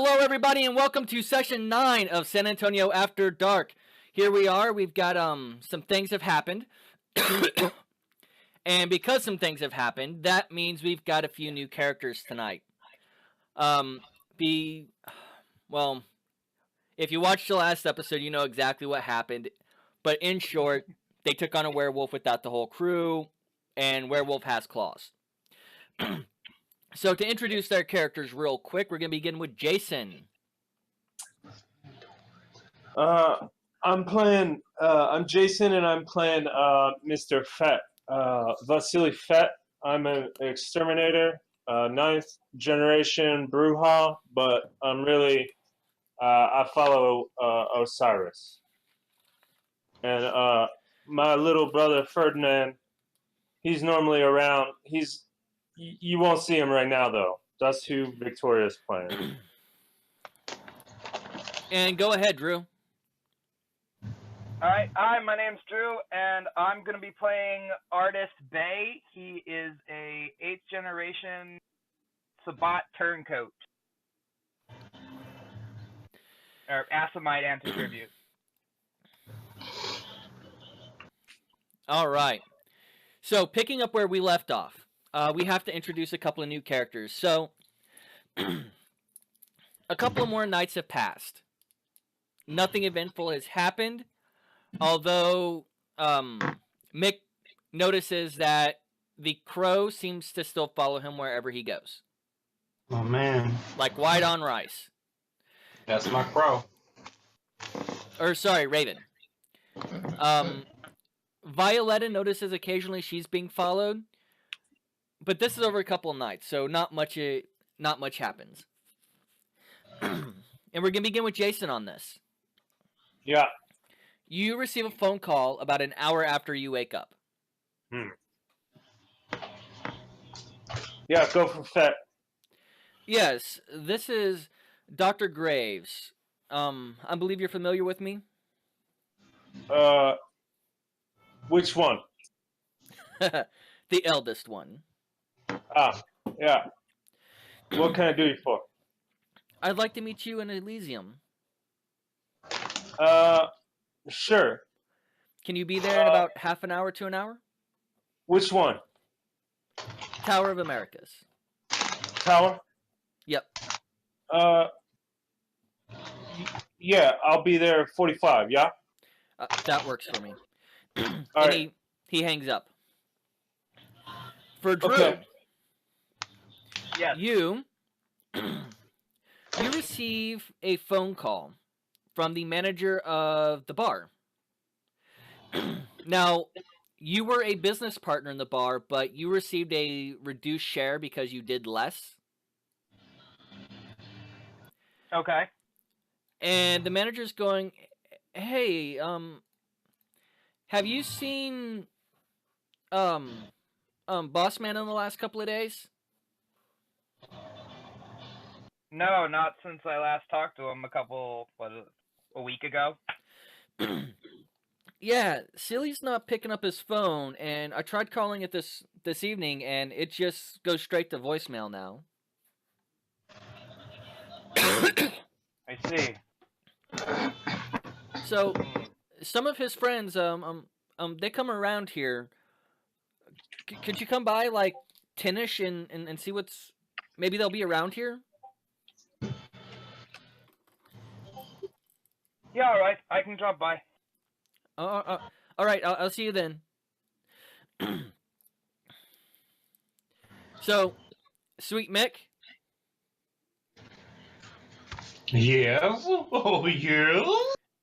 Hello, everybody, and welcome to Session 9 of San Antonio After Dark. Here we are. We've got some things have happened. And because some things have happened, that means we've got a few new characters tonight. Well, if you watched the last episode, you know exactly what happened. But in short, they took on a werewolf without the whole crew, and werewolf has claws. So to introduce their characters real quick, we're going to begin with Jason. I'm Jason, and I'm playing Mr. Fett, Vasily Fett. I'm an exterminator, ninth generation Bruja, but I'm really, I follow Osiris. And my little brother Ferdinand, he's normally around. You won't see him right now, though. That's who Victoria's playing. And go ahead, Drew. Alright, hi, my name's Drew, and I'm going to be playing Artist Bay. He is a 8th generation Sabbat turncoat. Or Assamite anti-tribute. Alright. So, picking up where we left off, we have to introduce a couple of new characters. So, a couple of more nights have passed. Nothing eventful has happened. Although Mick notices that the crow seems to still follow him wherever he goes. Oh, man. Like white on rice. That's my crow. Or, sorry, Raven. Violetta notices occasionally she's being followed. But this is over a couple of nights, so not much happens. And we're going to begin with Jason on this. Yeah. You receive a phone call about an hour after you wake up. Yeah, go for Fett. Yes, this is Dr. Graves. I believe you're familiar with me? Which one? The eldest one. Ah, yeah. What can I do you for? I'd like to meet you in Elysium. Sure. Can you be there in about half an hour to an hour? Which one? Tower of Americas. Tower? Yep. Yeah, I'll be there at 45, yeah? That works for me. All and right. he hangs up. For Drew, Okay. Yes. you receive a phone call from the manager of the bar. Now, you were a business partner in the bar, but you received a reduced share because you did less. Okay. And the manager's going, "Hey, have you seen Boss Man in the last couple of days?" No, not since I last talked to him a week ago. Yeah, Silly's not picking up his phone, and I tried calling it this evening, and it just goes straight to voicemail now. I see. So, some of his friends, they come around here. Could you come by like 10ish and see what's? Maybe they'll be around here. Yeah, alright, I can drop by. All right, I'll see you then. So, Sweet Mick. Yes? Oh, yeah?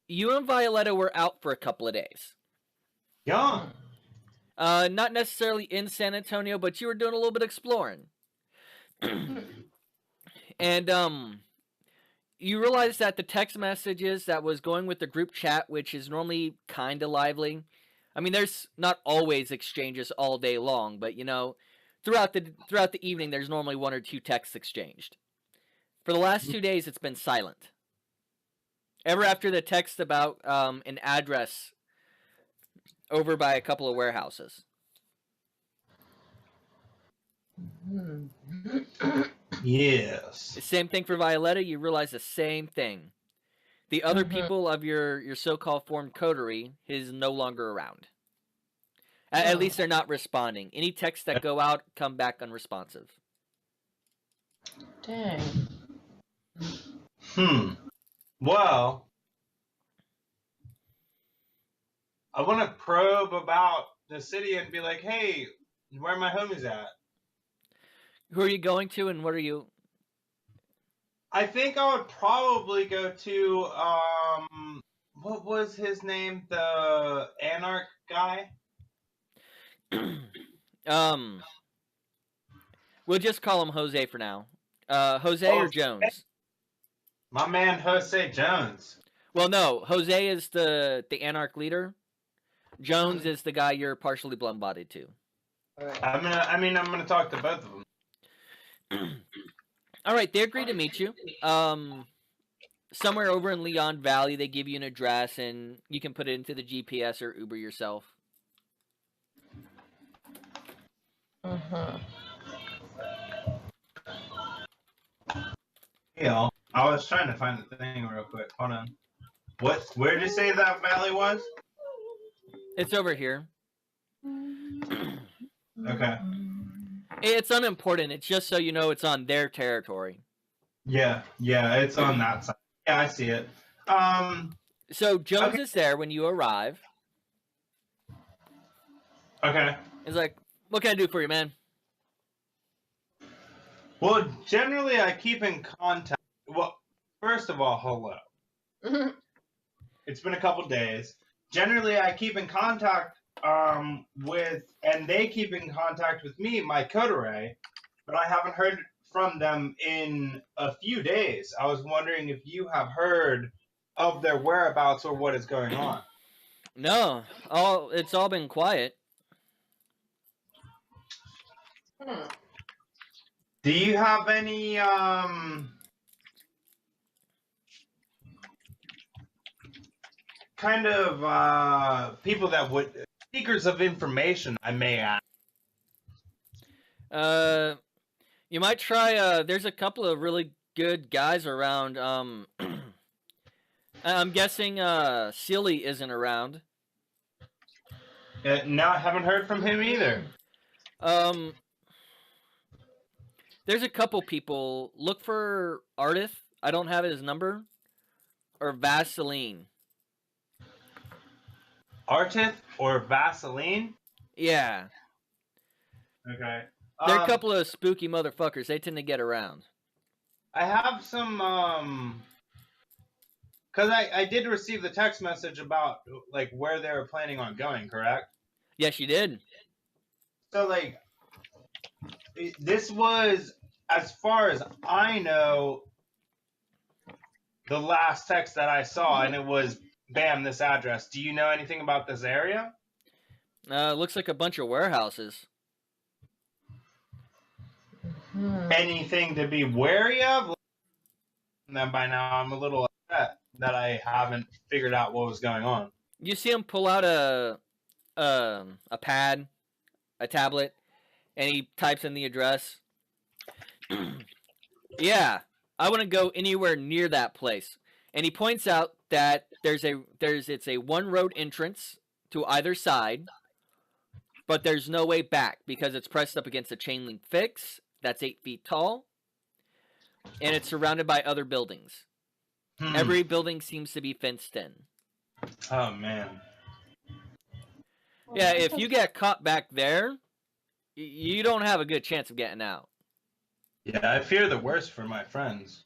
You and Violetta were out for a couple of days. Yeah. Not necessarily in San Antonio, but you were doing a little bit of exploring. And, you realize that the text messages that was going with the group chat, which is normally kind of lively. I mean, there's not always exchanges all day long, but, you know, throughout the evening, there's normally one or two texts exchanged. For the last 2 days, it's been silent. Ever after the text about an address over by a couple of warehouses. Yes. Same thing for Violetta. You realize the same thing. The other people of your so-called formed coterie is no longer around. At least they're not responding. Any texts that go out come back unresponsive. Dang. Well, I want to probe about the city and be like, hey, where are my homies at? Who are you going to, and what are you? I think I would probably go to what was his name? The Anarch guy? We'll just call him Jose for now. Jose or Jones? My man Jose Jones. Well, no. Jose is the Anarch leader. Jones is the guy you're partially blood-bodied to. I'm gonna talk to both of them. All right, they agree to meet you. Somewhere over in Leon Valley, they give you an address, and you can put it into the GPS or Uber yourself. Yeah, I was trying to find the thing real quick. Hold on. Where did you say that valley was? It's over here. Okay. It's unimportant. It's just so you know it's on their territory. Yeah, it's on that side. Yeah, I see it. So Jones is there when you arrive. Okay. He's like, "What can I do for you, man?" Well, generally I keep in contact. Well, first of all, hello. It's been a couple days. Generally, I keep in contact with, and they keep in contact with me, my coterie, but I haven't heard from them in a few days. I was wondering if you have heard of their whereabouts or what is going on. No, it's all been quiet. Do you have any kind of people that would seekers of information, I may ask? You might try. There's a couple of really good guys around. I'm guessing Sealy isn't around. No, I haven't heard from him either. There's a couple people. Look for Ardith. I don't have his number. Or Vaseline. Artith or Vaseline? Yeah. Okay. They're a couple of spooky motherfuckers. They tend to get around. I have some because I did receive the text message about like where they were planning on going, correct? Yes, you did. So like this was, as far as I know, the last text that I saw, and it was bam, this address. Do you know anything about this area? Looks like a bunch of warehouses. Anything to be wary of? And then by now I'm a little upset that I haven't figured out what was going on. You see him pull out a pad, a tablet, and he types in the address. Yeah, I wouldn't go anywhere near that place. And he points out that it's a one road entrance to either side, but there's no way back because it's pressed up against a chain link fence that's 8 feet tall, and it's surrounded by other buildings. Every building seems to be fenced in. Oh man. Yeah, if you get caught back there, you don't have a good chance of getting out. Yeah, I fear the worst for my friends.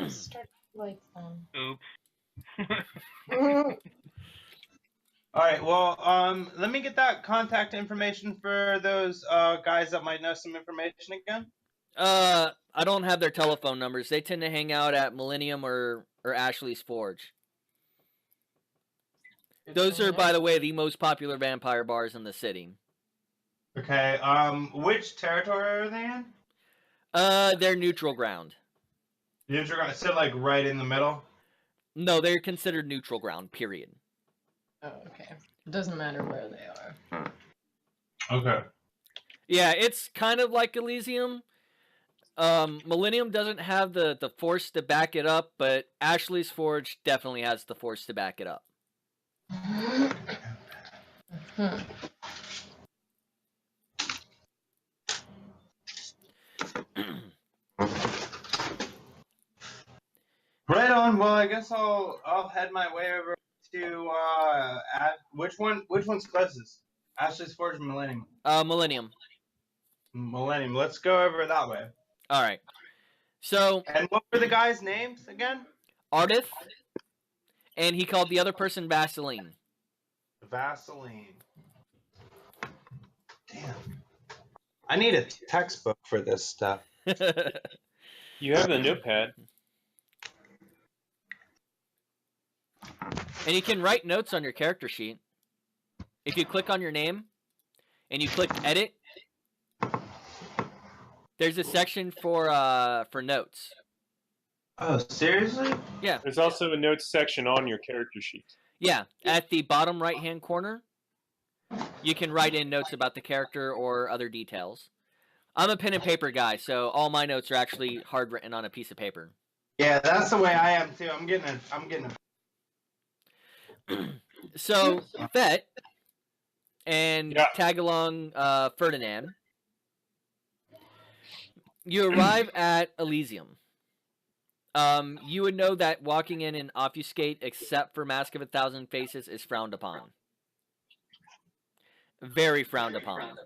Start like Oops. All right, well, let me get that contact information for those guys that might know some information again. I don't have their telephone numbers. They tend to hang out at Millennium or Ashley's Forge. Those are, by the way, the most popular vampire bars in the city. Okay, which territory are they in? They're neutral ground. Neutral ground, so like right in the middle? No, they're considered neutral ground, period. Oh, okay. It doesn't matter where they are. Okay. Yeah, it's kind of like Elysium. Millennium doesn't have the force to back it up, but Ashley's Forge definitely has the force to back it up. Hmm. Right on. Well, I guess I'll head my way over to which one's closest? Ashley's Forge, or Millennium. Millennium. Millennium. Let's go over that way. All right. So And what were the guys' names again? Ardith, and he called the other person Vaseline. Vaseline. Damn. I need a textbook for this stuff. You have the notepad. And you can write notes on your character sheet. If you click on your name and you click edit, there's a section for notes. Oh, seriously? Yeah. There's also a notes section on your character sheet. Yeah, at the bottom right-hand corner, you can write in notes about the character or other details. I'm a pen and paper guy, so all my notes are actually hard written on a piece of paper. Yeah, that's the way I am too. I'm getting a So, Fett and Yeah. tag-along Ferdinand, you arrive at Elysium. You would know that walking in and obfuscate, except for Mask of 1,000 Faces, is frowned upon. Very frowned upon.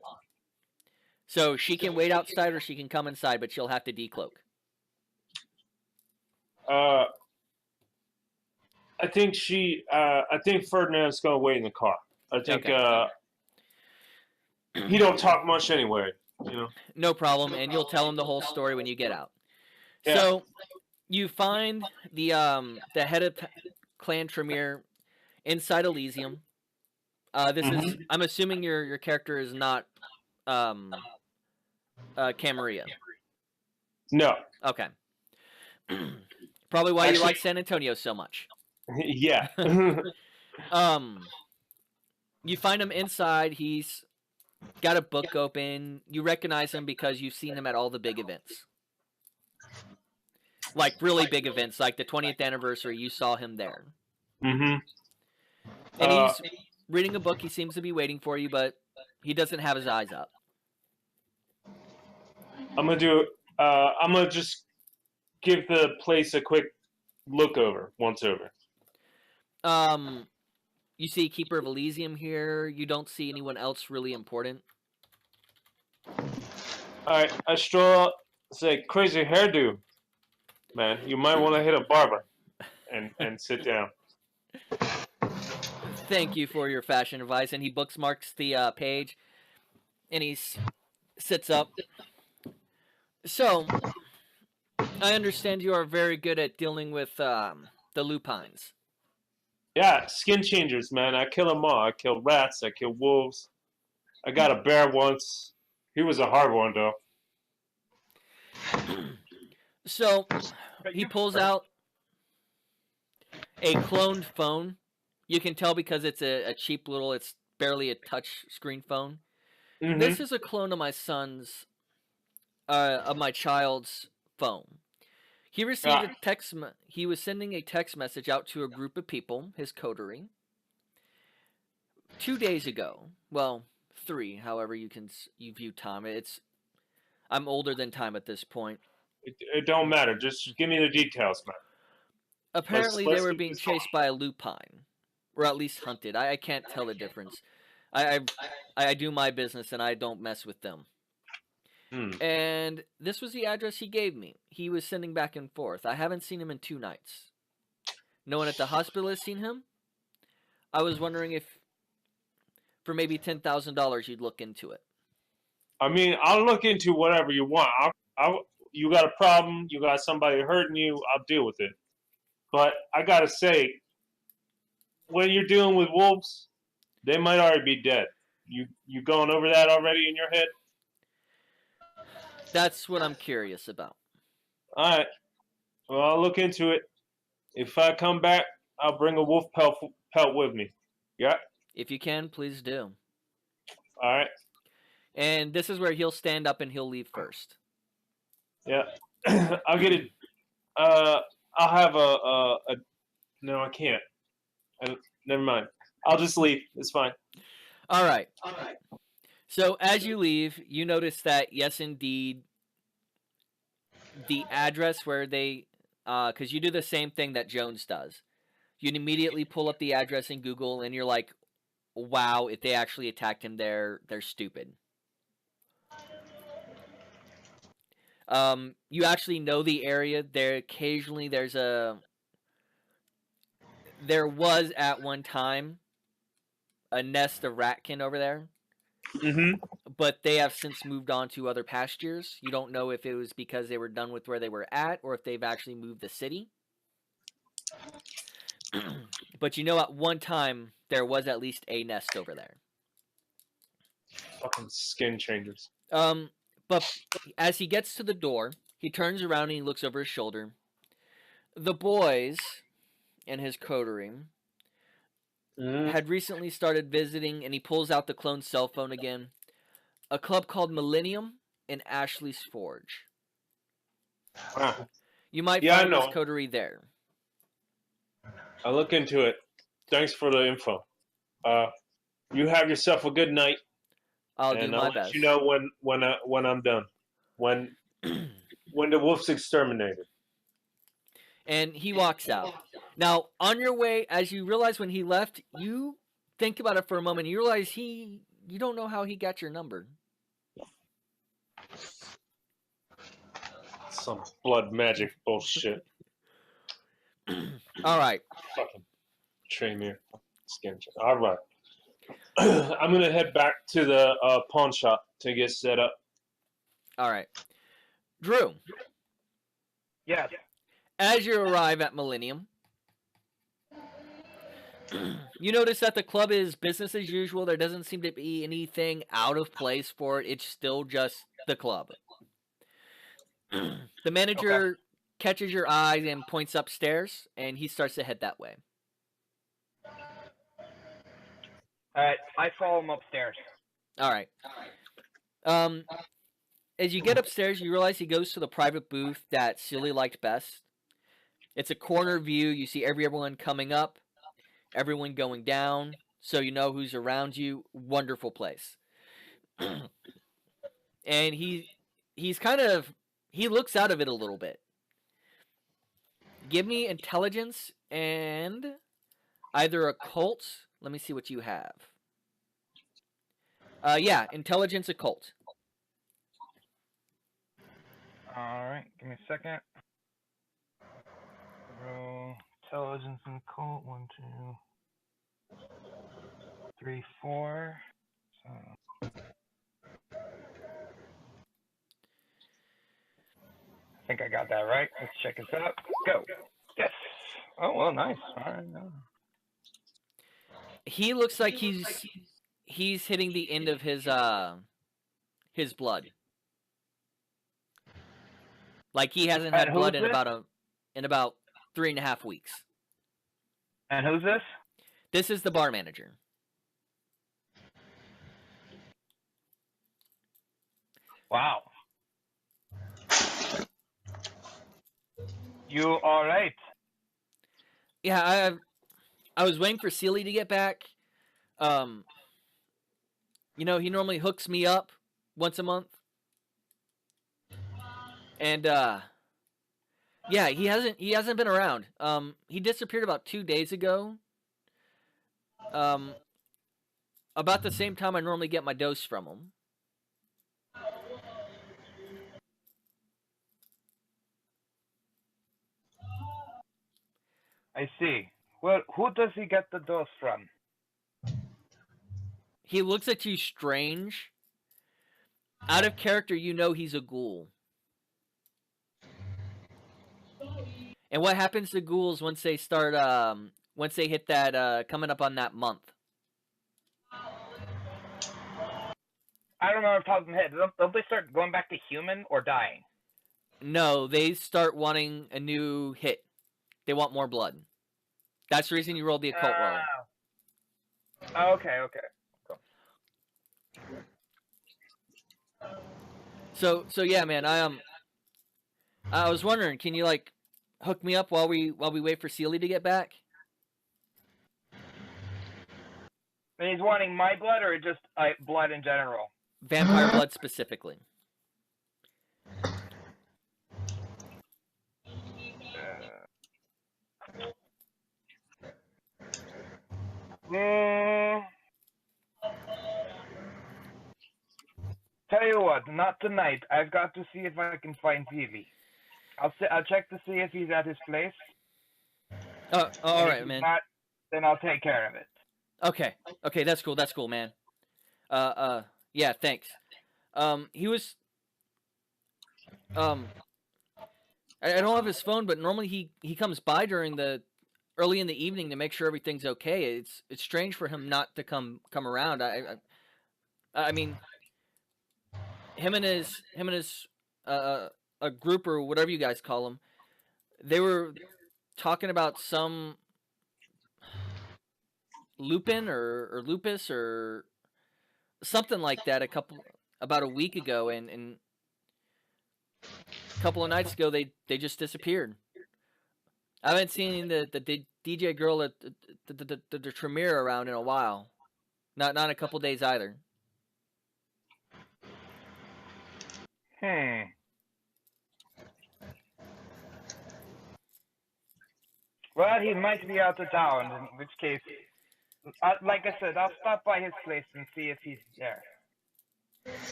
So she can wait outside or she can come inside, but she'll have to decloak. I think Ferdinand's gonna wait in the car. I think he don't talk much anyway. You know. No problem, and you'll tell him the whole story when you get out. Yeah. So you find the head of Clan Tremere inside Elysium. This is, I'm assuming your character is not Camarilla. No. Okay. Probably why you Actually- like San Antonio so much. Yeah. You find him inside. He's got a book open. You recognize him because you've seen him at all the big events. Like really big events, like the 20th anniversary, you saw him there. Mm-hmm. And he's reading a book. He seems to be waiting for you, but he doesn't have his eyes up. I'm gonna just give the place a quick look over once over. You see Keeper of Elysium here. You don't see anyone else really important. Alright, I stroll up, say, crazy hairdo. Man, you might want to hit a barber and sit down. Thank you for your fashion advice. And he bookmarks the page, and he sits up. So, I understand you are very good at dealing with the lupines. Yeah, skin changers, man. I kill them all. I kill rats. I kill wolves. I got a bear once. He was a hard one, though. So, he pulls out a cloned phone. You can tell because it's a cheap little, it's barely a touch screen phone. Mm-hmm. This is a clone of my son's, of my child's phone. He received a text. He was sending a text message out to a group of people, his coterie, 2 days ago. Well, 3, however you view time. I'm older than time at this point. It don't matter. Just give me the details, man. Apparently, let's they were get being this chased by a lupine, or at least hunted. I can't tell the difference. I do my business and I don't mess with them. And this was the address he gave me. He was sending back and forth. I haven't seen him in 2 nights. No one at the hospital has seen him. I was wondering if, for maybe $10,000, you'd look into it. I mean, I'll look into whatever you want. You got a problem, you got somebody hurting you, I'll deal with it. But I gotta say, when you're dealing with wolves, they might already be dead. You going over that already in your head? That's what I'm curious about. All right. Well, I'll look into it. If I come back, I'll bring a wolf pelt with me. Yeah? If you can, please do. All right. And this is where he'll stand up and he'll leave first. Yeah, I'll get it. I'll have a. No, I can't. Never mind. I'll just leave. It's fine. All right. So as you leave, you notice that yes, indeed, the address where they, because you do the same thing that Jones does. You immediately pull up the address in Google, and you're like, "Wow! If they actually attacked him, they're stupid." You actually know the area. There was at one time a nest of ratkin over there, Mm-hmm. but they have since moved on to other pastures. You don't know if it was because they were done with where they were at, or if they've actually moved the city. But you know, at one time there was at least a nest over there. Fucking skin changers. But as he gets to the door, he turns around and he looks over his shoulder. The boys in his coterie had recently started visiting, and he pulls out the clone cell phone again. A club called Millennium in Ashley's Forge. Wow. You might Yeah, I find know. this coterie there. I'll look into it. Thanks for the info. You have yourself a good night. I'll do and my I'll let best. you know when I'm done. When the wolf's exterminated. And he walks out. Now, on your way, as you realize when he left, you think about it for a moment. You realize you don't know how he got your number. Some blood magic bullshit. All right. Fucking Tremere. Skin. All right. I'm gonna head back to the pawn shop to get set up. All right. Drew, Yes. as you arrive at Millennium, you notice that the club is business as usual. There doesn't seem to be anything out of place for it. It's still just the club. The manager catches your eye and points upstairs, and he starts to head that way. All right, I follow him upstairs. All right. As you get upstairs, you realize he goes to the private booth that Silly liked best. It's a corner view. You see everyone coming up, everyone going down, so you know who's around you. Wonderful place. And he's kind of, he looks out of it a little bit. Give me intelligence and either occult. Let me see what you have. Yeah, intelligence occult. All right, give me a second. Roll intelligence and occult. 1, 2, 3, 4. So. I think I got that right. Let's check this out. Go. Yes. Oh well, nice. All right. No. He looks like he's hitting the end of his blood. Like he hasn't had blood in about 3.5 weeks. And who's this? This is the bar manager. Wow. You all right? Yeah, I was waiting for Sealy to get back. You know, he normally hooks me up once a month. And yeah, he hasn't been around. He disappeared about 2 days ago. About the same time I normally get my dose from him. I see. Well, who does he get the dose from? He looks at you strange. Out of character, you know he's a ghoul. And what happens to ghouls once they start, once they hit that, coming up on that month? I don't know off the top of my head. Don't they start going back to human or dying? No, they start wanting a new hit. They want more blood. That's the reason you rolled the occult roll. Oh, okay. Cool. So yeah, man. I was wondering, can you like hook me up while we wait for Sealy to get back? And he's wanting my blood or just blood in general? Vampire blood specifically. Tell you what, not tonight. I've got to see if I can find Peavy. I'll check to see if he's at his place. All And right, if he's man. not, then I'll take care of it. Okay, that's cool, man. Yeah, thanks. He was, I don't have his phone, but normally he comes by during the early in the evening to make sure everything's okay. It's strange for him not to come around. I mean, him and his a group or whatever you guys call them, they were talking about some Lupin or Lupus or something like that about a week ago, and a couple of nights ago they just disappeared. I haven't seen the DJ girl at the Tremere around in a while. Not in a couple days either. Well, he might be out of town, in which case, like I said, I'll stop by his place and see if he's there.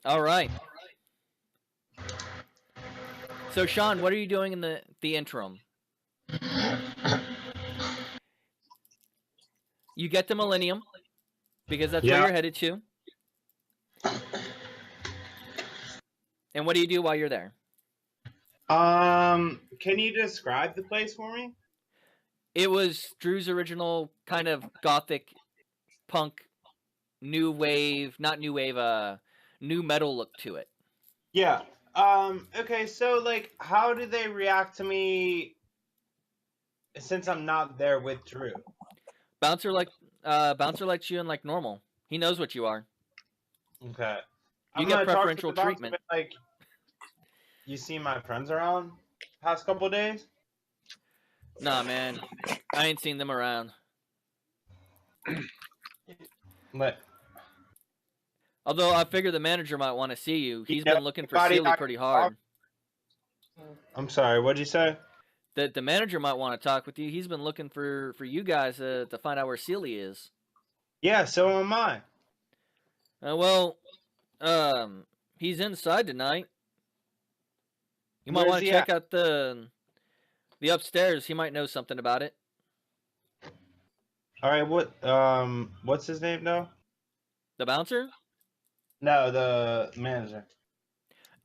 All right. So, Sean, what are you doing in the interim? You get to Millennium, because that's where you're headed to. And what do you do while you're there? Can you describe the place for me? It was Drew's original kind of gothic punk new metal look to it. Yeah. Okay, so like how do they react to me since I'm not there with Drew? Bouncer likes you and like normal. He knows what you are. Okay. You get preferential treatment. Like, you see my friends around past couple of days? Nah, man. I ain't seen them around. But although I figure the manager might want to see you. He's been looking for Sealy pretty hard. I'm sorry, what'd you say? The manager might want to talk with you. He's been looking for you guys to find out where Sealy is. Yeah, so am I. He's inside tonight. You might want to check out the upstairs. He might know something about it. All right, what's his name now? The bouncer? No, the manager.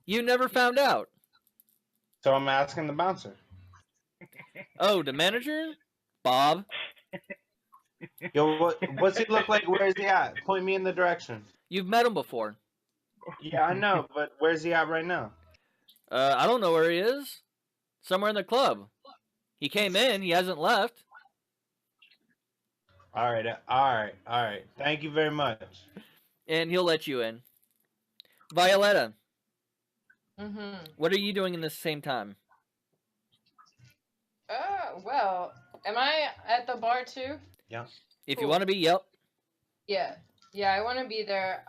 You never found out. So I'm asking the bouncer. Oh, the manager? Bob. Yo, what's he look like? Where is he at? Point me in the direction. You've met him before. Yeah, I know, but where's he at right now? I don't know where he is. Somewhere in the club. He came in. He hasn't left. All right. Thank you very much. And he'll let you in. Violetta. Mm-hmm. What are you doing in the same time? Well, am I at the bar too? Yeah. If you want to be, yep. Yeah, I want to be there.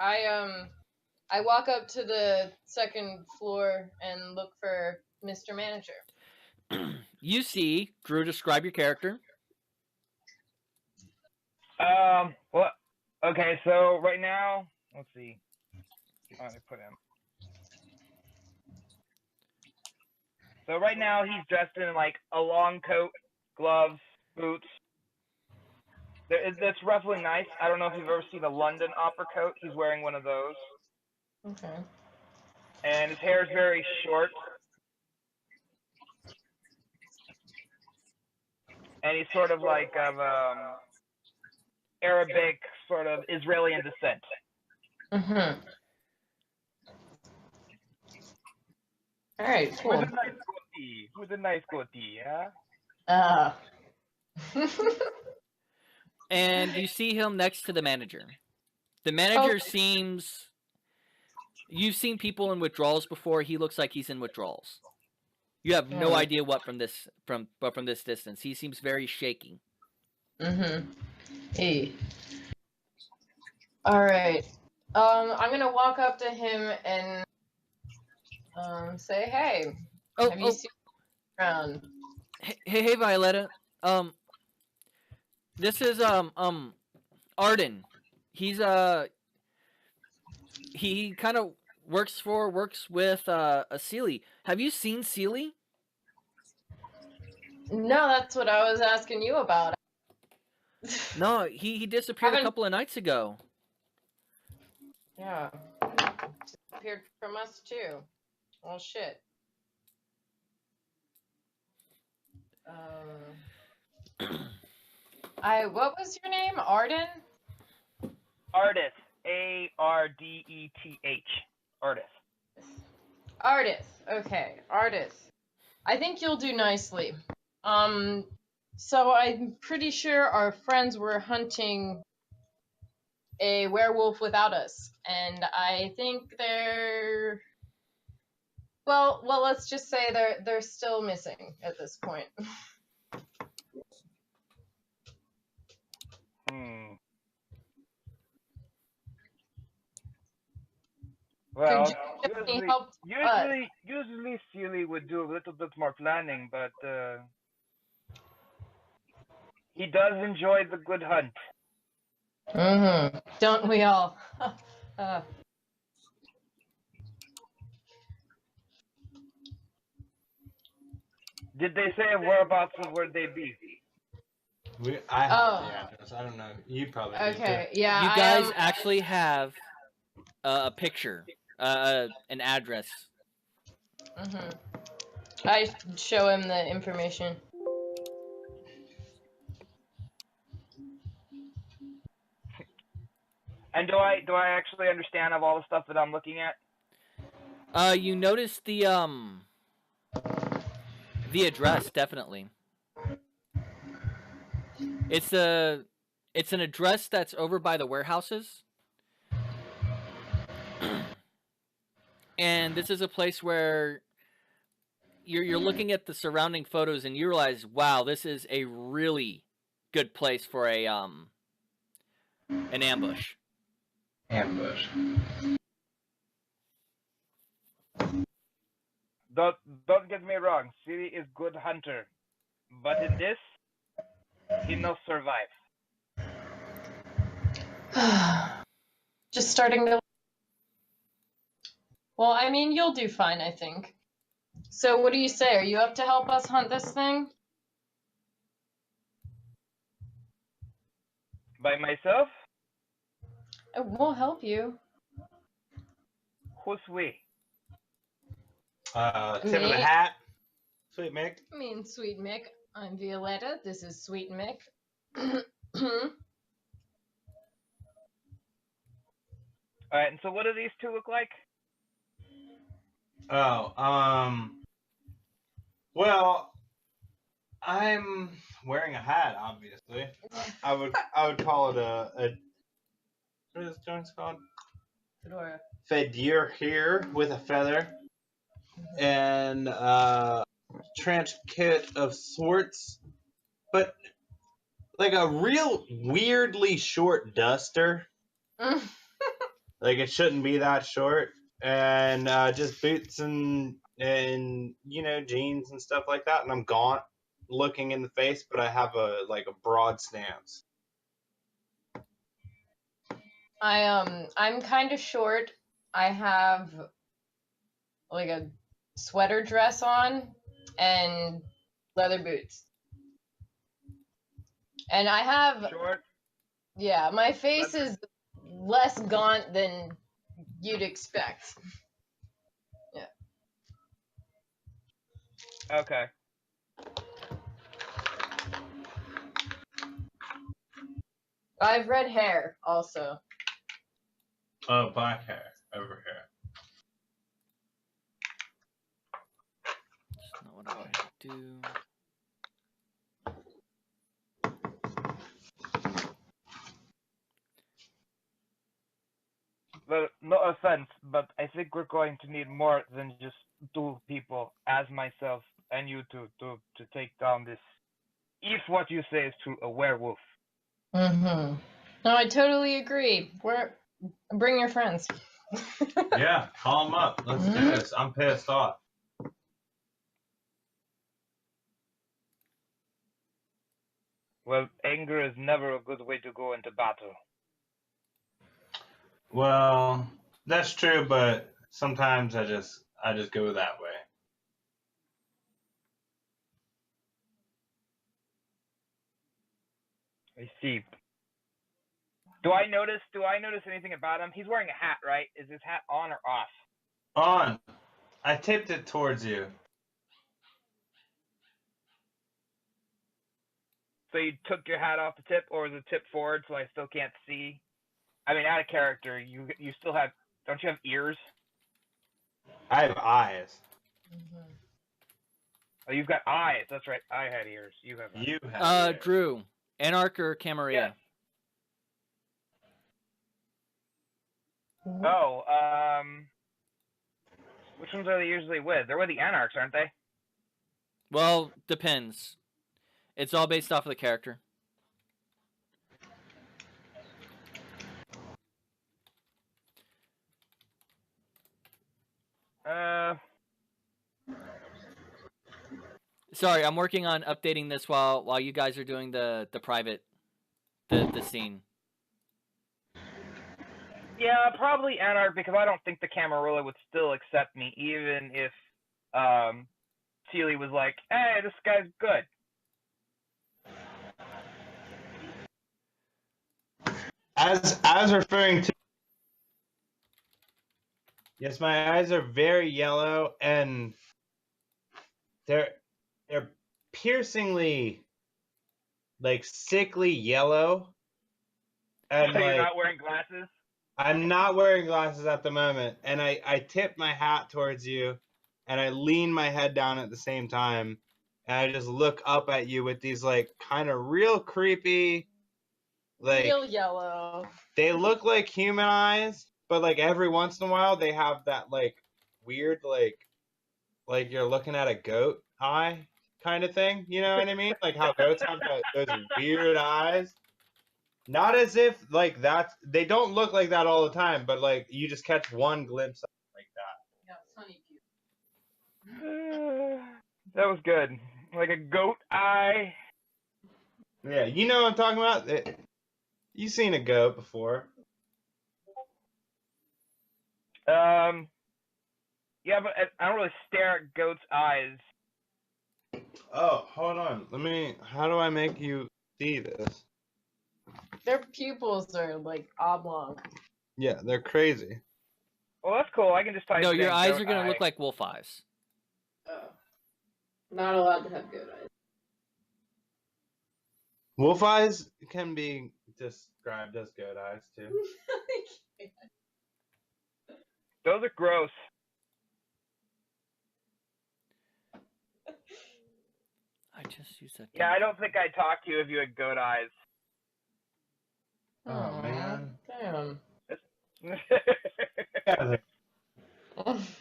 I walk up to the second floor and look for Mr. Manager. You see, Drew, describe your character. Well, okay, so right now, let's see. Let me put him. So right now he's dressed in like a long coat, gloves, boots. That's roughly nice. I don't know if you've ever seen a London opera coat. He's wearing one of those. Okay. And his hair is very short. And he's sort of like of Arabic, sort of Israeli in descent. Mm-hmm. All right, cool. With a nice goatee, yeah? And you see him next to the manager. The manager seems You've seen people in withdrawals before. He looks like he's in withdrawals. You have no idea what from this distance. He seems very shaky. Hey. All right. I'm gonna walk up to him and say, "Hey, have you seen me around?" Hey, Violetta. This is Arden. He's he kind of works with a Sealy. Have you seen Sealy? No, that's what I was asking you about. No, he disappeared a couple of nights ago. Yeah, disappeared from us too. Well, shit. What was your name? Arden? Ardeth. Ardeth. Ardeth. Ardeth. Okay, Ardeth. I think you'll do nicely. So I'm pretty sure our friends were hunting a werewolf without us, and I think they're well, let's just say they're still missing at this point. Well, Could you help us? usually Sealy would do a little bit more planning, but he does enjoy the good hunt. Don't we all? Did they say whereabouts of where they be? I have the address. I don't know. You probably do Okay, too. yeah. You guys actually have a picture, an address. I show him the information. And do I actually understand of all the stuff that I'm looking at? You notice the address, definitely. It's an address that's over by the warehouses. And this is a place where you're looking at the surrounding photos and you realize, wow, this is a really good place for a an ambush. Don't get me wrong, Siri is good hunter, but in this, he no survive. Just starting to. Well, I mean, you'll do fine, I think. So, what do you say? Are you up to help us hunt this thing? By myself? We'll help you. Who's we? Tip of the hat. Sweet Mick. I mean, Sweet Mick. I'm Violetta. This is Sweet Mick. Alright, and so what do these two look like? Well, I'm wearing a hat, obviously. I would call it a what is Jones called? Fedora. Fedora here with a feather. And trench coat of sorts. But like a real weirdly short duster. Like it shouldn't be that short. And just boots and jeans and stuff like that. And I'm gaunt looking in the face, but I have a broad stance. I'm kind of short. I have like a sweater dress on and leather boots. And I have Short. Yeah, my face is less gaunt than you'd expect. Yeah. Okay. I have red hair also. Oh, black hair over here. That's not what I wanted to do. no offense, but I think we're going to need more than just 2 people, as myself and you two, to take down this. If what you say is true, a werewolf. Mm-hmm. No, I totally agree. Bring your friends. Yeah, call them up. Let's do this. I'm pissed off. Well, anger is never a good way to go into battle. Well, that's true, but sometimes I just go that way. I see. Do I notice anything about him? He's wearing a hat, right? Is his hat on or off? On. I tipped it towards you. So you took your hat off the tip, or is the tip forward so I still can't see? I mean, out of character, you still have, don't you have ears? I have eyes. Mm-hmm. Oh, you've got eyes. That's right. I had ears. You have eyes. You have ears. Drew, Anarch or Camarilla? Mm-hmm. Oh, which ones are they usually with? They're with the Anarchs, aren't they? Well, depends. It's all based off of the character. Sorry, I'm working on updating this while you guys are doing the private the scene. Yeah, probably Anarch, because I don't think the Camarilla would still accept me, even if Sealy was like, "Hey, this guy's good." As referring to, yes, my eyes are very yellow and they're piercingly, like, sickly yellow. And So you're like, not wearing glasses? I'm not wearing glasses at the moment, and I tip my hat towards you, and I lean my head down at the same time, and I just look up at you with these, like, kind of real creepy, like, Real yellow. they look like human eyes, but like every once in a while they have that, like, weird, like you're looking at a goat eye kind of thing. You know what I mean? Like how goats have those weird eyes. Not as if like they don't look like that all the time, but like you just catch one glimpse of it like that. Yeah, funny cute. That was good. Like a goat eye. Yeah, you know what I'm talking about? You've seen a goat before. Yeah, but I don't really stare at goats' eyes. Oh, hold on. How do I make you see this? Their pupils are like oblong. Yeah, they're crazy. Well, that's cool. I can just type No, it your in, eyes goat are gonna eye. look like wolf eyes. Oh. Not allowed to have good eyes. Wolf eyes can be described as goat eyes too. Those are gross. I just used that. Yeah, I don't think I'd talk to you if you had goat eyes. Oh, man. Damn. Yeah,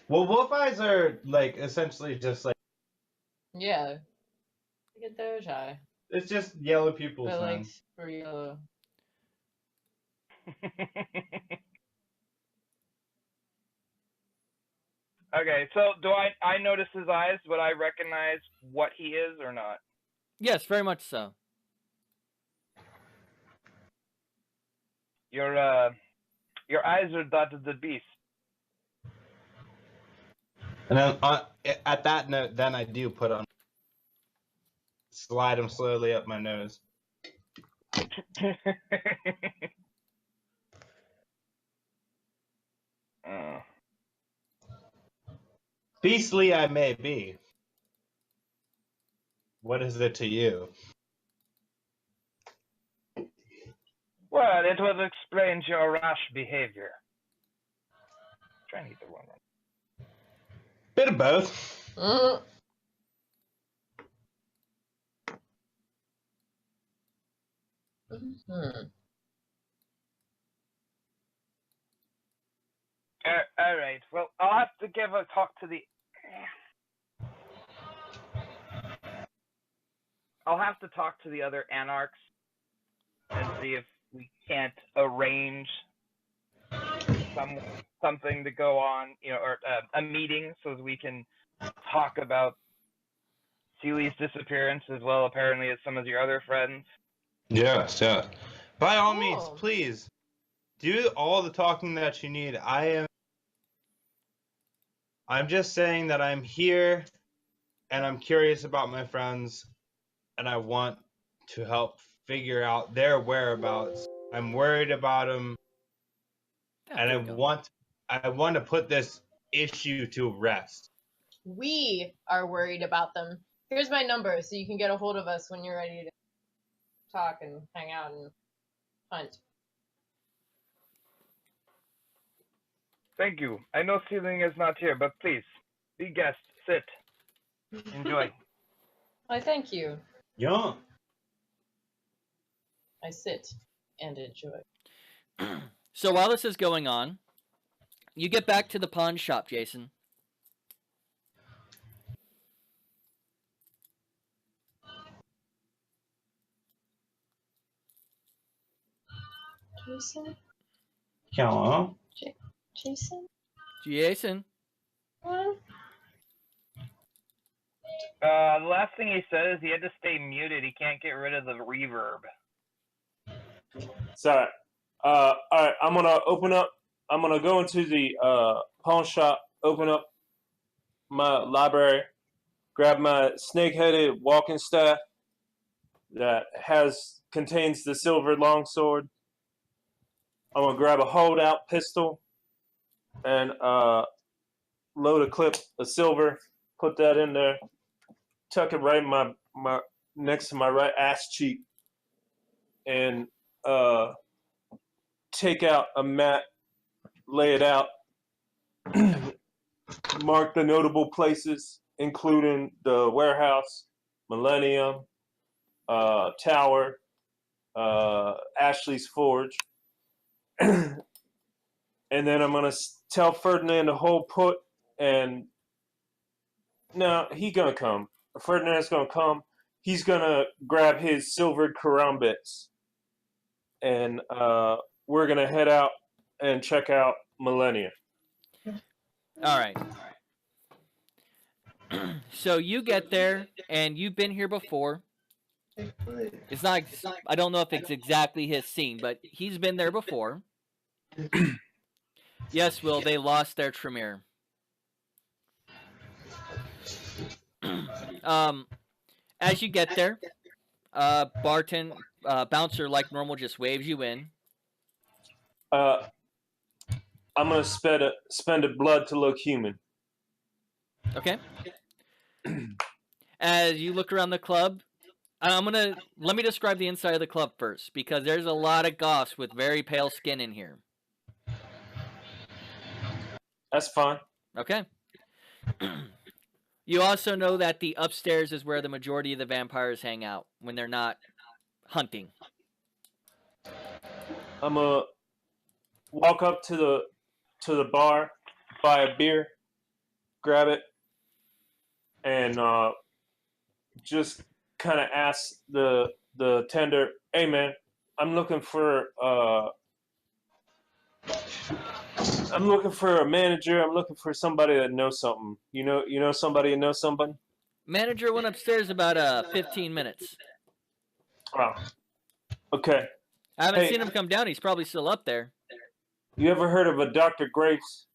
well, wolf eyes are like essentially just like Yeah. Look at those eye. it's just yellow pupils, But like man. super yellow. Okay, so do I notice his eyes? Would I recognize what he is or not? Yes, very much so. Your eyes are that of the beast. And then at that note, then I do slide them slowly up my nose. Oh. Beastly I may be. What is it to you? Well, it would explain your rash behavior. Trying to get the one. Bit of both. Mm-hmm. All right. Well, I'll have to give a talk to the. I'll have to talk to the other anarchs and see if we can't arrange something to go on, or a meeting so that we can talk about Seely's disappearance as well, apparently, as some of your other friends. Yes, yeah. By all means, Cool. please do all the talking that you need. I'm just saying that I'm here and I'm curious about my friends and I want to help figure out their whereabouts. I'm worried about them and there we go. I want to put this issue to rest. We are worried about them. Here's my number so you can get a hold of us when you're ready to talk and hang out and hunt. Thank you. I know Ceiling is not here, but please, be guest, sit, enjoy. I thank you. Yeah. I sit and enjoy. So while this is going on, you get back to the pawn shop, Jason. Jason? Hello. Jason? Jason. What? The last thing he said is he had to stay muted. He can't get rid of the reverb. Sorry. All right, I'm gonna open up. I'm gonna go into the pawn shop, open up my library, grab my snake-headed walking staff that contains the silver longsword. I'm gonna grab a holdout pistol and load a clip of silver. Put that in there. Tuck it right in my next to my right ass cheek, and take out a map, lay it out, mark the notable places, including the warehouse, Millennium, Tower, Ashley's Forge. And then I'm going to tell Ferdinand to hold put, and no, he going to come. Ferdinand's going to come. He's going to grab his silvered karambits, and we're going to head out and check out Millennium. All right. So you get there, and you've been here before. It's not. I don't know if it's exactly his scene, but he's been there before. Yes, Will. They lost their Tremere. As you get there, bouncer like normal just waves you in. I'm gonna spend a blood to look human. Okay. As you look around the club, let me describe the inside of the club first, because there's a lot of goths with very pale skin in here. That's fine. Okay. You also know that the upstairs is where the majority of the vampires hang out when they're not hunting. I'm gonna walk up to the bar, buy a beer, grab it, and just kind of ask the tender, "Hey man, I'm looking for a manager. I'm looking for somebody that knows something. You know somebody that knows somebody?" Manager went upstairs about 15 minutes. Oh, okay. I haven't seen him come down. He's probably still up there. You ever heard of a Dr. Graves?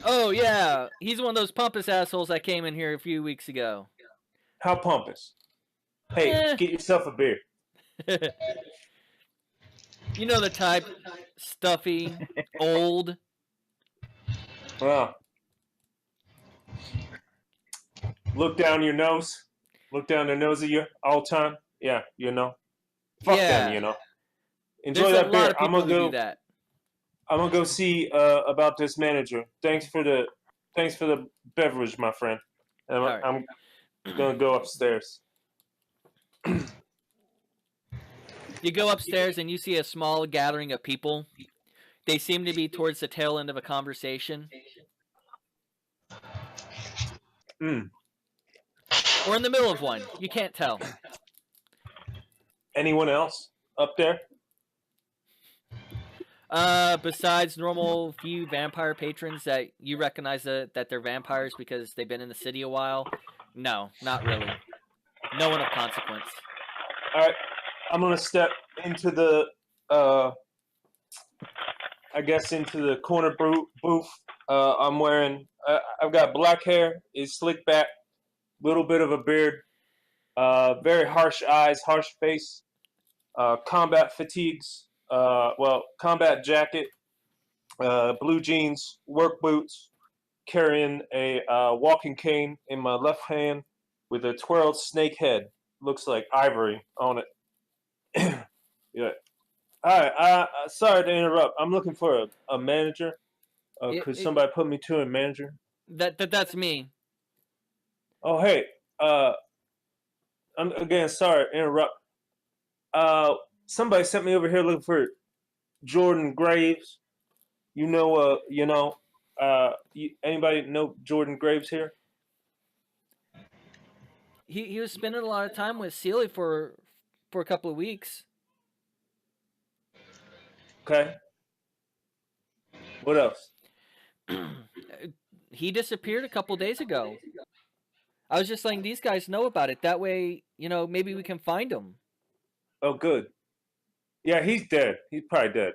Oh, yeah. He's one of those pompous assholes that came in here a few weeks ago. How pompous? Hey, get yourself a beer. You know the type. Stuffy. Old. Well, look down your nose. Look down the nose of you all the time. Yeah, you know. Fuck them, you know. Enjoy that beer. I'm gonna go. I'm gonna go see about this manager. Thanks for the beverage, my friend. And Right. I'm gonna go upstairs. You go upstairs and you see a small gathering of people. They seem to be towards the tail end of a conversation. Or in the middle of one. You can't tell. Anyone else up there? Besides normal few vampire patrons that you recognize that they're vampires because they've been in the city a while, no, not really. No one of consequence. All right, I'm gonna step into the, I guess into the corner booth. I'm wearing, I've got black hair, it's slicked back, little bit of a beard, very harsh eyes, harsh face, combat fatigues, combat jacket, blue jeans, work boots, carrying a walking cane in my left hand with a twirled snake head. Looks like ivory on it. Yeah. All right. Sorry to interrupt. I'm looking for a manager. Could somebody put me to a manager? That's me. Oh, hey. I'm again sorry to interrupt. Somebody sent me over here looking for Jordan Graves. Anybody know Jordan Graves here? He was spending a lot of time with Celia for a couple of weeks. Okay. What else? He disappeared a couple days ago. I was just letting these guys know about it. That way, maybe we can find him. Oh, good. Yeah, he's dead. He's probably dead.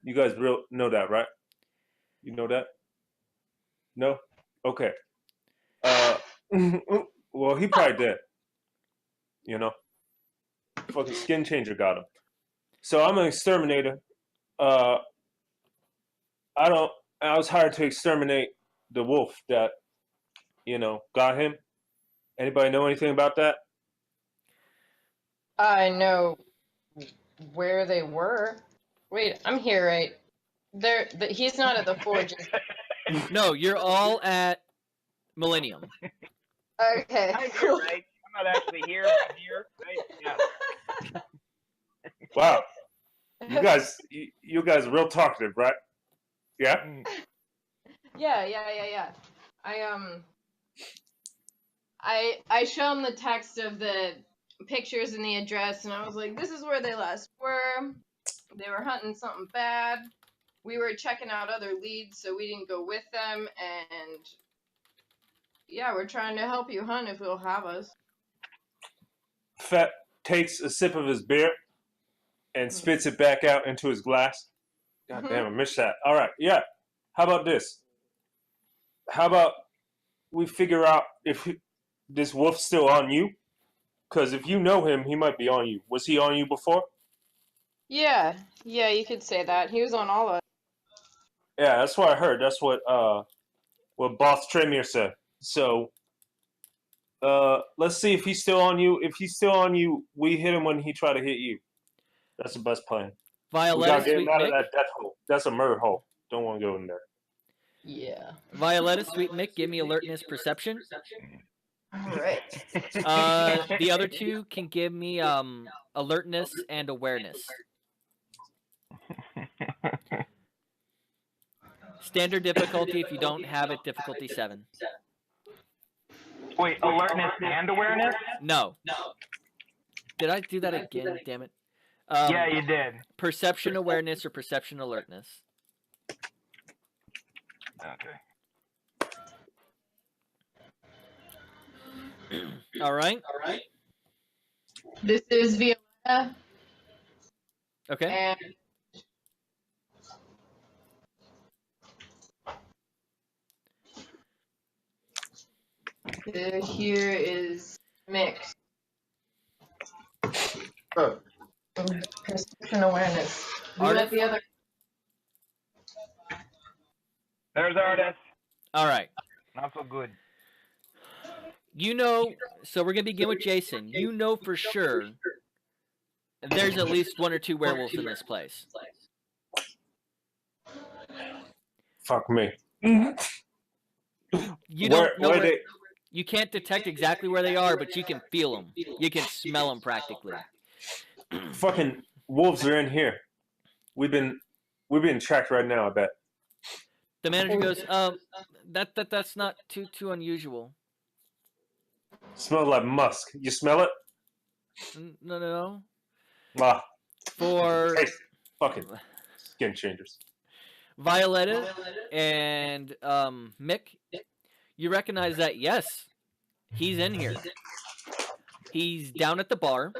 You guys know that, right? You know that? No? Okay. Well, he probably dead. Fucking skin changer got him. So I'm an exterminator. I was hired to exterminate the wolf that, got him. Anybody know anything about that? I know where they were. Wait, I'm here, right? He's not at the forge. No, you're all at Millennium. Okay. I'm here, right? I'm not actually here. I'm here, right? Yeah. Wow. You guys are real talkative, right? Yeah? Yeah. I show him the text of the pictures and the address, and I was like, this is where they last were. They were hunting something bad. We were checking out other leads, so we didn't go with them, and yeah, we're trying to help you hunt if you'll have us. Fett takes a sip of his beer and spits it back out into his glass. God damn, I missed that. All right, yeah. How about this? How about we figure out if this wolf's still on you? Because if you know him, he might be on you. Was he on you before? Yeah, you could say that. He was on all of us. Yeah, that's what I heard. That's what Boss Tremere said. So let's see if he's still on you. If he's still on you, we hit him when he tried to hit you. That's the best plan. Violetta, we gotta get him Sweet out of Mick. that death hole. That's a murder hole. Don't want to go in there. Yeah. Violetta, Sweet Mick, give me alertness, perception. Alright. The other two can give me alertness and awareness. Standard difficulty. If you don't have it, difficulty 7. Wait, alertness and awareness? No. Did I do that again? Damn it. Yeah, you did. Perception awareness or perception alertness. Okay. All right. This is Violetta. Okay. And here is Mix. Perception awareness. We let the other. There's Artis. All right. Not so good. So we're going to begin with Jason. You know for sure there's at least 1 or 2 werewolves in this place. Fuck me. You don't know you can't detect exactly where they are, but you can feel them. You can smell them practically. Fucking wolves are in here. We've been We're being tracked right now, I bet. The manager goes, that's not too unusual. Smells like musk. You smell it? No. Ah, For taste fucking skin changers. Violetta and Mick, you recognize that, yes, he's in here. He's down at the bar,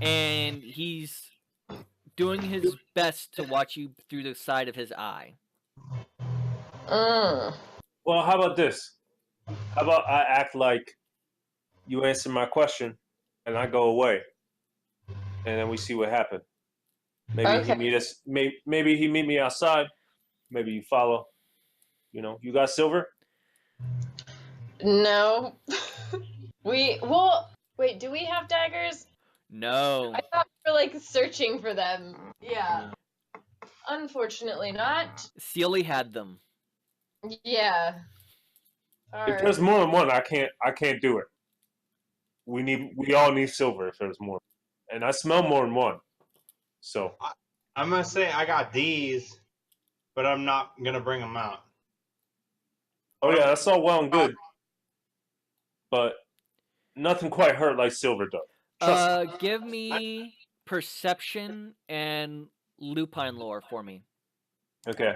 and he's doing his best to watch you through the side of his eye. Well, how about this? How about I act like you answer my question, and I go away, and then we see what happened. Maybe he meet us. Maybe he meet me outside. Maybe you follow. You know, you got silver? No. Wait, do we have daggers? No. I thought we were like searching for them. Yeah. Unfortunately not. Sealy had them. Yeah. If there's more than one, I can't do it. We all need silver if there's more. And I smell more than one. So I'm gonna say I got these, but I'm not gonna bring them out. oh yeah, that's all well and good. But nothing quite hurt like silver does. Trust me. Give me perception and lupine lore for me. Okay.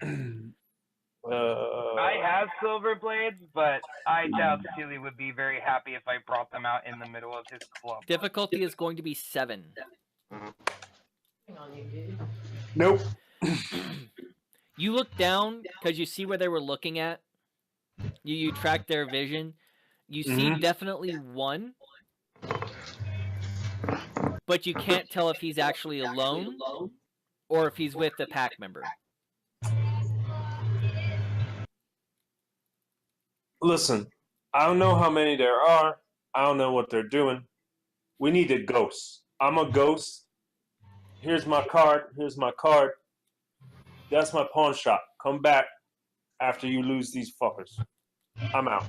I have silver blades, but I doubt Sealy would be very happy if I brought them out in the middle of his club. Difficulty is going to be 7. Hang on, you dude. Nope. You look down because you see where they were looking at. You track their vision. You see definitely one, but you can't tell if he's actually alone or if he's with a pack member. Listen, I don't know how many there are. I don't know what they're doing. We need a ghost. I'm a ghost. Here's my card. That's my pawn shop. Come back after you lose these fuckers. I'm out.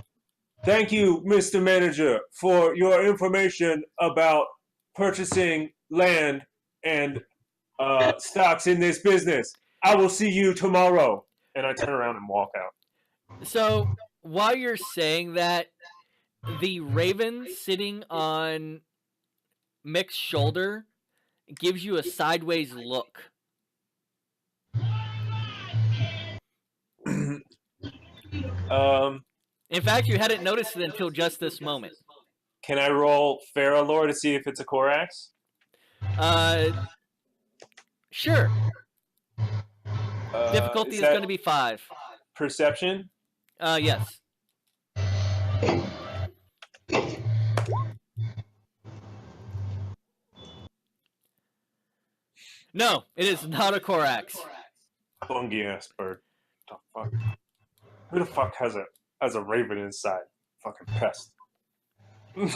Thank you, Mr. Manager, for your information about purchasing land and stocks in this business. I will see you tomorrow. And I turn around and walk out. So, while you're saying that, the raven sitting on Mick's shoulder gives you a sideways look. In fact, you hadn't noticed it until just this moment. Can I roll Pharaoh lore to see if it's a Korax? Sure. Difficulty is going to be 5. Perception? Yes. No, it is not a Korax. Bungy ass bird. The fuck? Who the fuck has a raven inside? Fucking pest. I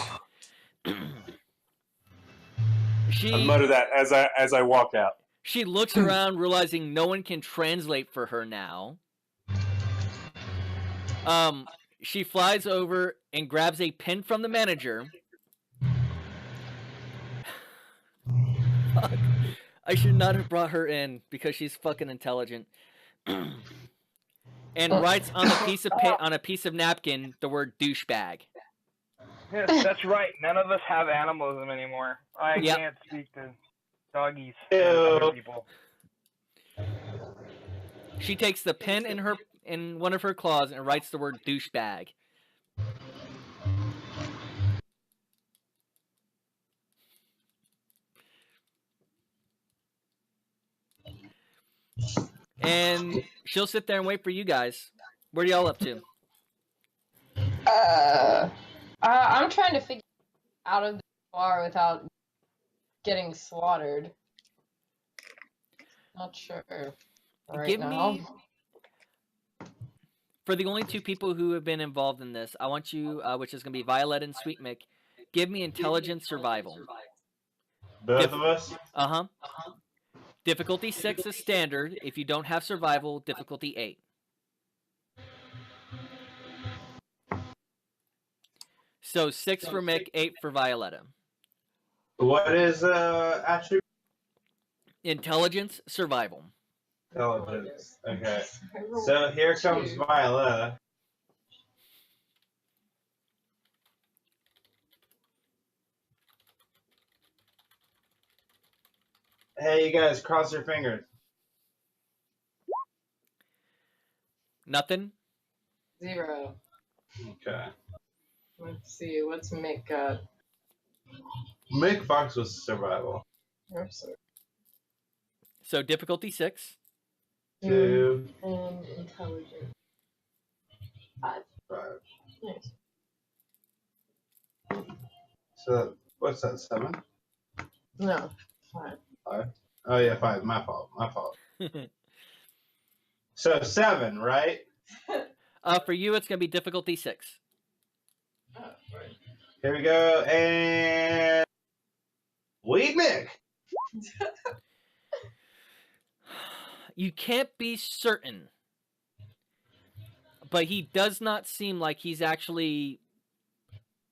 mutter that as I walk out. She looks around, realizing no one can translate for her now. She flies over and grabs a pen from the manager. Fuck. I should not have brought her in because she's fucking intelligent. And writes on a piece of napkin the word douchebag. Yes, that's right. None of us have animalism anymore. I can't speak to doggies and other people. She takes the pen in one of her claws and writes the word douchebag. And she'll sit there and wait for you guys. What are y'all up to? I'm trying to figure out of the bar without getting slaughtered. Not sure right now. For the only 2 people who have been involved in this, I want you, which is going to be Violet and Sweet Mick, give me intelligence survival. Both of us? Uh-huh. Difficulty 6 is standard. If you don't have survival, difficulty 8. So 6 for Mick, 8 for Violetta. What is attribute? Intelligence, survival. Intelligence. Okay. So here comes Viola. Hey, you guys, cross your fingers. Nothing. 0. Okay. Let's see. What's Mick got? Mick Fox was survival. Oops. So difficulty 6. 2, And intelligence. 5. 5. Nice. So what's that? 7? No. 5. 5. Oh yeah, 5. My fault. My fault. So 7, right? For you, it's gonna be difficulty 6. Oh, right. Here we go, and Weed Mick. You can't be certain, but he does not seem like he's actually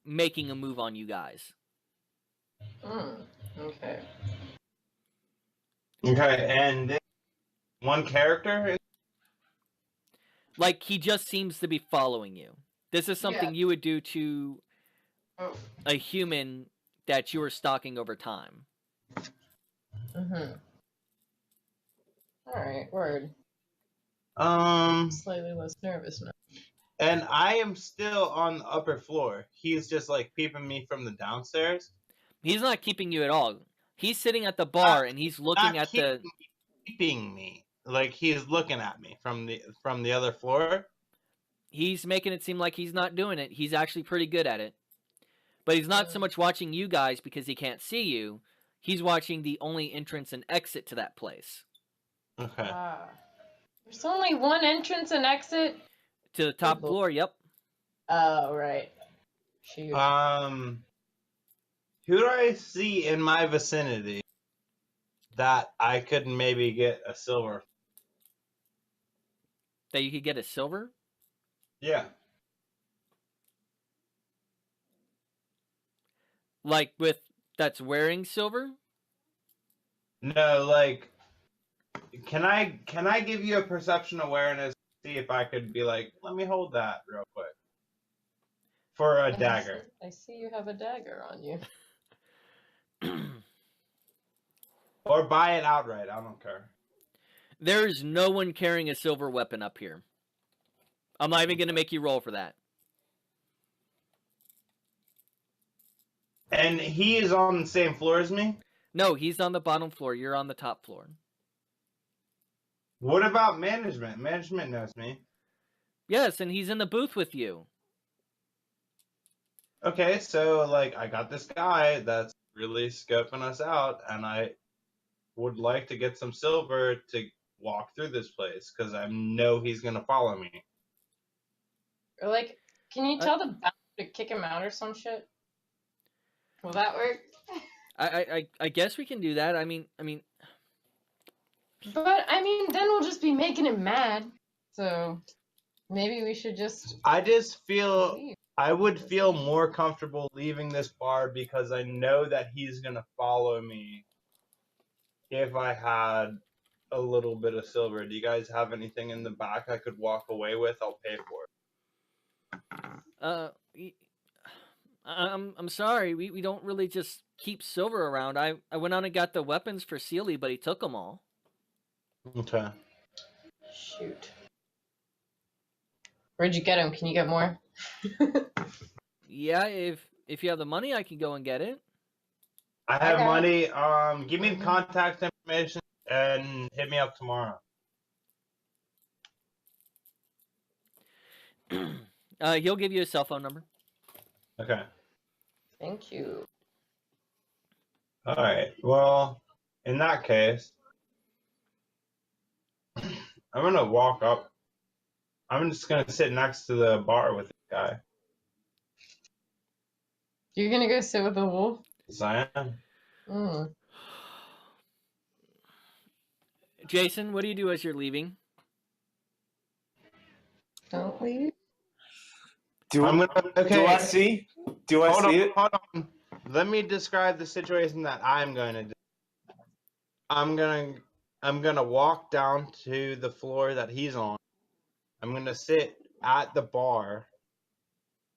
making a move on you guys. Okay. Okay, and this one character. Like, he just seems to be following you. This is something you would do to a human that you were stalking over time. Alright, word. Slightly less nervous now. And I am still on the upper floor. He's just like peeping me from the downstairs. He's not keeping you at all. He's sitting at the bar and he's looking at the... Keeping me. Like he's looking at me from the other floor. He's making it seem like he's not doing it. He's actually pretty good at it. But he's not so much watching you guys because he can't see you. He's watching the only entrance and exit to that place. Okay. There's only one entrance and exit? To the top floor, yep. Oh, right. Shoot. Who do I see in my vicinity that I could maybe get a silver? That you could get a silver? Yeah. Like that's wearing silver? No, like can I give you a perception awareness, see if I could be like, let me hold that real quick. For a dagger. I see you have a dagger on you. Or buy it outright, I don't care. There's no one carrying a silver weapon up here. I'm not even going to make you roll for that. And he is on the same floor as me? No, he's on the bottom floor. You're on the top floor. What about management? Management knows me. Yes, and he's in the booth with you. Okay, so, like, I got this guy that's really scoping us out, and I would like to get some silver to walk through this place, because I know he's going to follow me. Or, like, can you tell the bouncer to kick him out or some shit? Will that work? I guess we can do that. I mean... But, I mean, then we'll just be making him mad. So, maybe we should just... I just feel... leave. I would feel more comfortable leaving this bar because I know that he's going to follow me if I had a little bit of silver. Do you guys have anything in the back I could walk away with? I'll pay for it. I'm sorry. We don't really just keep silver around. I went on and got the weapons for Sealy, but he took them all. Okay. Shoot. Where'd you get him? Can you get more? Yeah, if you have the money, I can go and get it. I have money. Give me the contact information and hit me up tomorrow. He'll give you a cell phone number. Okay. Thank you. All right. Well, in that case, I'm gonna walk up. I'm just gonna sit next to the bar with this guy. You're gonna go sit with the wolf? Yes, I am. Jason, what do you do as you're leaving? Don't leave. Do I see it? Hold on. Let me describe the situation that I'm going to do. I'm gonna walk down to the floor that he's on. I'm gonna sit at the bar.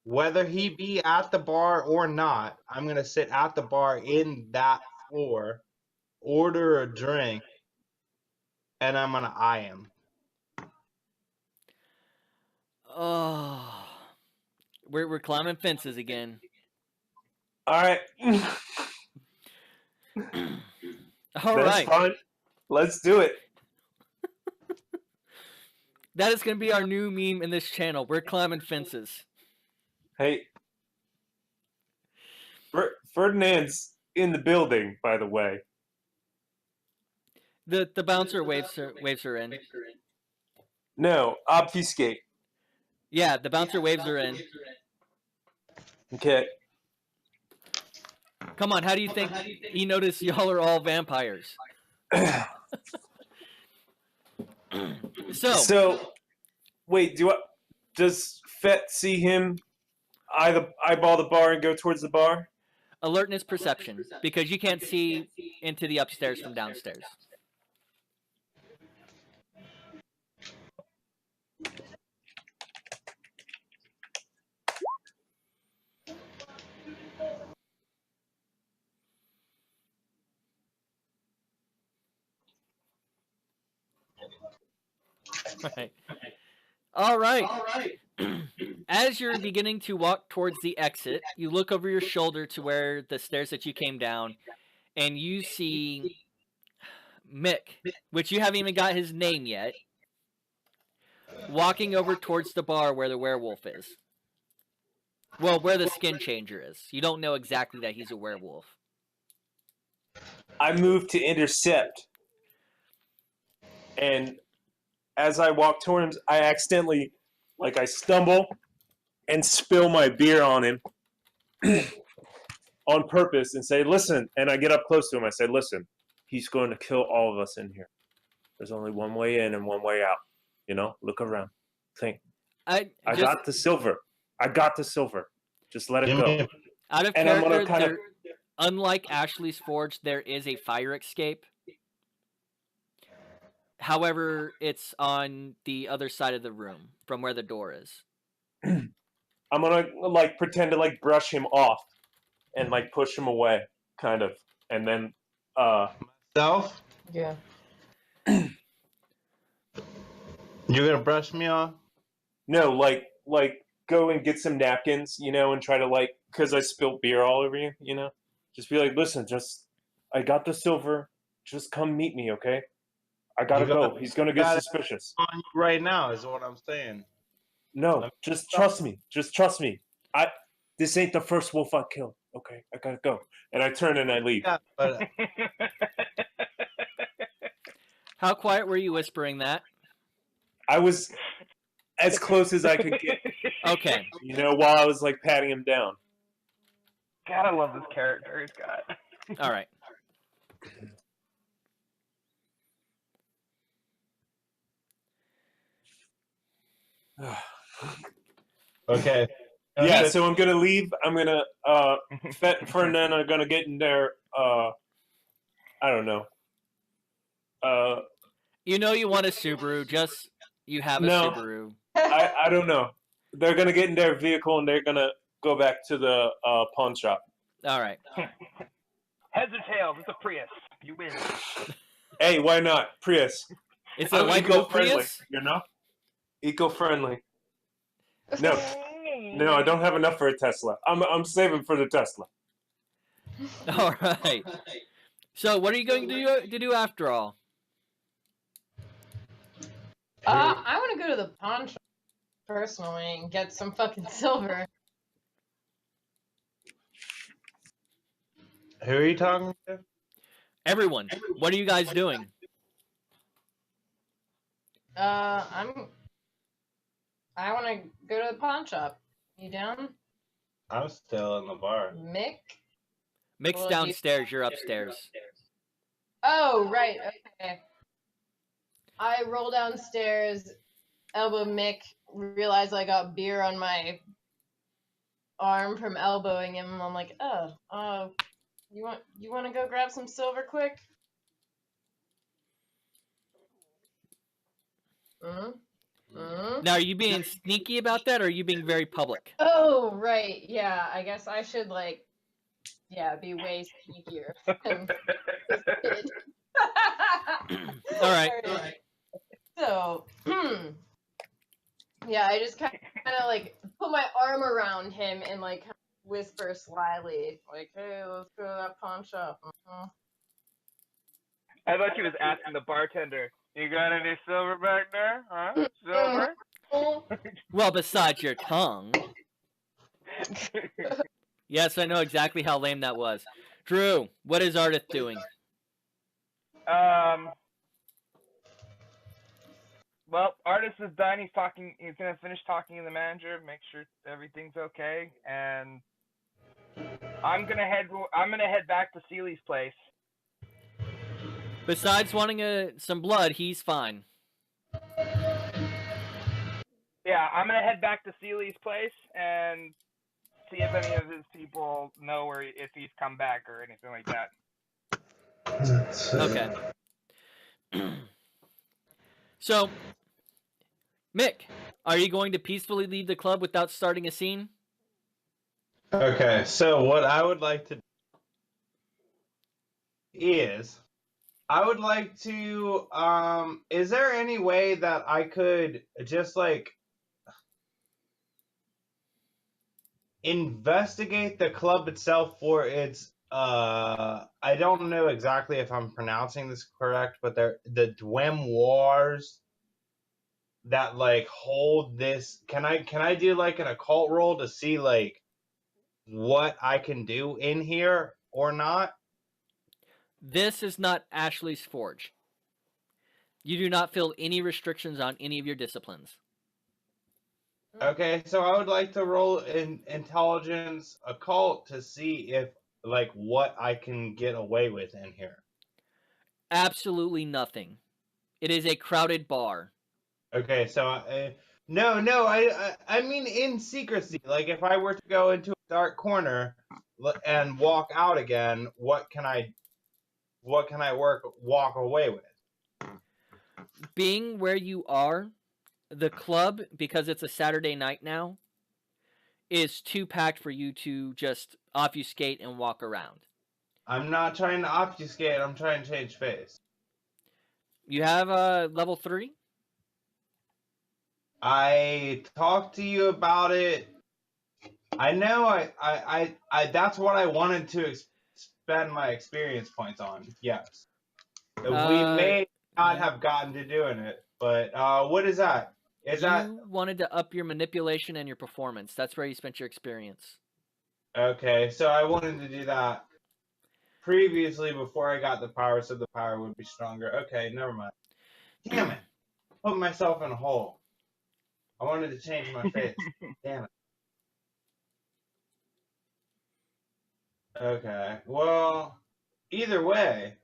Whether he be at the bar or not, I'm gonna sit at the bar in that floor, order a drink, and I'm gonna eye him. Oh, we're climbing fences again. All right. All That's right. fine. Let's do it. That is going to be our new meme in this channel. We're climbing fences. Hey, Ferdinand's in the building, by the way. The bouncer waves her in. No, obfuscate. Yeah, the bouncer waves her in. Okay. Come on, how do you think he noticed y'all are all vampires? So, wait, does Fett see him eyeball the bar and go towards the bar? Alertness perception, because you can't see into the upstairs from downstairs. Right. All right. As you're beginning to walk towards the exit, you look over your shoulder to where the stairs that you came down, and you see Mick, which you haven't even got his name yet, walking over towards the bar where the werewolf is. Well, where the skin changer is. You don't know exactly that he's a werewolf. I move to intercept, and as I walk towards him, I accidentally, I stumble and spill my beer on him on purpose and say, listen, and I get up close to him. I say, listen, he's going to kill all of us in here. There's only one way in and one way out. Look around. Think. I got the silver. I got the silver. Just let it go. Out of character, unlike Ashley's Forge, there is a fire escape. However, it's on the other side of the room from where the door is. I'm gonna pretend to brush him off and push him away, kind of, and then Self? Yeah. You're gonna brush me off? No, go and get some napkins, and try to because I spilled beer all over you, just be like, listen, I got the silver, just come meet me, okay? I gotta go. He's gonna get suspicious. On you right now is what I'm saying. No, just trust me. Just trust me. This ain't the first wolf I killed. Okay, I gotta go. And I turn and I leave. Yeah, but How quiet were you whispering that? I was as close as I could get. Okay. While I was patting him down. God, I love this character, God. All right. okay. Yeah, so I'm gonna leave. I'm gonna Fett and then are gonna get in there. I don't know. You want a Subaru, just you have a Subaru. I don't know. They're gonna get in their vehicle and they're gonna go back to the pawn shop. All right. Heads or tails? It's a Prius. You win. Hey, why not Prius? It's a light blue Prius. Eco-friendly. No, I don't have enough for a Tesla. I'm saving for the Tesla. All right. So, what are you going to do after all? I want to go to the pawn shop personally and get some fucking silver. Who are you talking to? Everyone. What are you guys doing? I want to go to the pawn shop. You down? I'm still in the bar. Mick? Mick's downstairs. You're upstairs. Oh, right. Okay. I roll downstairs, elbow Mick, realize I got beer on my arm from elbowing him. I'm like, you want to go grab some silver quick? Now, are you being sneaky about that, or are you being very public? Oh, right. Yeah, I guess I should, like, be way sneakier than this kid. All right. Alright. So, yeah, I just kind of, like, put my arm around him and, like, kind of whisper slyly, like, hey, let's go to that pawn shop. I thought she was asking the bartender, you got any silver back there? Huh? Silver? Well, besides your tongue. Yes, I know exactly how lame that was. Drew, what is Ardith doing? Well, Artist is done. He's talking. He's gonna finish talking to the manager, make sure everything's okay, and I'm gonna head back to Seely's place. Besides wanting some blood, he's fine. Yeah, I'm gonna head back to Seely's place and see if any of his people know or if he's come back or anything like that. Okay. So, Mick, are you going to peacefully leave the club without starting a scene? Okay, so what I would like to do is, I would like to, is there any way that I could just, like, investigate the club itself for its, I don't know exactly if I'm pronouncing this correct, but they're the Dwemoirs that, like, hold this. Can I do, like, an occult roll to see, like, what I can do in here or not? This is not Ashley's Forge. You do not feel any restrictions on any of your disciplines. Okay, so I would like to roll in intelligence occult to see if, like, what I can get away with in here. Absolutely nothing. It is a crowded bar. Okay, so I mean in secrecy. Like, if I were to go into a dark corner and walk out again, what can I walk away with? Being where you are, the club, because it's a Saturday night now, is too packed for you to just obfuscate and walk around. I'm not trying to obfuscate. I'm trying to change face. You have level 3? I talked to you about it. I know I that's what I wanted to spend my experience points on. Yes. We may not have gotten to doing it, but what is that? You wanted to up your manipulation and your performance. That's where you spent your experience. Okay, so I wanted to do that previously before I got the power, so the power would be stronger. Okay, never mind. Damn it. Put myself in a hole. I wanted to change my face. Damn it. Okay, well, either way,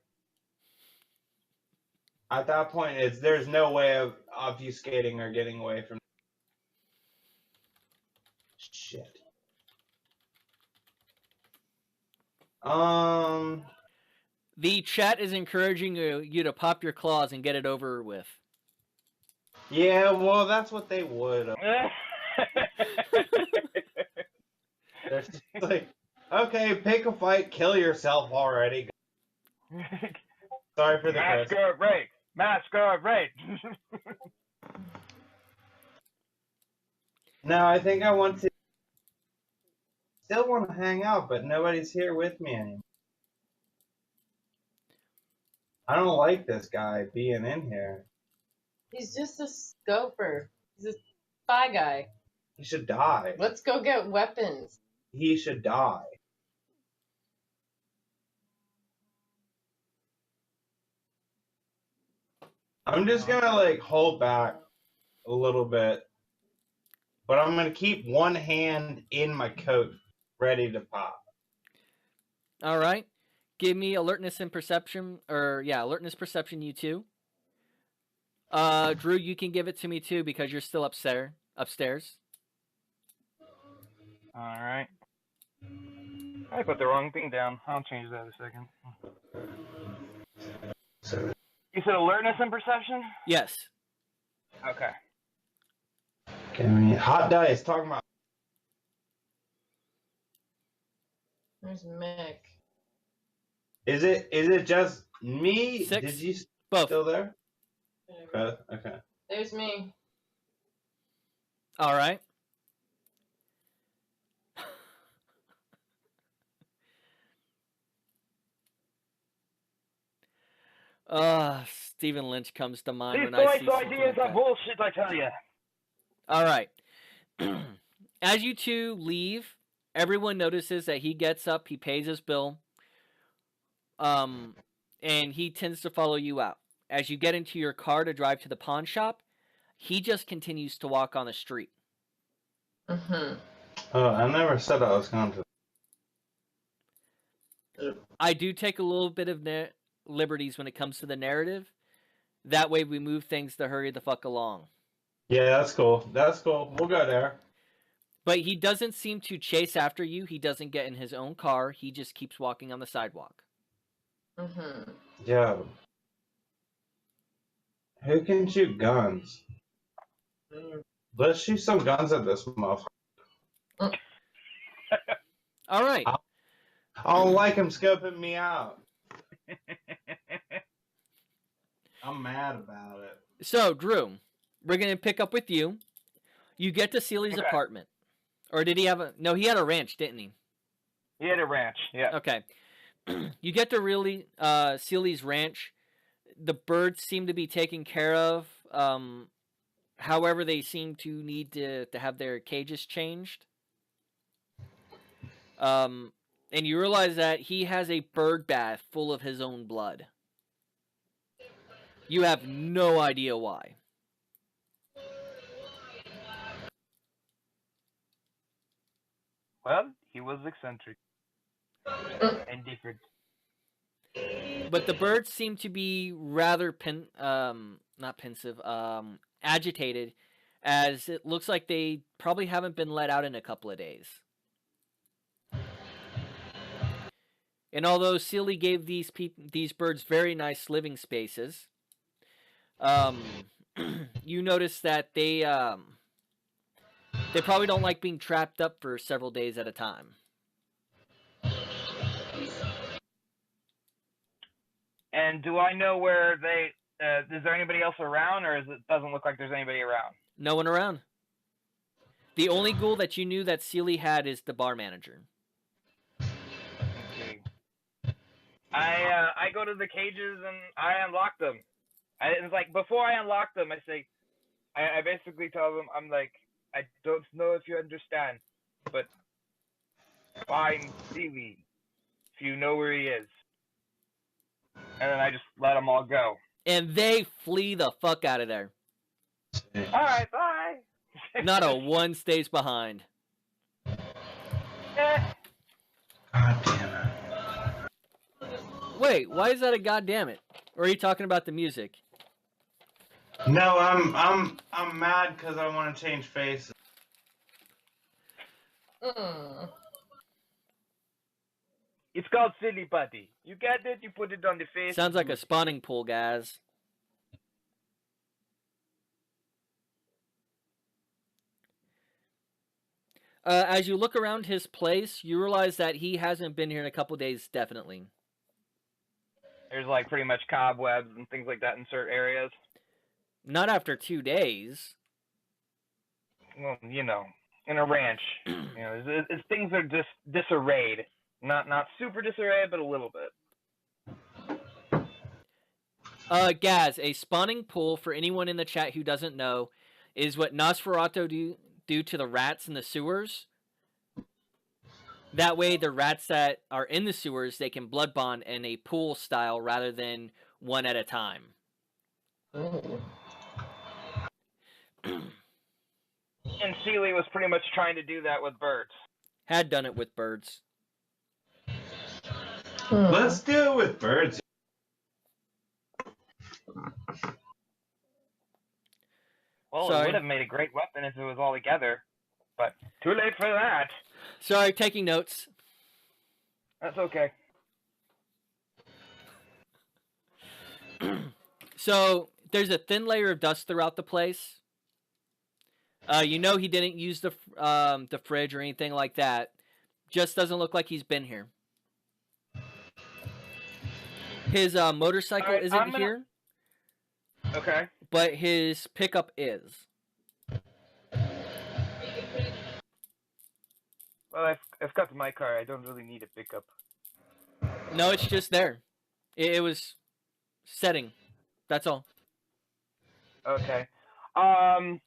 at that point, there's no way of obfuscating or getting away from. Shit. The chat is encouraging you to pop your claws and get it over with. Yeah, well, that's what they would. They're just like, okay, pick a fight, kill yourself already. Sorry for the curse. Masquerade. No, I think I want to. Still want to hang out, but nobody's here with me anymore. I don't like this guy being in here. He's just a scoper. He's a spy guy. He should die. Let's go get weapons. He should die. I'm just gonna, like, hold back a little bit. But I'm gonna keep one hand in my coat, ready to pop. Alright. Give me alertness and perception, alertness, perception, you two. Drew, you can give it to me too because you're still upstairs. Alright. I put the wrong thing down. I'll change that in a second. You said alertness and perception? Yes. Okay. Give me hot dice. Talking about. There's Mick. Is it just me? 6. Did you Both. still there? Okay. There's me. All right. Stephen Lynch comes to mind These when I voice see something ideas like are that. bullshit, I tell you. All right. As you two leave, everyone notices that he gets up, he pays his bill, and he tends to follow you out. As you get into your car to drive to the pawn shop, he just continues to walk on the street. Mm-hmm. Oh, I never said I was going to. I do take a little bit of liberties when it comes to the narrative. That way we move things to hurry the fuck along. Yeah, that's cool. That's cool. We'll go there. But he doesn't seem to chase after you. He doesn't get in his own car. He just keeps walking on the sidewalk. Mm-hmm. Yeah. Who can shoot guns? Let's shoot some guns at this motherfucker. All right. I don't like him scoping me out. I'm mad about it. So, Drew, we're going to pick up with you. You get to Seely's apartment. Or did he have a... No, he had a ranch, didn't he? He had a ranch, yeah. Okay. You get to Seely's ranch. The birds seem to be taken care of. However, they seem to need to have their cages changed. And you realize that he has a bird bath full of his own blood. You have no idea why. Well, he was eccentric. And different. But the birds seem to be rather not pensive, agitated, as it looks like they probably haven't been let out in a couple of days. And although Seely gave these birds very nice living spaces, you notice that they probably don't like being trapped up for several days at a time. And do I know where they... is there anybody else around, or doesn't look like there's anybody around? No one around. The only ghoul that you knew that Seely had is the bar manager. Okay. I go to the cages and I unlock them. It's like, before I unlock them, I basically tell them, I'm like, I don't know if you understand, but find Seely if you know where he is. And then I just let them all go. And they flee the fuck out of there. Alright, bye! Not a one stays behind. Eh. God damn it. Wait, why is that a goddammit? Or are you talking about the music? No, I'm mad because I want to change faces. It's called Silly Putty. You get it, you put it on the face. Sounds like a spawning pool, guys. As you look around his place, you realize that he hasn't been here in a couple days, definitely. There's like pretty much cobwebs and things like that in certain areas. Not after 2 days. Well, you know, in a ranch, you know, things are just disarrayed. Not super disarrayed, but a little bit. Gaz, a spawning pool, for anyone in the chat who doesn't know, is what Nosferatu do to the rats in the sewers. That way, the rats that are in the sewers, they can blood bond in a pool style rather than one at a time. And Seely was pretty much trying to do that with birds. Had done it with birds. Let's do it with birds. Well, Sorry. It would have made a great weapon if it was all together, but too late for that. Sorry, taking notes. That's okay. So, there's a thin layer of dust throughout the place. You know he didn't use the fridge or anything like that. Just doesn't look like he's been here. His motorcycle isn't here. Okay. But his pickup is. Well, I've got my car. I don't really need a pickup. No, it's just there. It was setting. That's all. Okay. I'm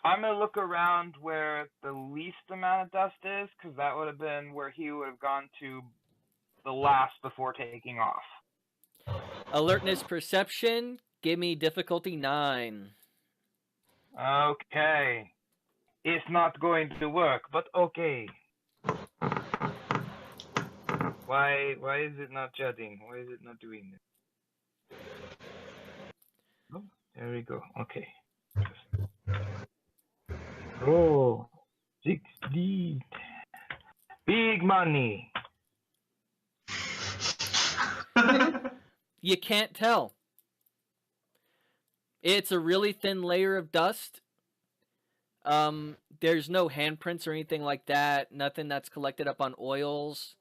gonna look around where the least amount of dust is, because that would have been where he would have gone to the last before taking off. Alertness perception. Give me difficulty 9. Okay. It's not going to work, but okay. Why is it not jutting? Why is it not doing this? Oh, there we go. Okay. Oh, 60. Big money. You can't tell. It's a really thin layer of dust. There's no handprints or anything like that. Nothing that's collected up on oils.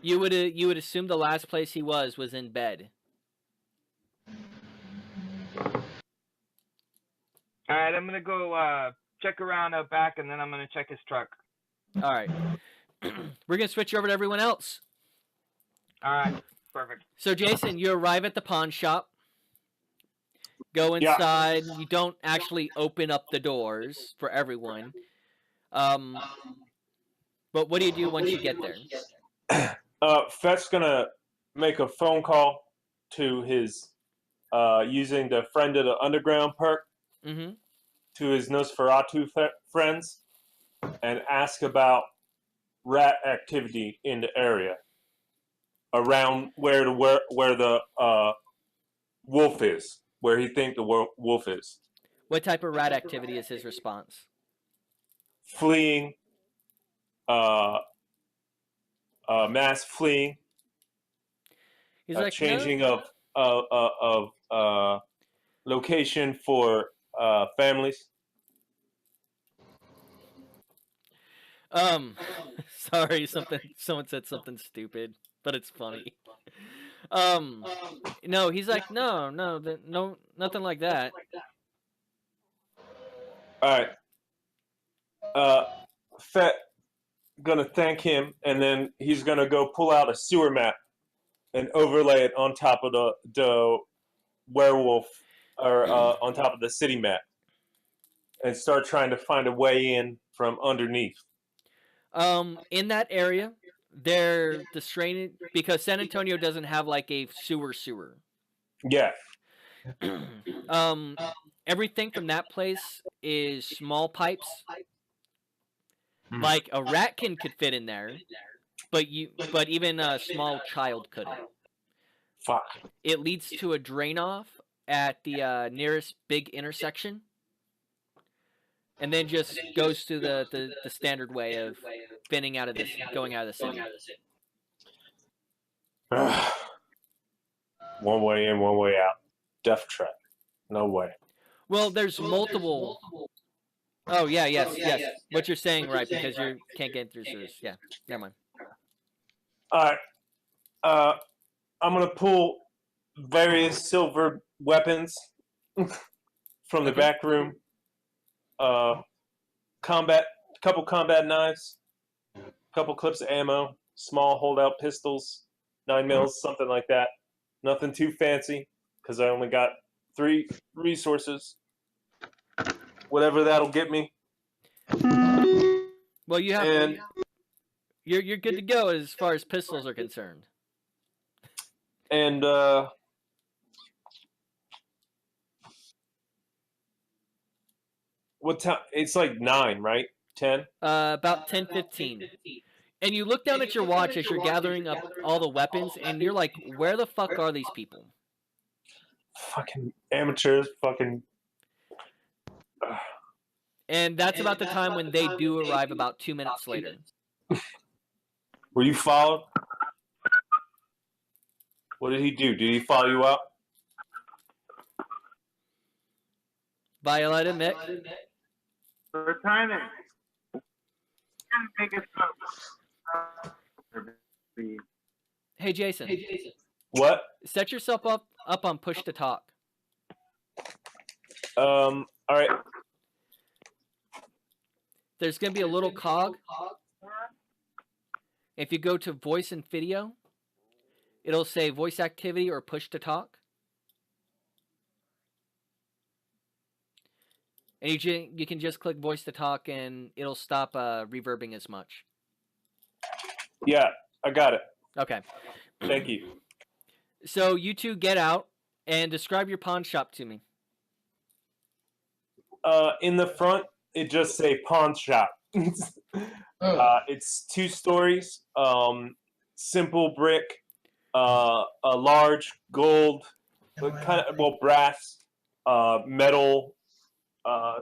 You would assume the last place he was in bed. All right, I'm gonna go check around out back, and then I'm gonna check his truck. All right. We're gonna switch over to everyone else. All right, perfect. So Jason, you arrive at the pawn shop. Go inside. Yeah. You don't actually open up the doors for everyone. But what do you do once you get there? Fett's gonna make a phone call to his using the Friend of the Underground perk to his Nosferatu friends and ask about rat activity in the area around where the wolf is, where he think the wolf is. What type of rat activity is his response? Fleeing, mass fleeing. He's like changing of location for families. Sorry, someone said something stupid, but it's funny. No, he's like, no, nothing like that. All right. Fett gonna thank him, and then he's gonna go pull out a sewer map and overlay it on top of the werewolf, or on top of the city map, and start trying to find a way in from underneath. In that area, they're the because San Antonio doesn't have like a sewer. Yeah. Everything from that place is small pipes. Like a ratkin could fit in there, but even a small child couldn't. Fuck. It leads to a drain off at the nearest big intersection, and then just goes to the standard way of going out of the city. One way in, one way out. Death trap. No way. Well, there's multiple. Oh yeah, yes. What you're saying, right? Because you can't get through sewers. Yeah, never mind. All right. I'm gonna pull various silver weapons from the back room. Couple combat knives, couple clips of ammo, small holdout pistols, 9mm, something like that. Nothing too fancy, because I only got 3 resources. Whatever that'll get me. Well, you have. You're good to go as far as pistols are concerned. And what time? It's like 9, right? 10? About 10:15. And you look down at your watch as you're gathering up all the weapons, and you're like, where the fuck are these people? Fucking amateurs, fucking... And that's about the time when they do arrive about 2 minutes later. Were you followed? What did he do? Did he follow you up? Violet and Mick. The timing. Hey Jason. What? Set yourself up on push to talk. All right. There's gonna be a little cog. If you go to voice and video, it'll say voice activity or push to talk. And you can just click voice to talk and it'll stop reverbing as much. Yeah, I got it. Okay. Thank you. So you two get out and describe your pawn shop to me. In the front, it just say pawn shop. It's 2 stories. Simple brick. A large gold, brass, metal,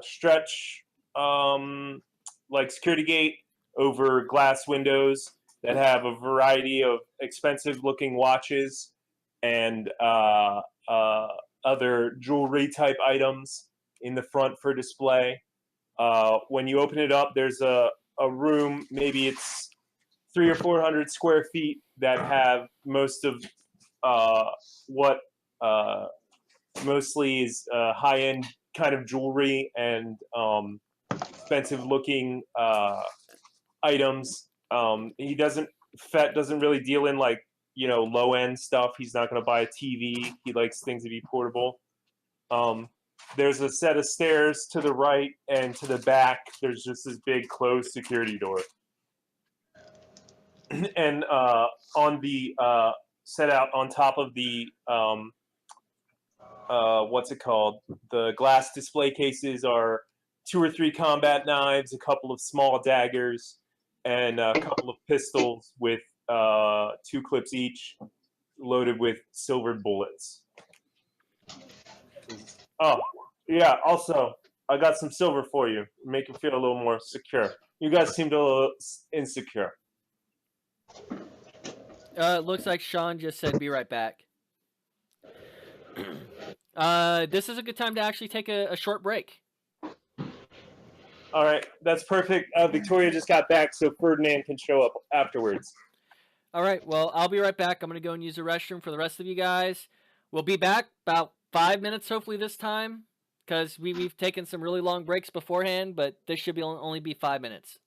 stretch, like security gate over glass windows that have a variety of expensive looking watches and other jewelry type items in the front for display. When you open it up, there's a room, maybe it's 300 or 400 square feet, that have most of what mostly is high-end kind of jewelry and expensive looking items. Fett doesn't really deal in like, low end stuff. He's not going to buy a TV. He likes things to be portable. There's a set of stairs to the right, and to the back there's just this big closed security door. And on the set out on top of the what's it called? The glass display cases are 2 or 3 combat knives, a couple of small daggers, and a couple of pistols with 2 clips each, loaded with silvered bullets. Oh, yeah, also, I got some silver for you. Make you feel a little more secure. You guys seemed a little insecure. It looks like Sean just said be right back. This is a good time to actually take a short break. All right, that's perfect. Victoria just got back, so Ferdinand can show up afterwards. All right, well, I'll be right back. I'm going to go and use the restroom for the rest of you guys. We'll be back about 5 minutes, hopefully this time, because we've taken some really long breaks beforehand, but this should only be 5 minutes.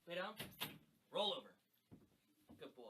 Lay down. Roll over. Good boy.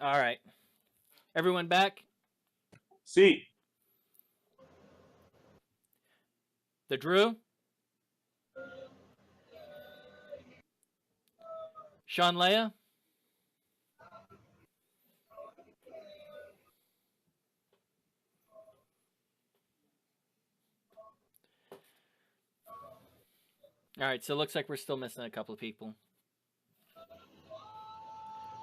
All right. Everyone back? See. The Drew? Sean Leia? All right, so it looks like we're still missing a couple of people.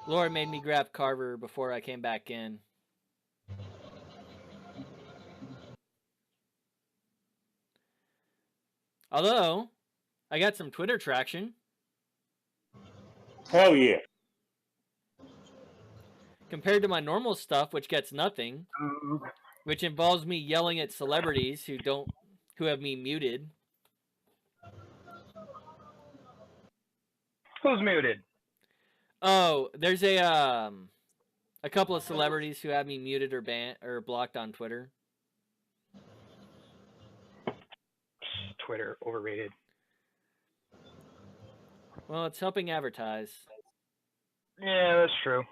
Laura made me grab Carver before I came back in. Although, I got some Twitter traction. Hell yeah. Compared to my normal stuff, which gets nothing, which involves me yelling at celebrities who have me muted. Who's muted? Oh, there's a couple of celebrities who have me muted or banned or blocked on Twitter. Twitter overrated. Well, it's helping advertise. Yeah, that's true.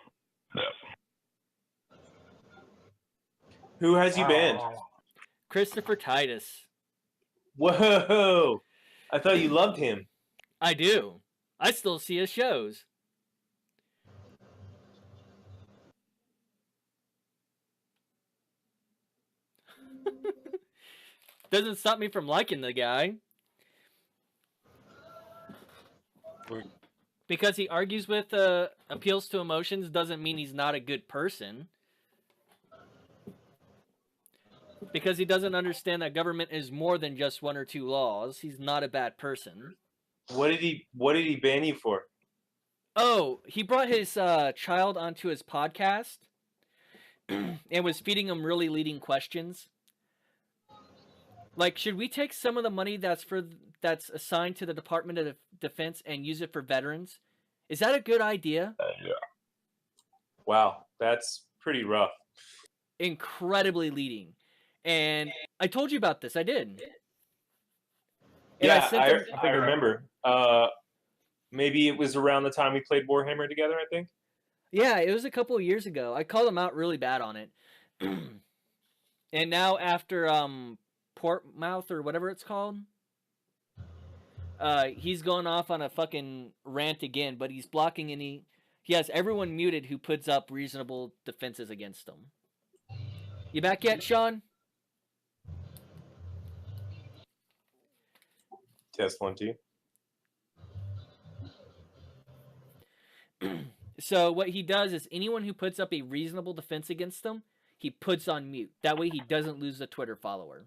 Who has you banned? Christopher Titus. Whoa! I thought you loved him. I do. I still see his shows. Doesn't stop me from liking the guy. Because he argues with appeals to emotions doesn't mean he's not a good person. Because he doesn't understand that government is more than just one or two laws. He's not a bad person. What did he ban you for? Oh, he brought his child onto his podcast and was feeding him really leading questions. Like, should we take some of the money that's assigned to the Department of Defense and use it for veterans? Is that a good idea? Yeah. Wow, that's pretty rough. Incredibly leading. And I told you about this. I did. And Yeah, I remember. Maybe it was around the time we played Warhammer together, I think. Yeah, it was a couple of years ago. I called him out really bad on it. And now after Portmouth or whatever it's called, he's going off on a fucking rant again, but he's blocking he has everyone muted who puts up reasonable defenses against him. You back yet, Sean? Test 1, 2. So what he does is anyone who puts up a reasonable defense against him, he puts on mute. That way he doesn't lose a Twitter follower.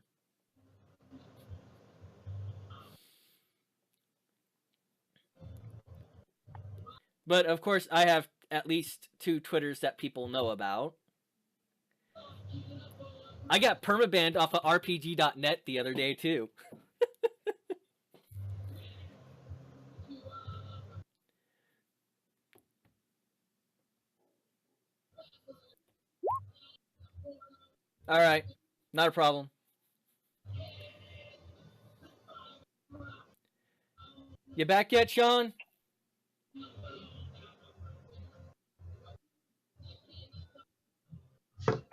But of course, I have at least 2 Twitters that people know about. I got permabanned off of RPG.net the other day too. All right, not a problem. You back yet, Sean?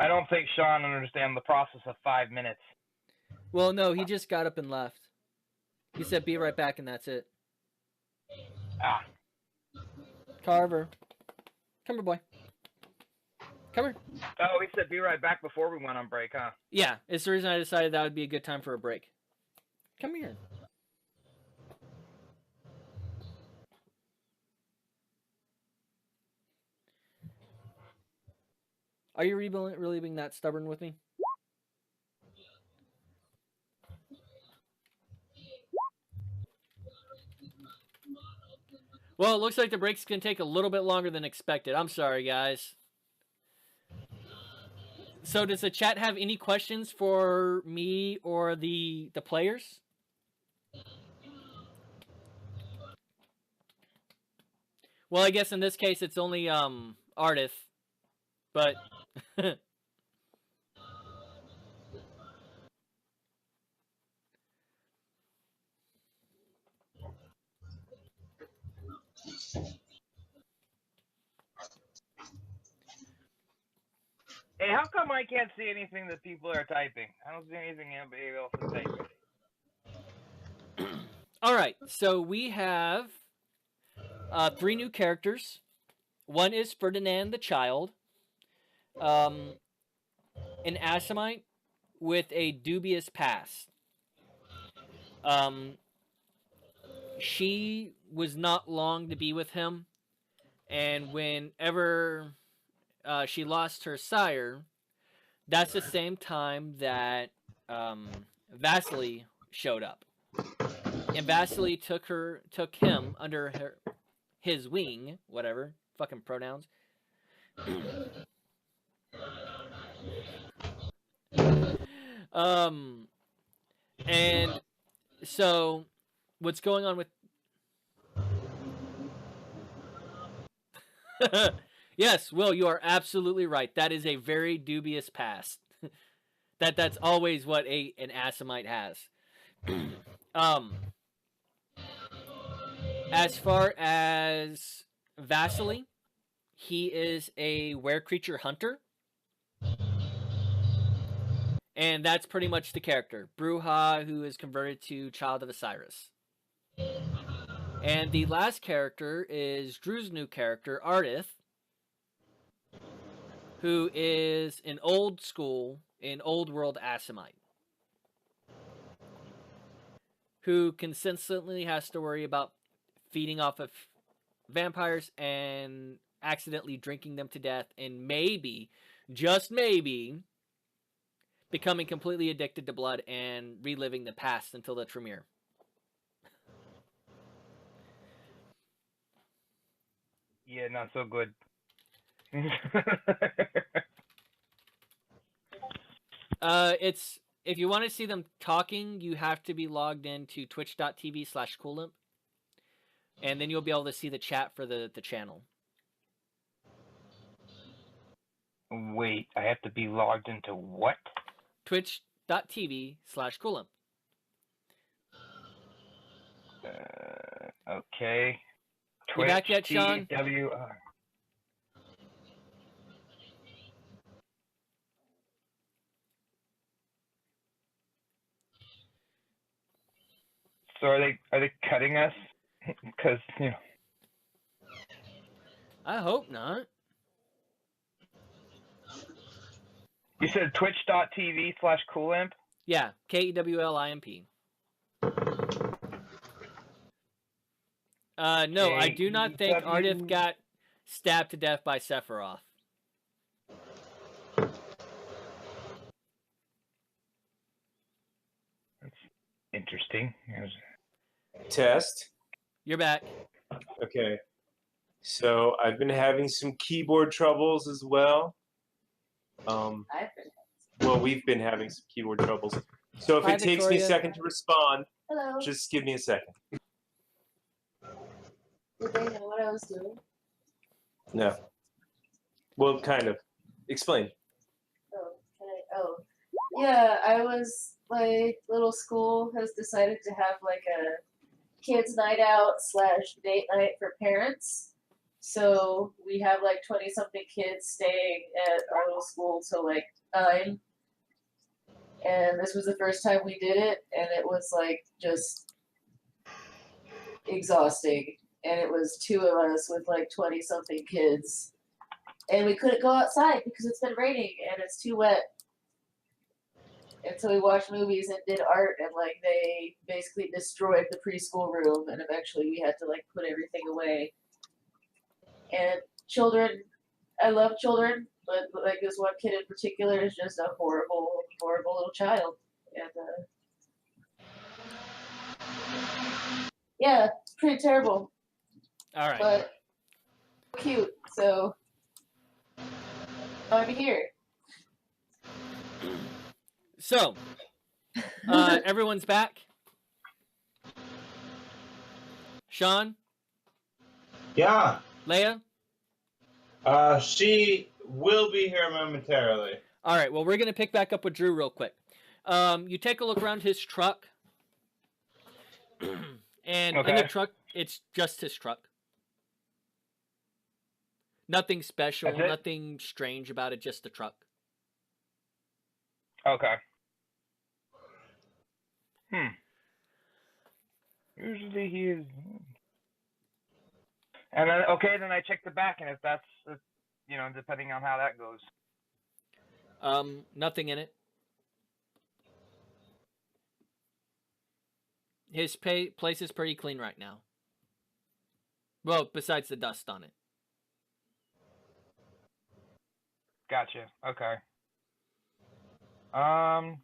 I don't think Sean understands the process of 5 minutes. Well, no, he just got up and left. He said, "Be right back," and that's it. Ah. Carver. Come here, boy. Come here. Oh, he said be right back before we went on break, huh? Yeah, it's the reason I decided that would be a good time for a break. Come here. Are you really being that stubborn with me? Well, it looks like the breaks can take a little bit longer than expected. I'm sorry, guys. So does the chat have any questions for me or the players? Well, I guess in this case it's only Ardith, but Hey, how come I can't see anything that people are typing? I don't see anything anybody else is typing. All right. So we have 3 new characters. One is Ferdinand the Child, an Assamite with a dubious past. She was not long to be with him, and whenever she lost her sire, that's the same time that Vasily showed up, and Vasily took him under his wing, whatever fucking pronouns. And so what's going on with Yes, Will, you are absolutely right. That is a very dubious past. That's always what an Assamite has. As far as Vasily, he is a were-creature hunter. And that's pretty much the character. Bruja, who is converted to Child of Osiris. And the last character is Drew's new character, Ardith, who is an old world Assamite, who consistently has to worry about feeding off of vampires and accidentally drinking them to death, and maybe, just maybe, becoming completely addicted to blood and reliving the past until the Tremere. Yeah, not so good. It's if you want to see them talking, you have to be logged into twitch.tv/coolimp, and then you'll be able to see the chat for the channel. Wait, I have to be logged into what? Twitch.tv/coolimp. Okay. You back yet, Sean? TWR. So are they cutting us? Because I hope not. You said twitch.tv/coolimp? Yeah, KEWLIMP. No, I do not think Ardith got stabbed to death by Sephiroth. That's interesting. Test. You're back. Okay. So I've been having some keyboard troubles as well. Well, we've been having some keyboard troubles. So if Hi, it takes me a Victoria. second to respond, Hello. just give me a second. Did they know what I was doing? No. Well, kind of. Explain. Oh, yeah, I was like, little school has decided to have like a kids' night out / date night for parents. So we have like 20-something kids staying at our little school till like 9. And this was the first time we did it, and it was like just exhausting. And it was 2 of us with like 20-something kids. And we couldn't go outside because it's been raining and it's too wet. And so we watched movies and did art, and like they basically destroyed the preschool room, and eventually we had to like put everything away. And children, I love children, but like this one kid in particular is just a horrible, horrible little child, and yeah, it's pretty terrible, All right. but cute. So I'm here. So, everyone's back. Sean, Yeah. Leia. She will be here momentarily. All right. Well, we're gonna pick back up with Drew real quick. You take a look around his truck, and in the Okay. truck, it's just his truck. Nothing special, That's it? nothing strange about it. Just the truck. Okay. Usually he is. And then then I check the back, and if that's depending on how that goes. Nothing in it. His place is pretty clean right now. Well, besides the dust on it. Gotcha. Okay. All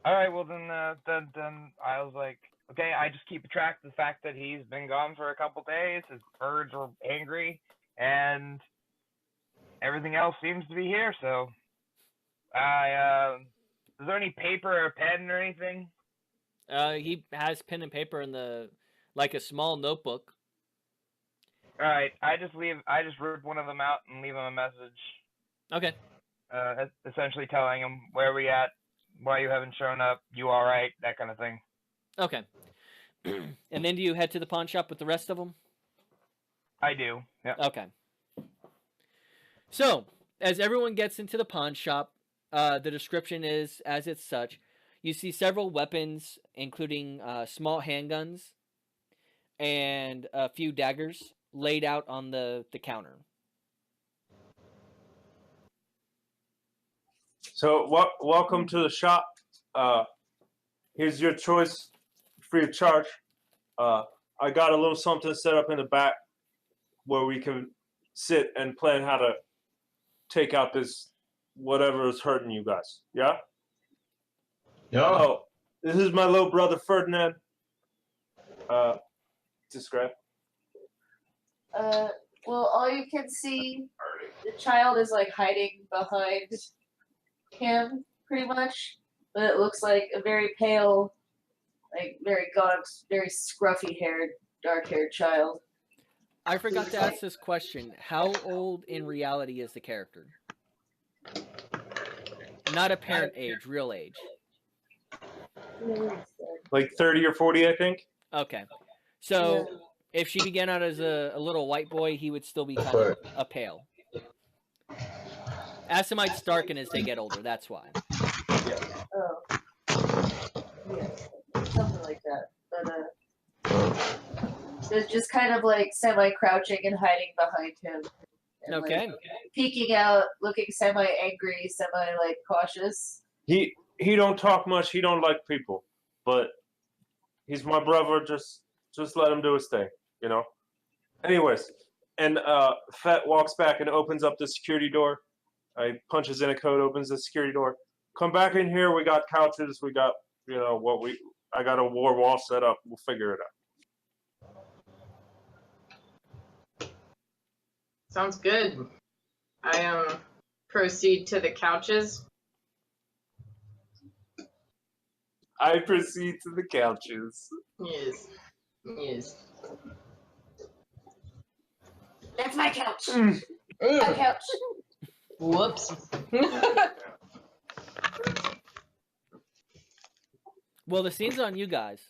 right. Well, then I was like, okay, I just keep track of the fact that he's been gone for a couple days. His birds are angry, and everything else seems to be here. So, is there any paper or pen or anything? He has pen and paper in like a small notebook. All right. I just rip one of them out and leave him a message. Okay. Essentially telling him where we at, why you haven't shown up, you all right, that kind of thing. Okay. And then do you head to the pawn shop with the rest of them? I do. Yeah. Okay. So, as everyone gets into the pawn shop, the description is as it's such. You see several weapons, including small handguns and a few daggers laid out on the counter. So, welcome to the shop. Here's your choice, free of charge. I got a little something set up in the back where we can sit and plan how to take out this whatever is hurting you guys. Yeah? Yeah. Oh, this is my little brother Ferdinand. Describe. Well, all you can see, the child is like hiding behind him, pretty much. But it looks like a very pale, like very gaunt, very scruffy-haired, dark-haired child. I forgot to ask this question. How old in reality is the character? Not apparent age, real age. Like 30 or 40, I think. Okay. So, if she began out as a little white boy, he would still be kind of a pale. Assamites darken as they get older, that's why. Oh. Yeah, something like that. But, it's just kind of like semi-crouching and hiding behind him. And, Okay. like, peeking out, looking semi-angry, semi-like cautious. He don't talk much. He don't like people, but he's my brother. Just let him do his thing, you know. Anyways, and Fett walks back and opens up the security door. He punches in a code, opens the security door. Come back in here. We got couches. We got I got a war wall set up. We'll figure it out. Sounds good. I proceed to the couches. I proceed to the couches. Yes. Yes. That's my couch. Ugh. My couch. Whoops. Well, the scene's on you guys.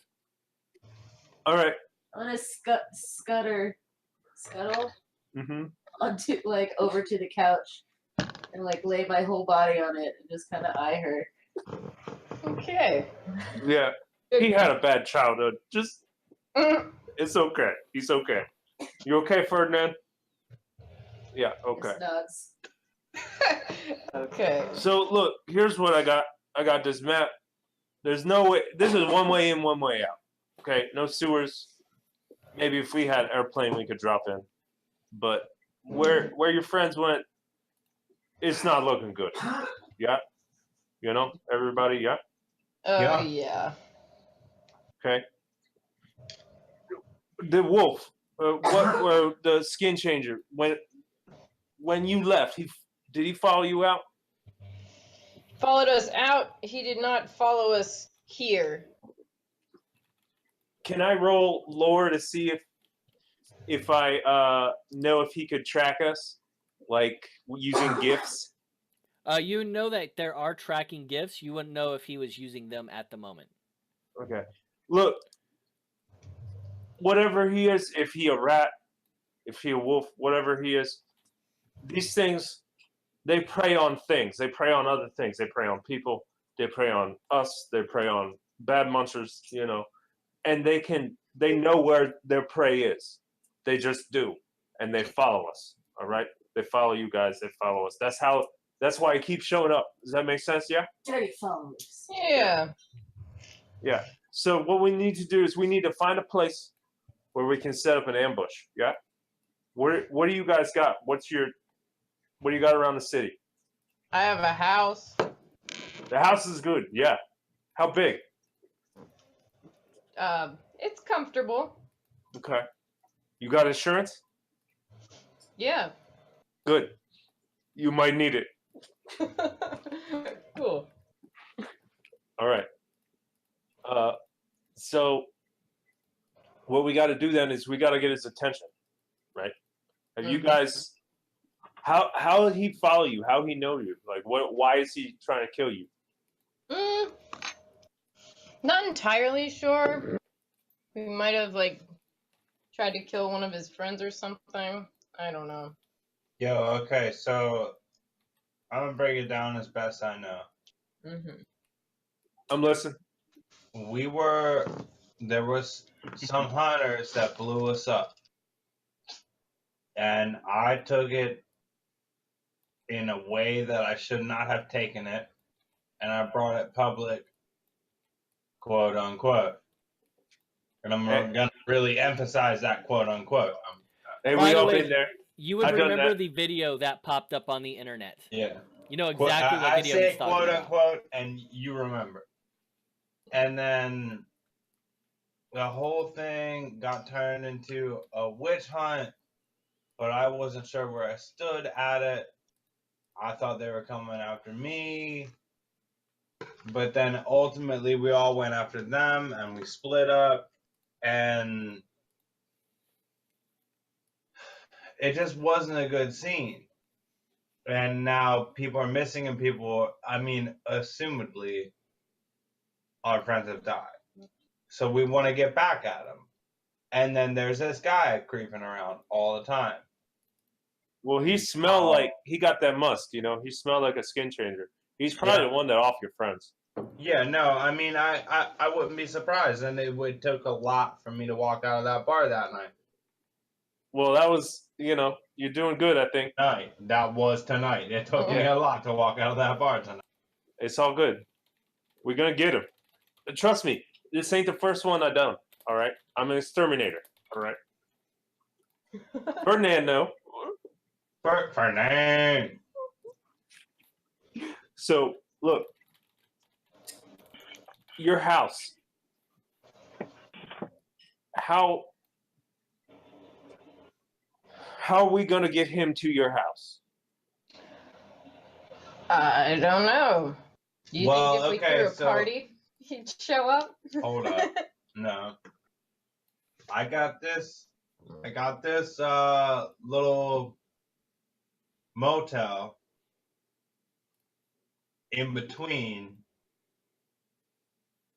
All right. I'm gonna scuttle Mm-hmm. onto over to the couch and lay my whole body on it and just kind of eye her. Okay. Yeah. He had a bad childhood. Just it's okay. He's okay. You okay, Ferdinand? Yeah. Okay. It's nuts. Okay. So look, here's what I got. I got this map. There's no way. This is one way in, one way out. Okay, no sewers. Maybe if we had airplane, we could drop in. But where your friends went, it's not looking good. Yeah, you know, everybody. Yeah, Yeah. okay. The wolf. What were the skin changer when you left? Did he follow you out? Followed us out. He did not follow us here. Can I roll lore to see if I know if he could track us, like using gifts? You know that there are tracking gifts. You wouldn't know if he was using them at the moment. Okay. Look, whatever he is, if he a rat, if he a wolf, whatever he is, these things, they prey on things. They prey on other things. They prey on people. They prey on us. They prey on bad monsters, you know. And they know where their prey is. They just do. And they follow us. All right? They follow you guys. They follow us. That's why it keeps showing up. Does that make sense? Yeah? Dirty followers. Yeah. Yeah. So what we need to do is we need to find a place where we can set up an ambush. Yeah? What do you guys got? What do you got around the city? I have a house. The house is good. Yeah. How big? It's comfortable. Okay. You got insurance? Yeah. Good. You might need it. Cool. All right. So what we got to do then is we got to get his attention, right? Have you guys? How did he follow you? How he know you? Like what? Why is he trying to kill you? Not entirely sure. We might have like tried to kill one of his friends or something. I don't know. Yo, okay, so I'm gonna break it down as best I know. I'm listening. There was some hunters that blew us up, and I took it in a way that I should not have taken it, and I brought it public, quote unquote. And I'm gonna really emphasize that quote unquote. Hey, By we the all way, been there. You would I've done remember that. the video that popped up on the internet. Yeah. You know exactly what I video say he's talking quote about. unquote, and you remember. And then the whole thing got turned into a witch hunt, but I wasn't sure where I stood at it. I thought they were coming after me, but then ultimately we all went after them, and we split up, and it just wasn't a good scene. And now people are missing, and assumedly, our friends have died. So we want to get back at them. And then there's this guy creeping around all the time. Well, he smelled like he got that must, you know. He smelled like a skin changer. He's probably the one that off your friends. Yeah, no, I wouldn't be surprised, and it would took a lot for me to walk out of that bar that night. Well, that was, you know, you're doing good, I think. That was tonight. It took me a lot to walk out of that bar tonight. It's all good. We're gonna get him. Trust me, this ain't the first one I done. All right, I'm an exterminator. All right. Ferdinand, no. Ferdinand. So look, your house. How are we gonna get him to your house? I don't know. Do you think if we threw a party, he'd show up? Hold up. No. I got this little motel in between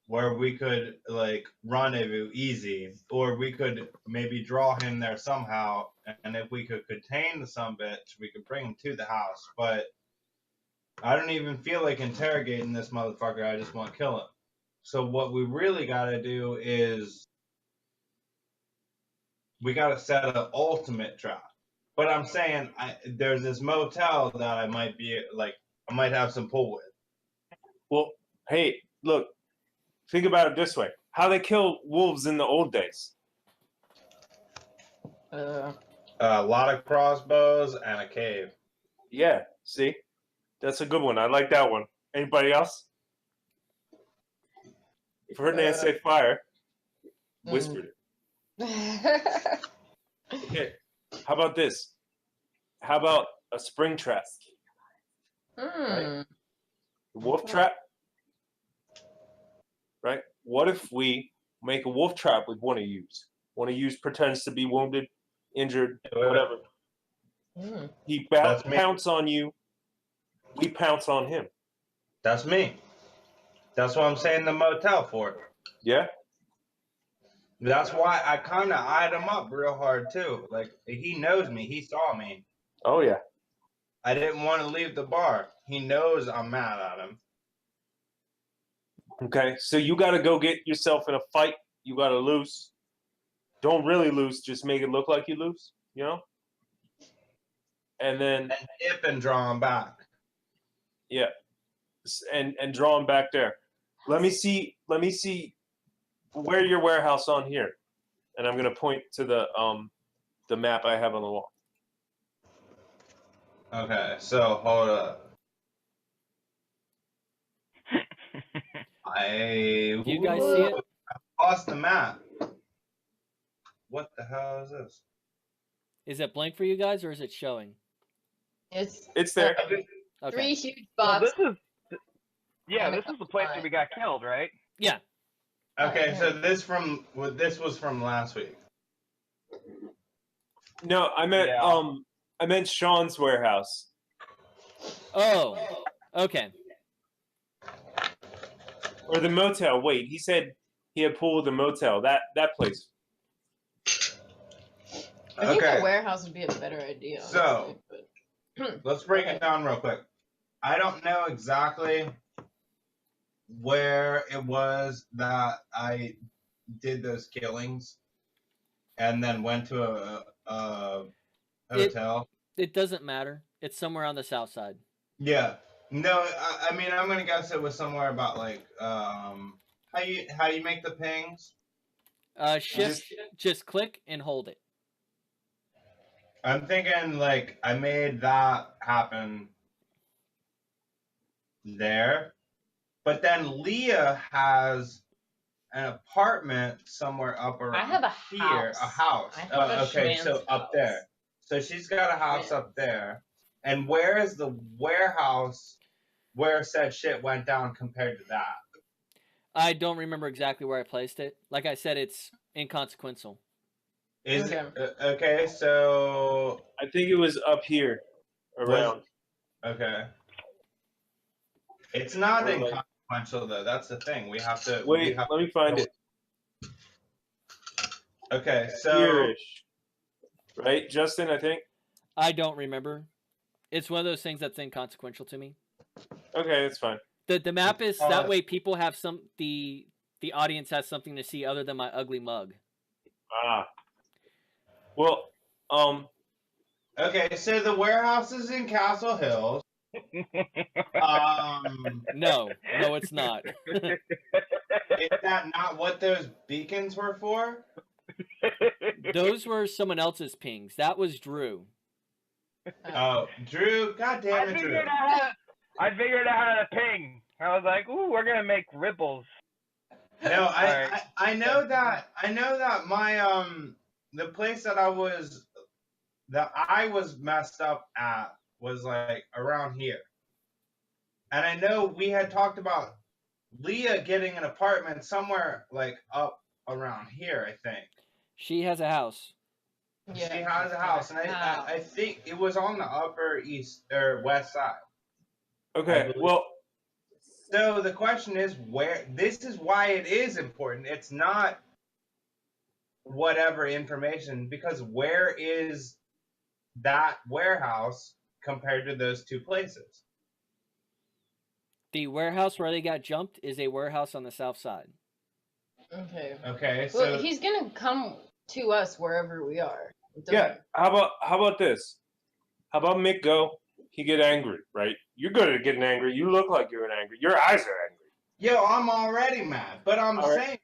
where we could like rendezvous easy, or we could maybe draw him there somehow, and if we could contain the sumbitch, we could bring him to the house. But I don't even feel like interrogating this motherfucker. I just want to kill him. So what we really got to do is we got to set an ultimate trap. But I'm saying there's this motel that I might have some pull with. Well, hey, look, think about it this way: how they kill wolves in the old days? A lot of crossbows and a cave. Yeah, see, That's a good one. I like that one. Anybody else? Ferdinand say fire. Whispered it. Okay. How about this? How about a spring trap? Right? Wolf trap? Right? What if we make a wolf trap with one of you? One of you pretends to be wounded, injured, whatever. He pounce on you. We pounce on him. That's me. That's what I'm saying the motel for. Yeah? That's why I kind of eyed him up real hard, too. Like, he knows me. He saw me. Oh, yeah. I didn't want to leave the bar. He knows I'm mad at him. Okay, so you got to go get yourself in a fight. You got to lose. Don't really lose. Just make it look like you lose, you know? And then... And dip and draw him back. Yeah. And draw him back there. Let me see where your warehouse on here. And I'm going to point to the map I have on the wall. Okay, so hold up. Do you guys see it? I lost the map. What the hell is this? Is it blank for you guys, or is it showing? It's there. Okay. 3 huge Well, boxes. this is the place where we got killed, right? Yeah. Okay, so this was from last week. No, I meant Sean's warehouse. Oh. Okay. Or the motel. Wait, he said he had pool with the motel. That place. I think Okay. the warehouse would be a better idea. So, honestly, let's break it down real quick. I don't know exactly where it was that I did those killings and then went to a hotel. It doesn't matter. It's somewhere on the south side. Yeah. No, I mean, I'm gonna guess it was somewhere about like how you make the pings. Shift, just click and hold it. I'm thinking like I made that happen there, but then Leah has an apartment somewhere up around I have a here. house. A house. I have Oh, a okay, so Schman's up house. there. So she's got a house up there. And where is the warehouse where said shit went down compared to that? I don't remember exactly where I placed it. Like I said, it's inconsequential. Is okay, so I think it was up here around. okay. It's not inconsequential though. That's the thing. We have to Wait, let me find it. Okay, so Here-ish. Right, Justin, I think? I don't remember. It's one of those things that's inconsequential to me. Okay, that's fine. The map is that way people have the audience has something to see other than my ugly mug. Ah. Well, okay, so the warehouse is in Castle Hills. No, it's not. Is that not what those beacons were for? Those were someone else's pings. That was Drew. Oh, Drew! God damn it, Drew! I figured out how to ping. I was like, "Ooh, we're gonna make ripples." No, I know that my the place that I was messed up at was like around here, and I know we had talked about Leah getting an apartment somewhere like up around here. I think She has a house. she has a house, and I think it was on the upper east or west side. okay, well, so the question is where. This is why it is important. It's not whatever information, because where is that warehouse compared to those two places? The warehouse where they got jumped is a warehouse on the south side. Okay. Okay, so Well, he's gonna come to us wherever we are. yeah. How about this? How about Mick go? He get angry, right? You're good at getting angry. You look like you're angry. Your eyes are angry. yo, I'm already mad, but I'm All right. saying,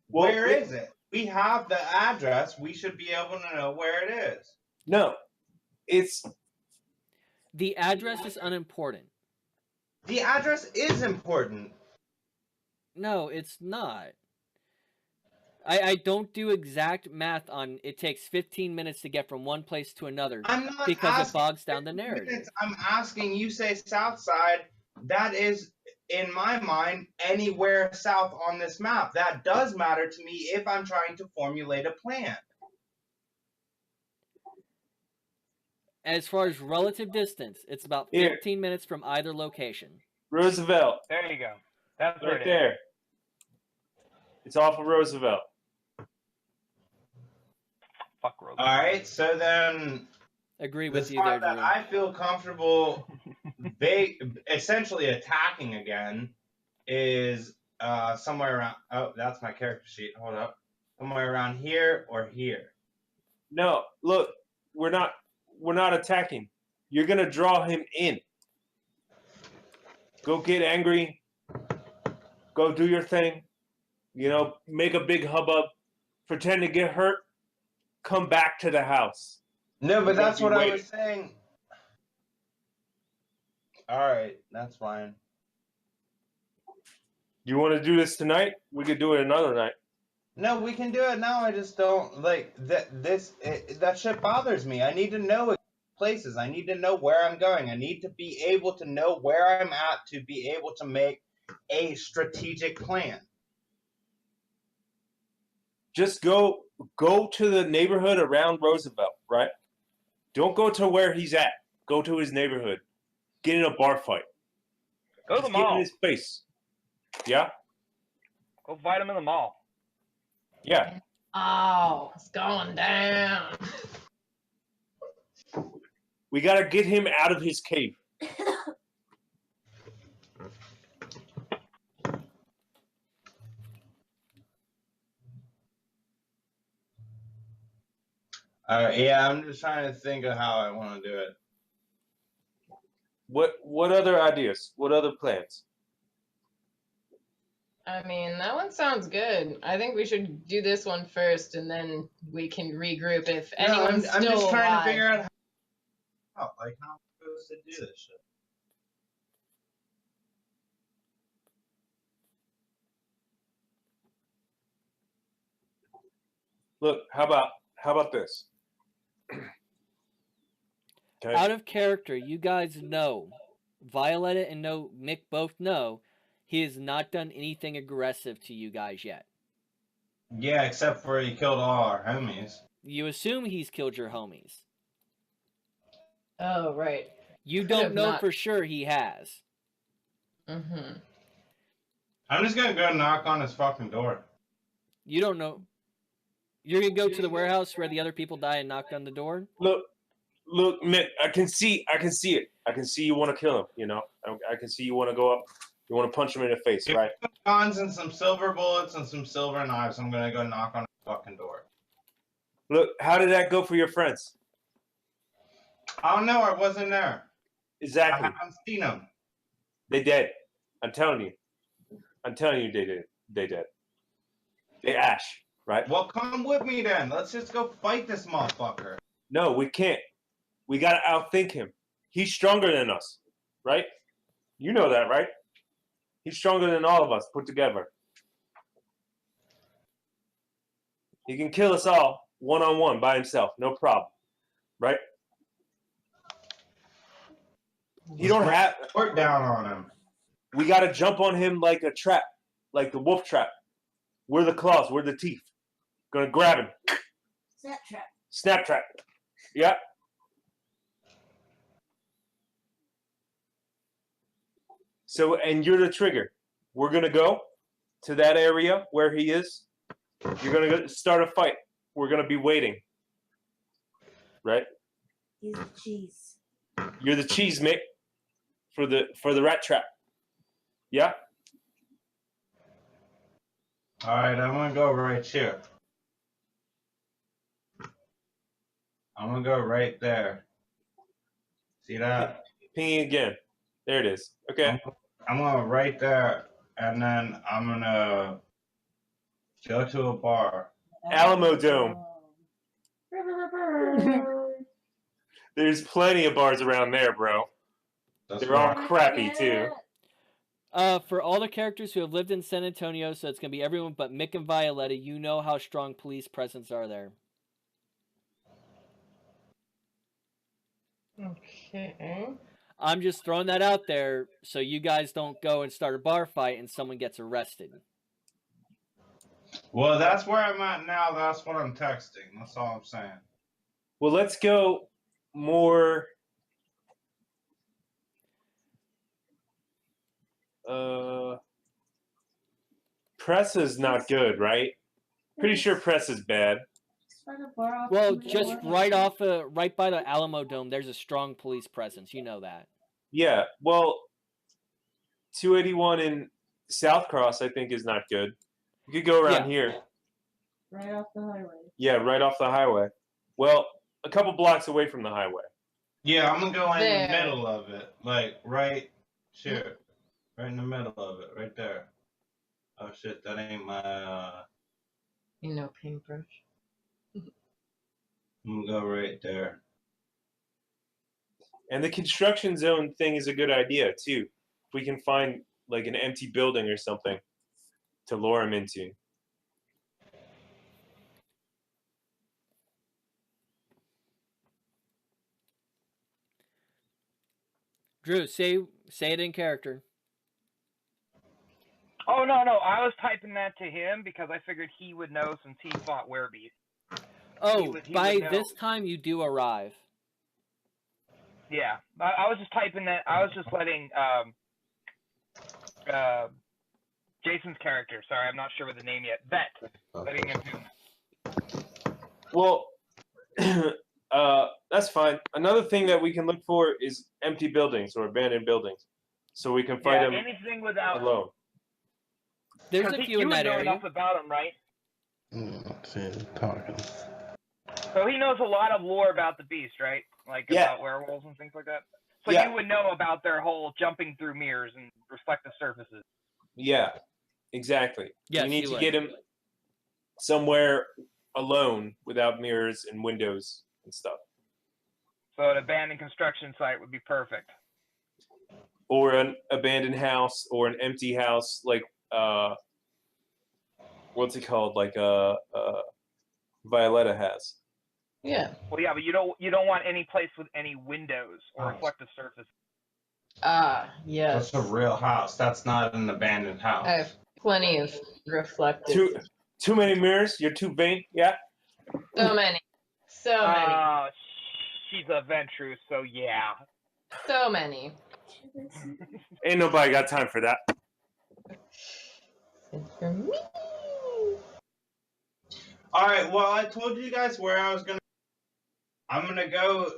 Well, where is it? We have the address. We should be able to know where it is. No, it's The address is unimportant. The address is important. No, it's not. I don't do exact math on it takes 15 minutes to get from one place to another I'm not because it asking bogs down the 15 narrative. minutes. I'm asking, you say south side. That is, in my mind, anywhere south on this map. That does matter to me if I'm trying to formulate a plan. As far as relative distance, it's about Here. 15 minutes from either location. Roosevelt, There you go. That's where right it is. there. It's off of Roosevelt. Fuck Roosevelt. All right, so then Agree the with you there, spot that Drew. I feel comfortable essentially attacking again is somewhere around. Oh, that's my character sheet. Hold up. Somewhere around here or here. No, look, we're not attacking. You're gonna draw him in. Go get angry. Go do your thing. You know, make a big hubbub. Pretend to get hurt. Come back to the house. No, but We're gonna that's be what I waiting. was saying. All right, that's fine. You want to do this tonight? We could do it another night. No, we can do it now. I just don't like that. That shit bothers me. I need to know places. I need to know where I'm going. I need to be able to know where I'm at to be able to make a strategic plan. Just go to the neighborhood around Roosevelt, right? Don't go to where he's at. Go to his neighborhood. Get in a bar fight. Go to the Just get in mall. his face. Yeah? Go fight him in the mall. Yeah. Oh, it's going down. We gotta get him out of his cave. Yeah, I'm just trying to think of how I want to do it. What other ideas? What other plans? I mean, that one sounds good. I think we should do this one first, and then we can regroup if No, anyone's I'm still just trying alive. to figure out how I'm supposed to do this shit. Look, how about this? Okay. Out of character, you guys know, Violetta and Mick both know, he has not done anything aggressive to you guys yet. Yeah, except for he killed all our homies. You assume he's killed your homies. Oh, right. You Could don't have know not- for sure he has. Mm-hmm. I'm just gonna go knock on his fucking door. You don't know. You're gonna go to the warehouse where the other people die and knock on the door? Look, Mick, I can see it. I can see you want to kill him, you know? I can see you want to go up, you want to punch him in the face, If right? guns and some silver bullets and some silver knives, I'm gonna go knock on his fucking door. Look, how did that go for your friends? I don't know, I wasn't there. I Exactly. haven't seen him. They dead. I'm telling you. They dead. They ash, right? Well, come with me then. Let's just go fight this motherfucker. No, we can't. We gotta outthink him. He's stronger than us, right? You know that, right? He's stronger than all of us put together. He can kill us all one-on-one by himself, no problem, right? You don't have. Put down on him. We gotta jump on him like a trap, like the wolf trap. We're the claws. We're the teeth. Gonna grab him. Snapchat. Snap trap. Yeah. So, and you're the trigger. We're gonna go to that area where he is. You're gonna start a fight. We're gonna be waiting. Right? He's the cheese. You're the cheese, Mick, for the rat trap. Yeah. All right, I'm gonna go right here. I'm gonna go right there. See that? Pinging again. There it is. Okay. I'm gonna right there, and then I'm gonna go to a bar. Alamo Dome. There's plenty of bars around there, bro. That's They're all where crappy too. For all the characters who have lived in San Antonio, so it's gonna be everyone but Mick and Violetta. You know how strong police presence are there. Okay. I'm just throwing that out there so you guys don't go and start a bar fight and someone gets arrested. Well, that's where I'm at now. That's what I'm texting. That's all I'm saying. Well, let's go more. Press is not good, right? Pretty sure press is bad. Well, just right by the Alamo Dome, there's a strong police presence. You know that. Yeah, well, 281 in South Cross, I think, is not good. We could go around here. Right off the highway. Yeah, right off the highway. Well, a couple blocks away from the highway. Yeah, I'm gonna go in There. the middle of it, like right here, right in the middle of it, right there. Oh shit, that ain't my. You know, paintbrush. I'm gonna go right there. And the construction zone thing is a good idea, too. If we can find, like, an empty building or something to lure him into. Drew, say it in character. Oh no, I was typing that to him because I figured he would know since he fought werebeast. Oh, he by would know. this time you do arrive. Yeah, I was just typing that. I was just letting Jason's character. Sorry, I'm not sure with the name yet. Bet. Letting him do. Well, that's fine. Another thing that we can look for is empty buildings or abandoned buildings. So we can fight them anything without. alone. There's 'cause a he few in would that know area. enough about him, right? Talking. So he knows a lot of lore about the beast, right? Like Yeah. about werewolves and things like that. So Yeah. you would know about their whole jumping through mirrors and reflective surfaces. Yeah, exactly. Yes, we need you to would. get him somewhere alone without mirrors and windows and stuff. So an abandoned construction site would be perfect. Or an abandoned house or an empty house, like what's it called? Like Violetta has. Yeah. Well, yeah, but you don't want any place with any windows or House. reflective surfaces. Ah, yes. That's a real house. That's not an abandoned house. I have plenty of reflective. Too many mirrors? You're too vain? Yeah? So many. So many. She's a Ventrue, so yeah. So many. Ain't nobody got time for that. Good for me. All right. Well, I told you guys where I was gonna. I'm gonna go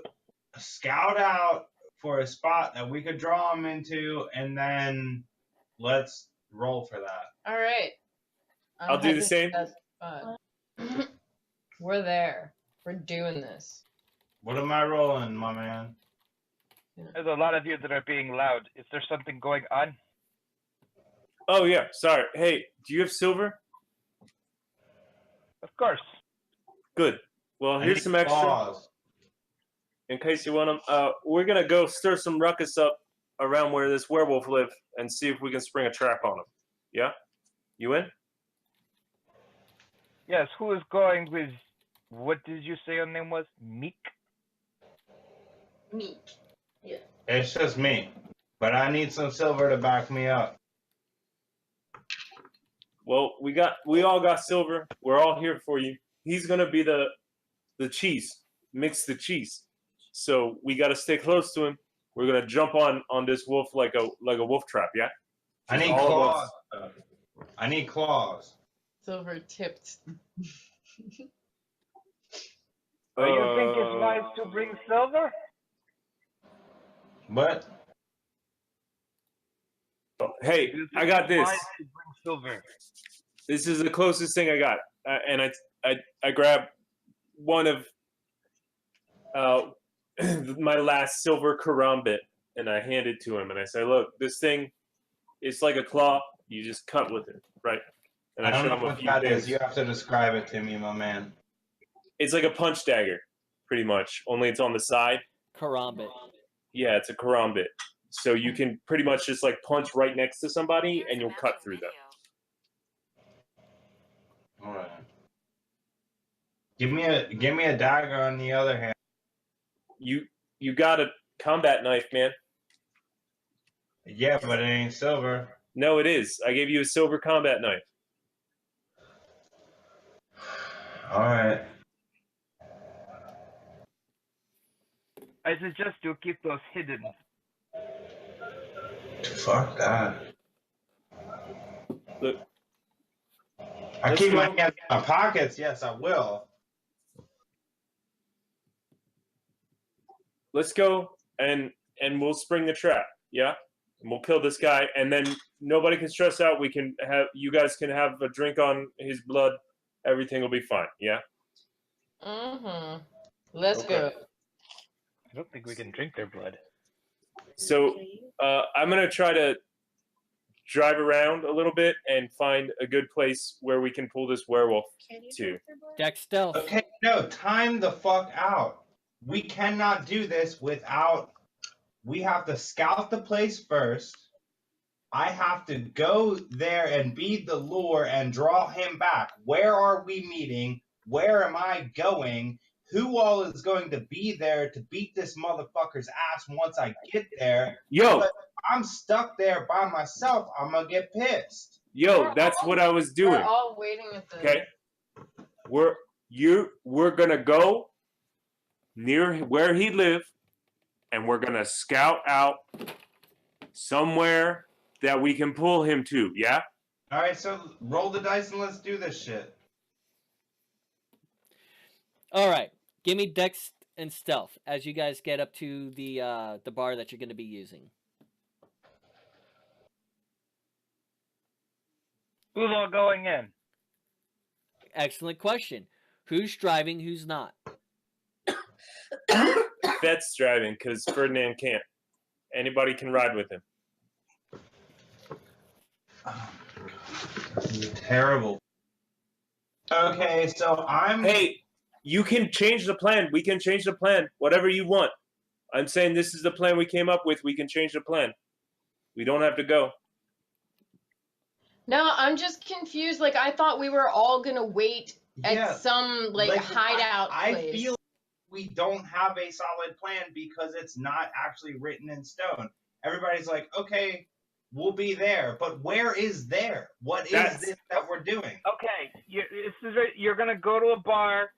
scout out for a spot that we could draw them into, and then let's roll for that. All right. I'll do the same. We're there. We're doing this. What am I rolling, my man? There's a lot of you that are being loud. Is there something going on? Oh, yeah. Sorry. Hey, do you have silver? Of course. Good. Well, I here's need some extra. claws. In case you want them. We're going to go stir some ruckus up around where this werewolf lives and see if we can spring a trap on him. Yeah? You in? Yes, who is going with, what did you say your name was? Meek? Meek. It's just me, but I need some silver to back me up. Well, we all got silver. We're all here for you. He's gonna be the cheese. Mix the cheese. So we gotta stay close to him. We're gonna jump on this wolf like a wolf trap, yeah? I need All of claws. us. I need claws. Silver tipped. So you think it's nice to bring silver? What? Hey, Do you I think got it's this. nice to bring silver? This is the closest thing I got, and I grabbed one of my last silver karambit, and I hand it to him, and I say, "Look, this thing, it's like a claw. You just cut with it, right?" And I don't show know him a what few that things. is. You have to describe it to me, my man. It's like a punch dagger, pretty much. Only it's on the side. karambit. Yeah, it's a karambit. So you can pretty much just like punch right next to somebody and you'll cut through them. All right. Give me a dagger on the other hand. You got a combat knife, man. Yeah, but it ain't silver. No, it is. I gave you a silver combat knife. All right. I suggest you keep those hidden. Fuck that. Look, I let's keep my go. hands in my pockets. Yes, I will. Let's go and we'll spring the trap. Yeah, and we'll kill this guy, and then nobody can stress out. You guys can have a drink on his blood. Everything will be fine. Yeah. Mm-hmm. Let's Okay. go. I don't think we can drink their blood. So I'm gonna try to drive around a little bit and find a good place where we can pull this werewolf to. Dex stealth. Okay, no, time the fuck out. We cannot do this without. We have to scout the place first. I have to go there and bead the lure and draw him back. Where are we meeting? Where am I going? Who all is going to be there to beat this motherfucker's ass once I get there? Yo, But if I'm stuck there by myself, I'm gonna get pissed. that's what I was We're doing. all waiting at the. Okay. We're gonna go near where he lived, and we're gonna scout out somewhere that we can pull him to. Yeah. All right, so roll the dice and let's do this shit. All right. Give me Dex and stealth as you guys get up to the bar that you're going to be using. Who's all going in? Excellent question. Who's driving? Who's not? Fet's driving because Ferdinand can't. Anybody can ride with him. Terrible. Okay, so I'm. Hey, you can change the plan. We can change the plan. Whatever you want. I'm saying this is the plan we came up with. We can change the plan. We don't have to go. No, I'm just confused. Like, I thought we were all gonna wait at Yeah, some hideout I place. feel we don't have a solid plan because it's not actually written in stone. Everybody's like, okay, we'll be there, but where is there? What is this that we're doing? Okay, you're gonna go to a bar.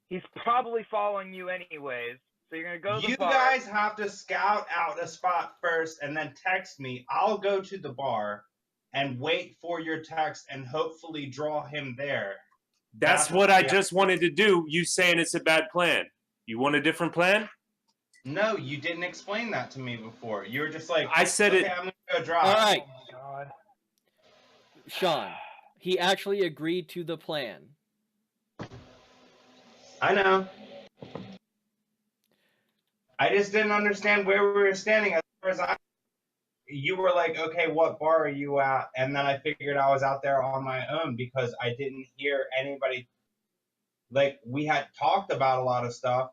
He's probably following you anyways, so you're gonna go to the bar. You guys have to scout out a spot first and then text me. I'll go to the bar and wait for your text and hopefully draw him there. That's what I just wanted to do. You saying it's a bad plan. You want a different plan? No, you didn't explain that to me before. You were just like, I said okay, it. I'm gonna go drive. All right. Oh my God. Sean, he actually agreed to the plan. I know. I just didn't understand where we were standing. As far as you were like, okay, what bar are you at? And then I figured I was out there on my own because I didn't hear anybody. Like, we had talked about a lot of stuff,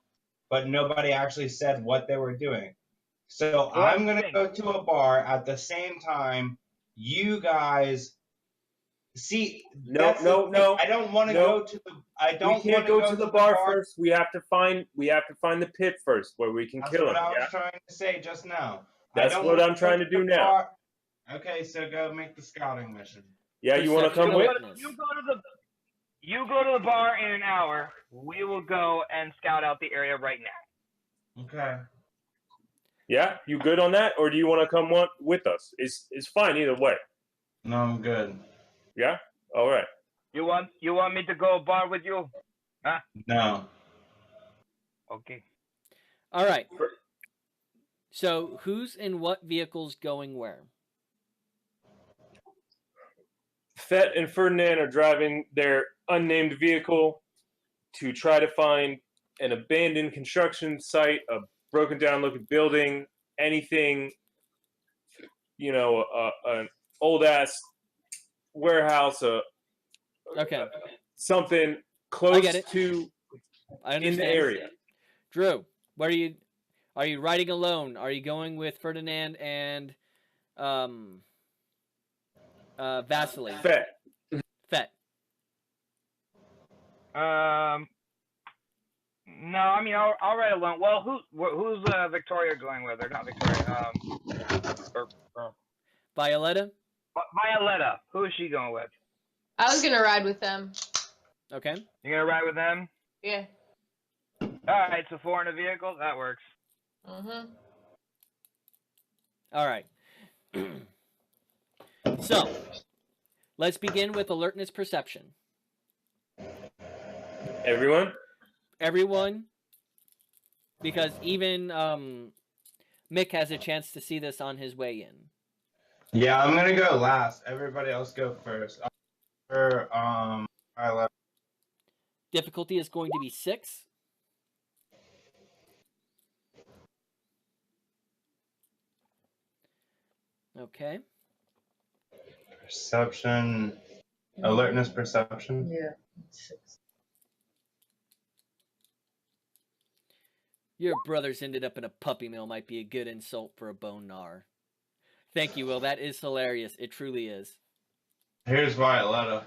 but nobody actually said what they were doing. So I'm going to go to a bar at the same time. You guys see. No. I don't want to go to the. I don't. We can't go to the bar first. We have to find the pit first where we can kill him. That's what I was trying to say just now. That's what I'm trying to do now. Okay, so go make the scouting mission. Yeah, you want to come with? You go to the bar in an hour. We will go and scout out the area right now. Okay. Yeah, you good on that, or do you want to come with us? It's fine either way. No, I'm good. Yeah. All right. You want me to go bar with you? Huh? No. Okay. All right. So, who's in what vehicles going where? Fet and Ferdinand are driving their unnamed vehicle to try to find an abandoned construction site, a broken down looking building, anything, an old ass warehouse, Okay. something I close get it. to I in the understand. area. Drew, Are you riding alone? Are you going with Ferdinand and Vasily? Fett. Fett. No, I mean I'll ride alone. Well, who's Victoria going with? Or not Victoria? Violetta? Violetta. Who is she going with? I was gonna ride with them. Okay. You're gonna ride with them? Yeah. All right, so 4 in a vehicle. That works. Mhm. All right. So, let's begin with alertness perception. Everyone? Everyone, because even Mick has a chance to see this on his way in. Yeah, I'm gonna go last. Everybody else go first. I left. Difficulty is going to be 6. Okay. Perception, alertness, perception. Yeah. Your brothers ended up in a puppy mill might be a good insult for a bone gnar. Thank you, Will. That is hilarious. It truly is. Here's Violetta.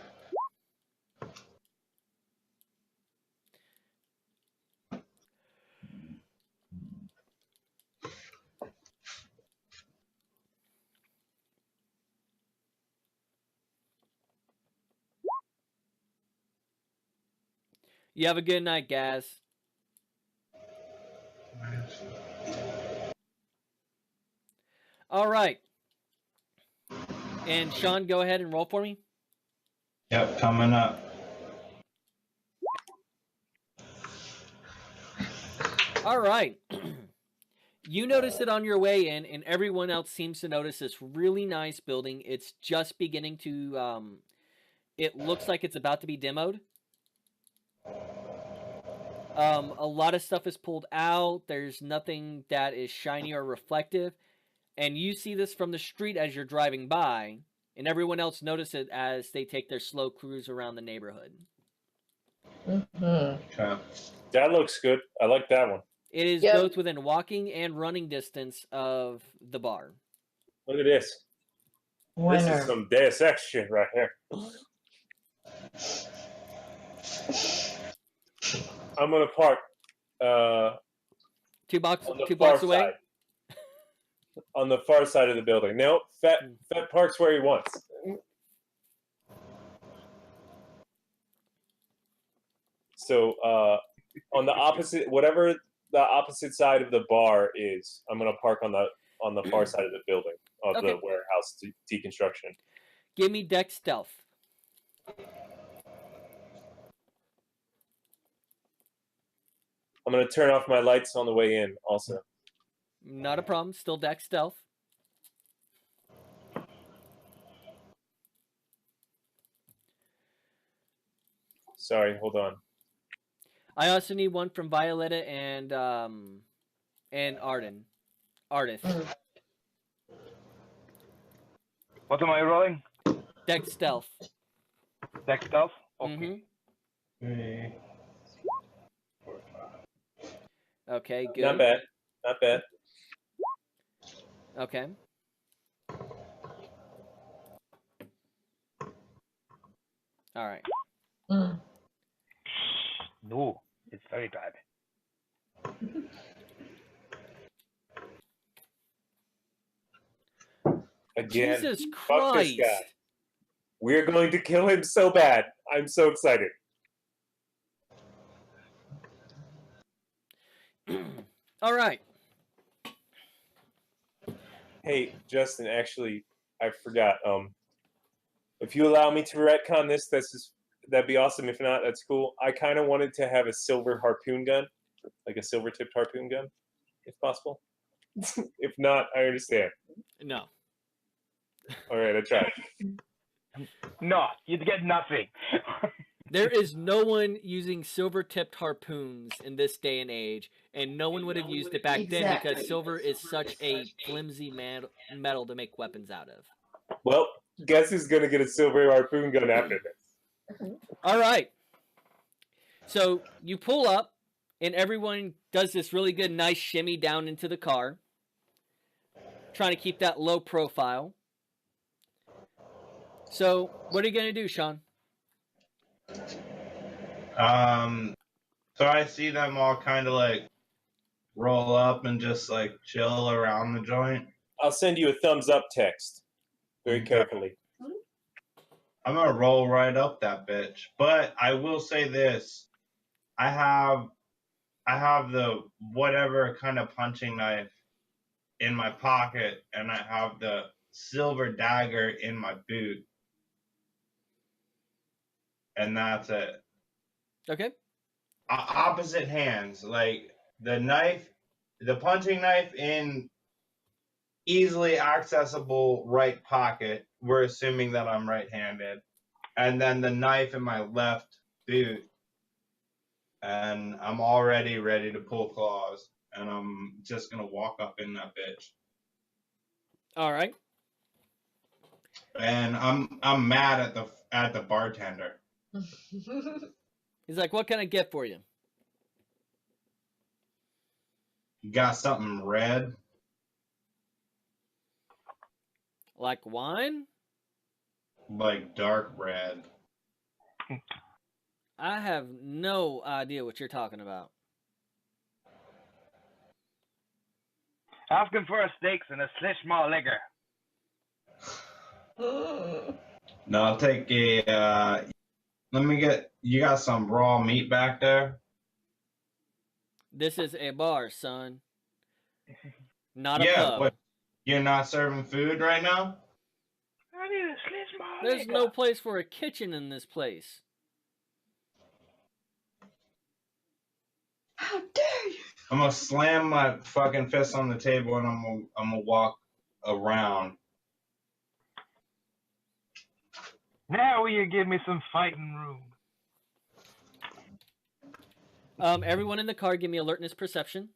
You have a good night, Gaz. All right. And Sean, go ahead and roll for me. Yep, coming up. All right. You notice it on your way in, and everyone else seems to notice this really nice building. It's just beginning to, it looks like it's about to be demoed. A lot of stuff is pulled out. There's nothing that is shiny or reflective. And you see this from the street as you're driving by, and everyone else notices it as they take their slow cruise around the neighborhood. Okay. That looks good. I like that one. It is Yep. both within walking and running distance of the bar. Look at this. This is some Deus Ex shit right here. I'm gonna park Two blocks on the blocks far away. side. On the far side of the building. No, Fett parks where he wants. So on the opposite, whatever the opposite side of the bar is, I'm gonna park on the far side of the building of Okay. the warehouse deconstruction. Give me deck stealth. I'm gonna turn off my lights on the way in. Also, Not a problem. Still deck stealth. sorry, hold on. I also need one from Violetta and Arden. Artist. What am I rolling? Deck stealth. Deck stealth? Okay. Mm-hmm. 3, 4, 5. Okay, good. Not bad. Not bad. Okay. All right. No, it's very bad. Again, Jesus fuck this Christ. guy. We're going to kill him so bad. I'm so excited. All right. Hey, Justin, actually, I forgot. If you allow me to retcon this, that'd be awesome. If not, that's cool. I kind of wanted to have a silver harpoon gun, like a silver-tipped harpoon gun, if possible. If not, I understand. No. All right, I tried. No, you'd get nothing. There is no one using silver-tipped harpoons in this day and age, and no one would have used it back then because Exactly. silver is such a flimsy metal to make weapons out of. Well, guess who's going to get a silver harpoon gun after this? All right. So you pull up, and everyone does this really good, nice shimmy down into the car, trying to keep that low profile. So, what are you gonna do, Sean? So I see them all kind of like roll up and just like chill around the joint. I'll send you a thumbs up text very Okay. carefully. I'm gonna roll right up that bitch. But I will say this: I have the whatever kind of punching knife in my pocket, and I have the silver dagger in my boot, and that's it. Okay. Opposite hands, like the punching knife in easily accessible right pocket. We're assuming that I'm right-handed, and then the knife in my left boot, and I'm already ready to pull claws, and I'm just gonna walk up in that bitch. All right. And I'm mad at the bartender. He's like, "What can I get for you?" You got something red? Like wine? Like dark red. I have no idea what you're talking about. Asking for a steaks and a slish small liquor. No, I'll take a let me get you got some raw meat back there? This is a bar, son. Not a Yeah, pub. what you're not serving food right now? I need a slish small There's liquor. no place for a kitchen in this place. How dare you? I'm gonna slam my fucking fist on the table and I'm gonna walk around. Now will you give me some fighting room? Everyone in the car, give me alertness perception.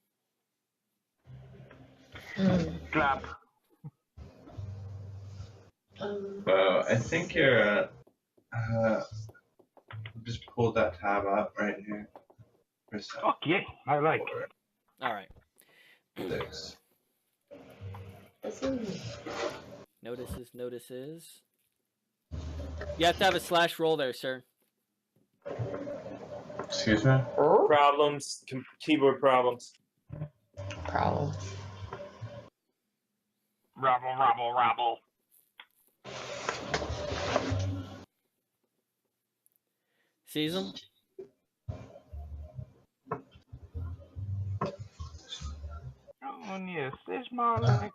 Clap. I think you're just pulled that tab up right here. Okay, I like it. All right. 6. Notices. You have to have a slash roll there, sir. Excuse me? Problems, keyboard problems. Problem. Rabble. Sees him? Oh, yeah, slish small liquor.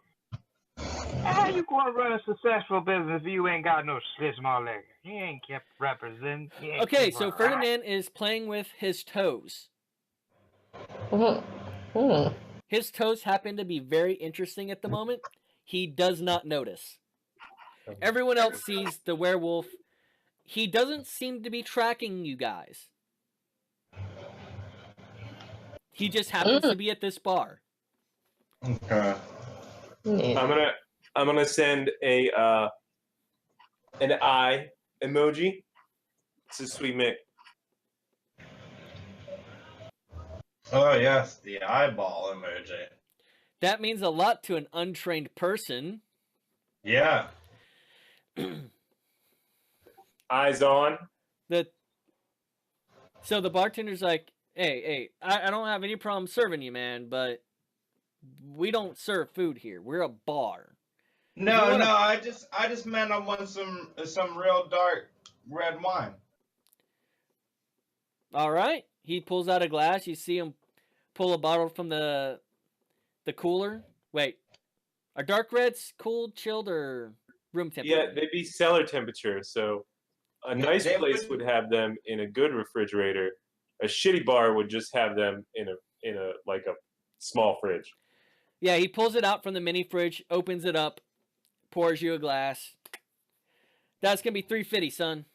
How you gonna run a successful business if you ain't got no slish small liquor? You ain't kept representing. Okay, so Ferdinand is playing with his toes. His toes happen to be very interesting at the moment. He does not notice. Everyone else sees the werewolf. He doesn't seem to be tracking you guys. He just happens to be at this bar. Okay. I'm gonna send an eye emoji. This is Sweet Mick. Oh yes, the eyeball emoji. That means a lot to an untrained person. Yeah. Eyes on. So the bartender's like, hey, I don't have any problem serving you, man, but we don't serve food here. We're a bar. No, I just meant I want some real dark red wine. All right. He pulls out a glass. You see him pull a bottle from the cooler. Wait, are dark reds cooled, chilled, or room temperature? Yeah, they'd be cellar temperature. So a nice place would have them in a good refrigerator. A shitty bar would just have them in a like a small fridge. Yeah, he pulls it out from the mini fridge, opens it up, pours you a glass. That's gonna be $3.50, son.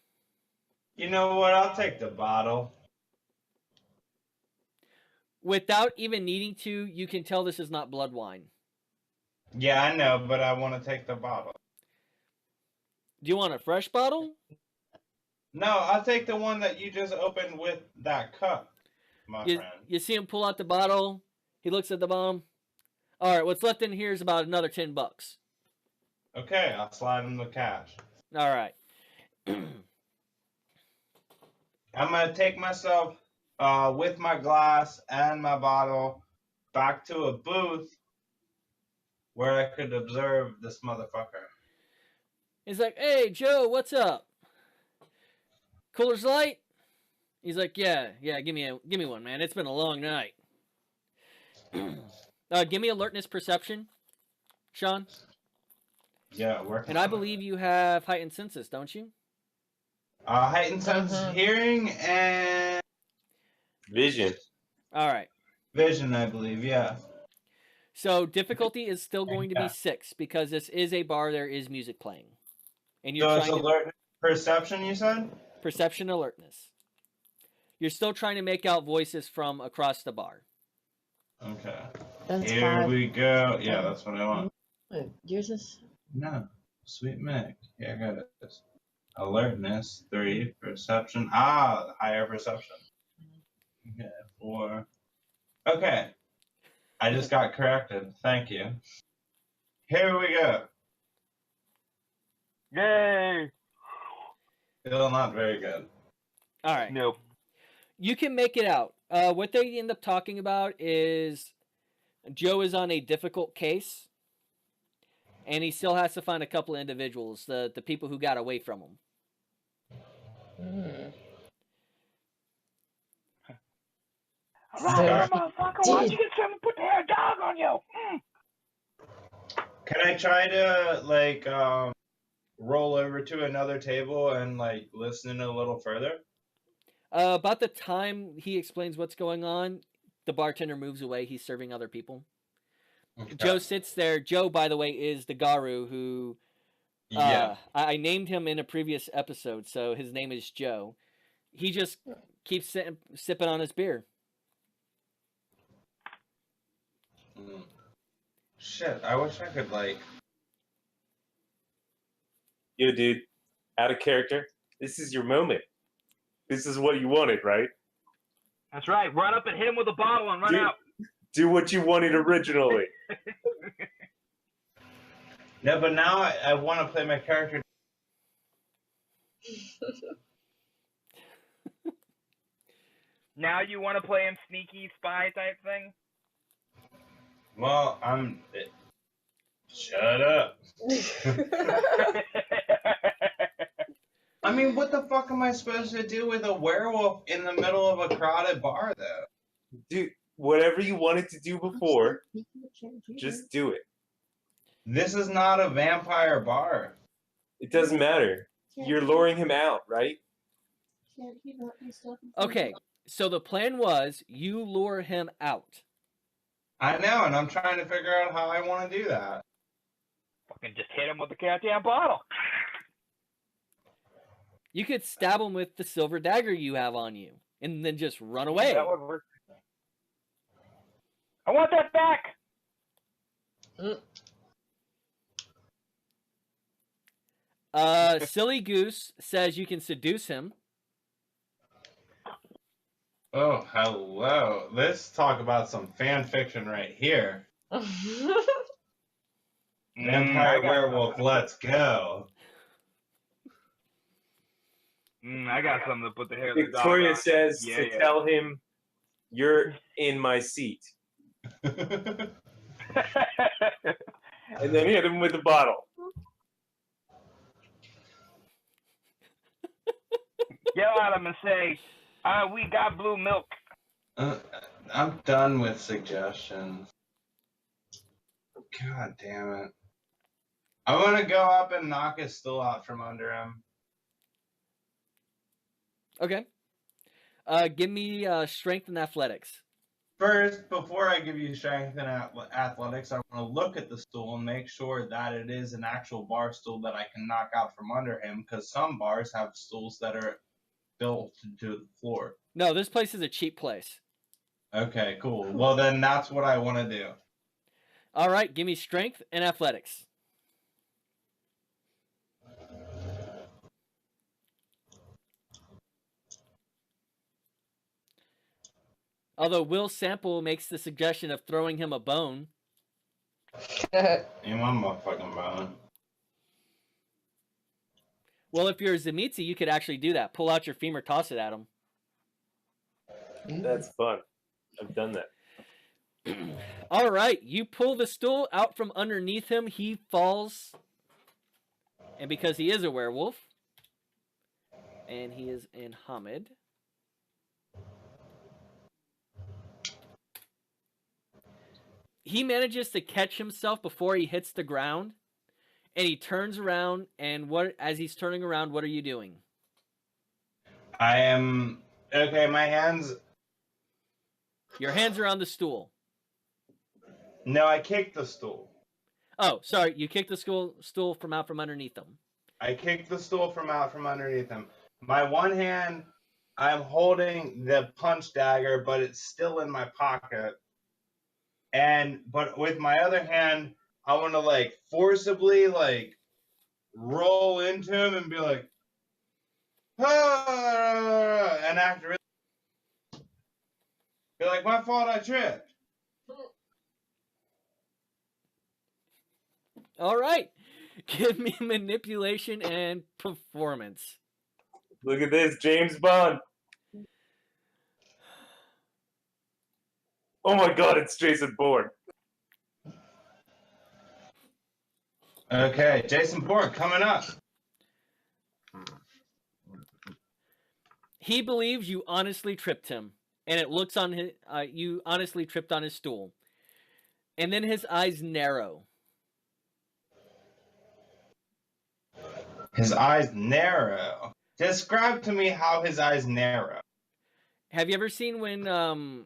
You know what? I'll take the bottle. Without even needing to, you can tell this is not blood wine. Yeah, I know, but I want to take the bottle. Do you want a fresh bottle? No, I'll take the one that you just opened with that cup. my You, friend. you see him pull out the bottle. He looks at the bottom. All right, what's left in here is about another $10. Okay, I'll slide him the cash. All right. I'm gonna take myself with my glass and my bottle back to a booth where I could observe this motherfucker. He's like, "Hey, Joe, what's up? Coors Light?" He's like, "Yeah, give me one, man. It's been a long night." Give me alertness perception, Sean. Yeah, working. And I believe you have heightened senses, don't you? Heightened sense hearing and Vision. All right. vision, I believe. Yeah. So difficulty is still going to be Yeah. 6 because this is a bar. There is music playing, and you're So it's trying to alert perception. You said. perception alertness. You're still trying to make out voices from across the bar. Okay. That's Here 5. we go. Yeah, that's what I want. Wait, yours is. No, sweet Mick. Here I got this. Alertness 3, perception. Higher perception. Okay, 4. Okay. I just got corrected. Thank you. Here we go. Yay! Still not very good. All right. Nope. You can make it out. What they end up talking about is Joe is on a difficult case, and he still has to find a couple of individuals, the people who got away from him. Alright, motherfucker, why don't you get someone to put the hair dog on you? Can I try to roll over to another table and listen a little further? About the time he explains what's going on, the bartender moves away. He's serving other people. Okay. Joe sits there. Joe, by the way, is the Garu who Yeah. I named him in a previous episode, so his name is Joe. He just keeps sipping on his beer. Shit, I wish I could Yo, dude, out of character. This is your moment. This is what you wanted, right? That's right, run up and hit him with a bottle and run out. Do what you wanted originally. No, but now I want to play my character. Now you want to play him sneaky spy type thing? Well, shut up. I mean, what the fuck am I supposed to do with a werewolf in the middle of a crowded bar, though? Dude, whatever you wanted to do before, just do it. This is not a vampire bar. It doesn't matter. You're luring him out, right? Okay, so the plan was you lure him out. I know, and I'm trying to figure out how I want to do that. Fucking just hit him with the goddamn bottle. You could stab him with the silver dagger you have on you, and then just run away. That would work. I want that back! Silly Goose says you can seduce him. Oh, hello. Let's talk about some fan fiction right here. Vampire werewolf, let's go. I got something to put the hair of the dog Victoria on. says to tell him, "You're in my seat," and then hit him with the bottle. Yell at him and say, we got blue milk. I'm done with suggestions. God damn it. I'm gonna go up and knock his stool out from under him. Okay. Give me strength and athletics. First, before I give you strength and athletics, I want to look at the stool and make sure that it is an actual bar stool that I can knock out from under him, because some bars have stools that are built to the floor. No, this place is a cheap place. Okay, cool. Well, then that's what I want to do. All right, give me strength and athletics. Although Will Sample makes the suggestion of throwing him a bone. You want my fucking bone? Well, if you're Zemitzi, you could actually do that. Pull out your femur, toss it at him. That's fun. I've done that. All right, you pull the stool out from underneath him. He falls. And because he is a werewolf, and he is in Hamid, he manages to catch himself before he hits the ground, and he turns around, and as he's turning around, what are you doing? I am... Okay, my hands... Your hands are on the stool. No, I kicked the stool. Oh, sorry, you kicked the stool from out from underneath him. I kicked the stool from out from underneath him. My one hand, I'm holding the punch dagger, but it's still in my pocket. But with my other hand, I want to like forcibly like roll into him and be like, ah, and act really, be like, my fault, I tripped. All right, give me manipulation and performance. Look at this, James Bond. Oh my God, it's Jason Bourne. Okay, Jason Bourne coming up. He believes you honestly tripped him, and it looks on his. You honestly tripped on his stool, and then his eyes narrow. His eyes narrow. Describe to me how his eyes narrow. Have you ever seen when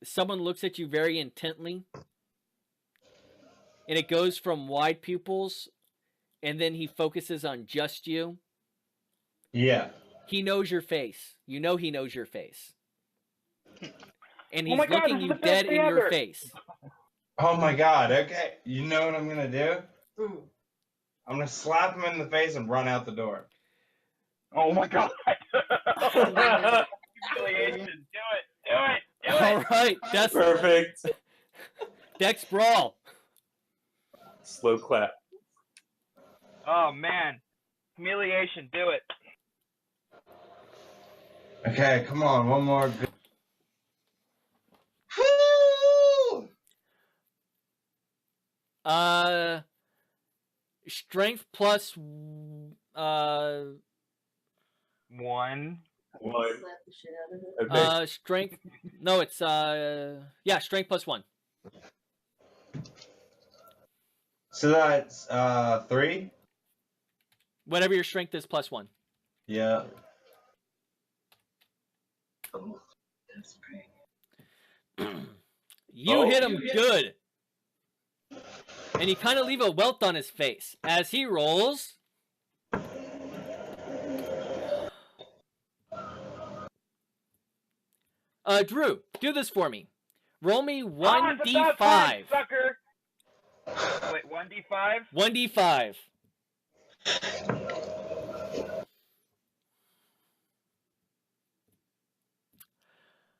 someone looks at you very intently, and it goes from wide pupils, and then he focuses on just you? Yeah. He knows your face. You know he knows your face. And Oh he's my God, looking this is you the best dead thing in your ever. face. Oh my God. Okay. You know what I'm gonna do? Ooh. I'm gonna slap him in the face and run out the door. Oh my God. Humiliation. Do it. Do it. Do it. All right, that's Perfect. Dex Brawl. Slow clap. Oh man. Humiliation. Do it. Okay, come on, one more. Woo! Strength plus One. One. Slap the shit out of it. Okay. strength. No, it's yeah, strength plus 1. So that's 3? Whatever your strength is plus 1. Yeah. Oh, that's great. You hit him good. And you kind of leave a welt on his face as he rolls. Drew, do this for me. Roll me It's about time, 1d5. sucker. Wait, 1d5? 1d5.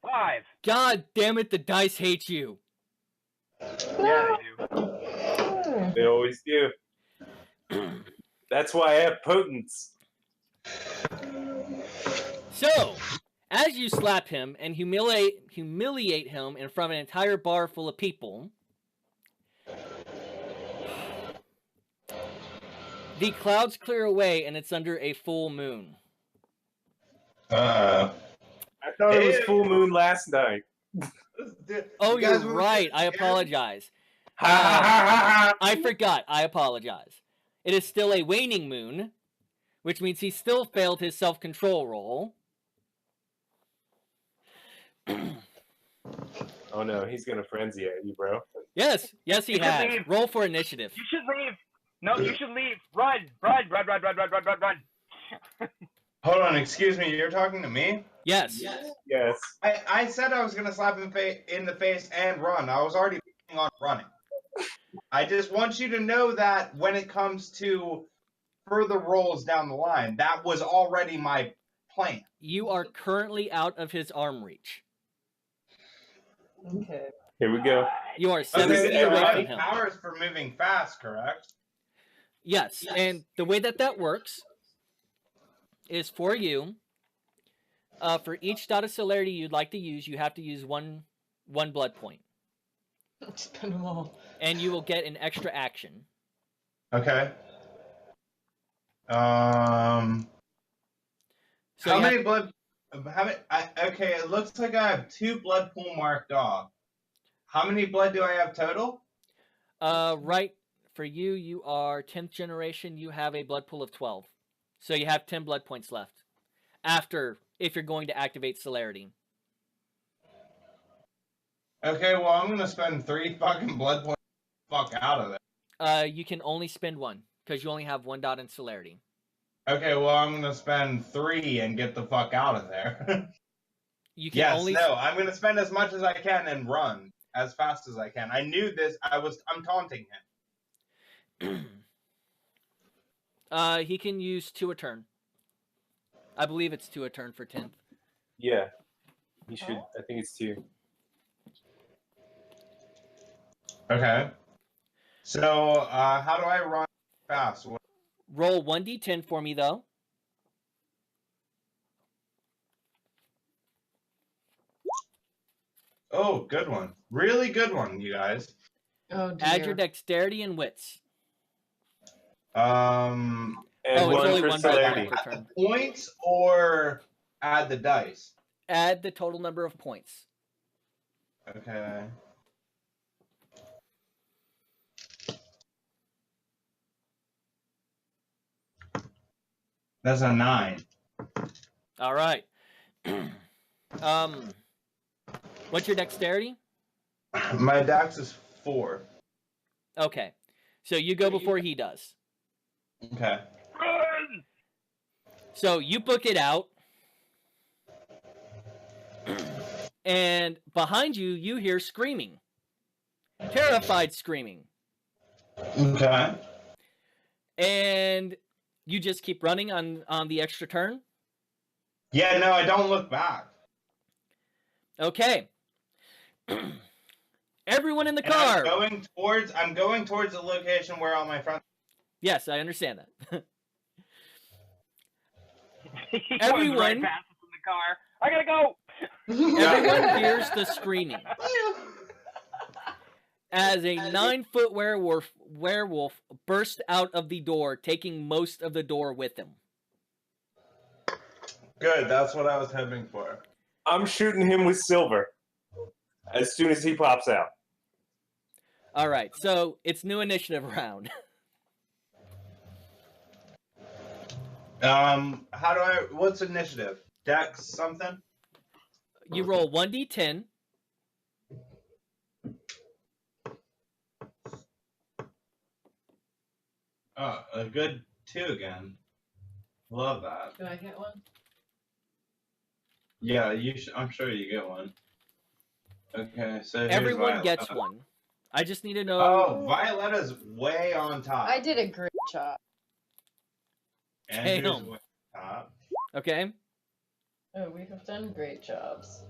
Five. God damn it, the dice hate you. Yeah, they do. They always do. That's why I have potence. So, as you slap him and humiliate him in front of an entire bar full of people, the clouds clear away and it's under a full moon. I thought it was full moon last night. Oh, You guys you're were right. I scared? apologize. Ha ha ha ha! I forgot. I apologize. It is still a waning moon, which means he still failed his self-control roll. Oh no, he's gonna frenzy at you, bro. Yes, he You can has. leave. Roll for initiative. You should leave. No, you should leave. Run, run, run, run, run, run, run, run, run. Hold on, excuse me, you're talking to me? Yes. Yes. I said I was gonna slap him in the face and run. I was already planning on running. I just want you to know that when it comes to further rolls down the line, that was already my plan. You are currently out of his arm reach. Okay. Here we go. You are Okay, 7 so feet every away time- from him. Powers for moving fast, correct? Yes, and the way that works is for you. For each dot of celerity you'd like to use, you have to use one blood point, Spend them all. and you will get an extra action. Okay. So How you many blood? Okay, it looks like I have 2 blood pool marked off. How many blood do I have total? right for you, you are 10th generation. You have a blood pool of 12, so you have 10 blood points left. After, if you're going to activate celerity. Okay, well I'm gonna spend 3 fucking blood points. Fuck out of there. You can only spend one because you only have 1 dot in celerity. Okay, well I'm gonna spend 3 and get the fuck out of there. You can Yes, only no, I'm gonna spend as much as I can and run as fast as I can. I knew this. I'm taunting him. He can use 2 a turn. I believe it's 2 a turn for 10th. Yeah. He should. I think it's 2. Okay. So, how do I run fast? Roll 1d10 for me though. Oh, good one. Really good one, you guys. Oh dear. Add your dexterity and wits. And Oh, it's one only for one blood celerity. point per turn. Points or add the dice? Add the total number of points. Okay. That's a 9. All right. What's your dexterity? My dex is 4. Okay. So you go before he does. Okay. Run! So you book it out. And behind you, you hear screaming. Terrified screaming. Okay. And you just keep running on the extra turn. Yeah, no, I don't look back. Okay. Everyone in the And car. I'm going towards the location where all my friends. Yes, I understand that. He runs Everyone- right past us in the car. I gotta go. Everyone hears the screaming as a 9-foot werewolf burst out of the door, taking most of the door with him. Good, that's what I was hoping for. I'm shooting him with silver as soon as he pops out. All right, so it's new initiative round. What's initiative? Dex something? You roll 1d10. Oh, a good 2 again. Love that. Do I get one? Yeah, I'm sure you get one. Okay, so here's Everyone gets Violetta. one. I just need to know. Oh, Violetta's way on top. I did a great job. Andrew's Damn. way on top. Okay. Oh, we have done great jobs.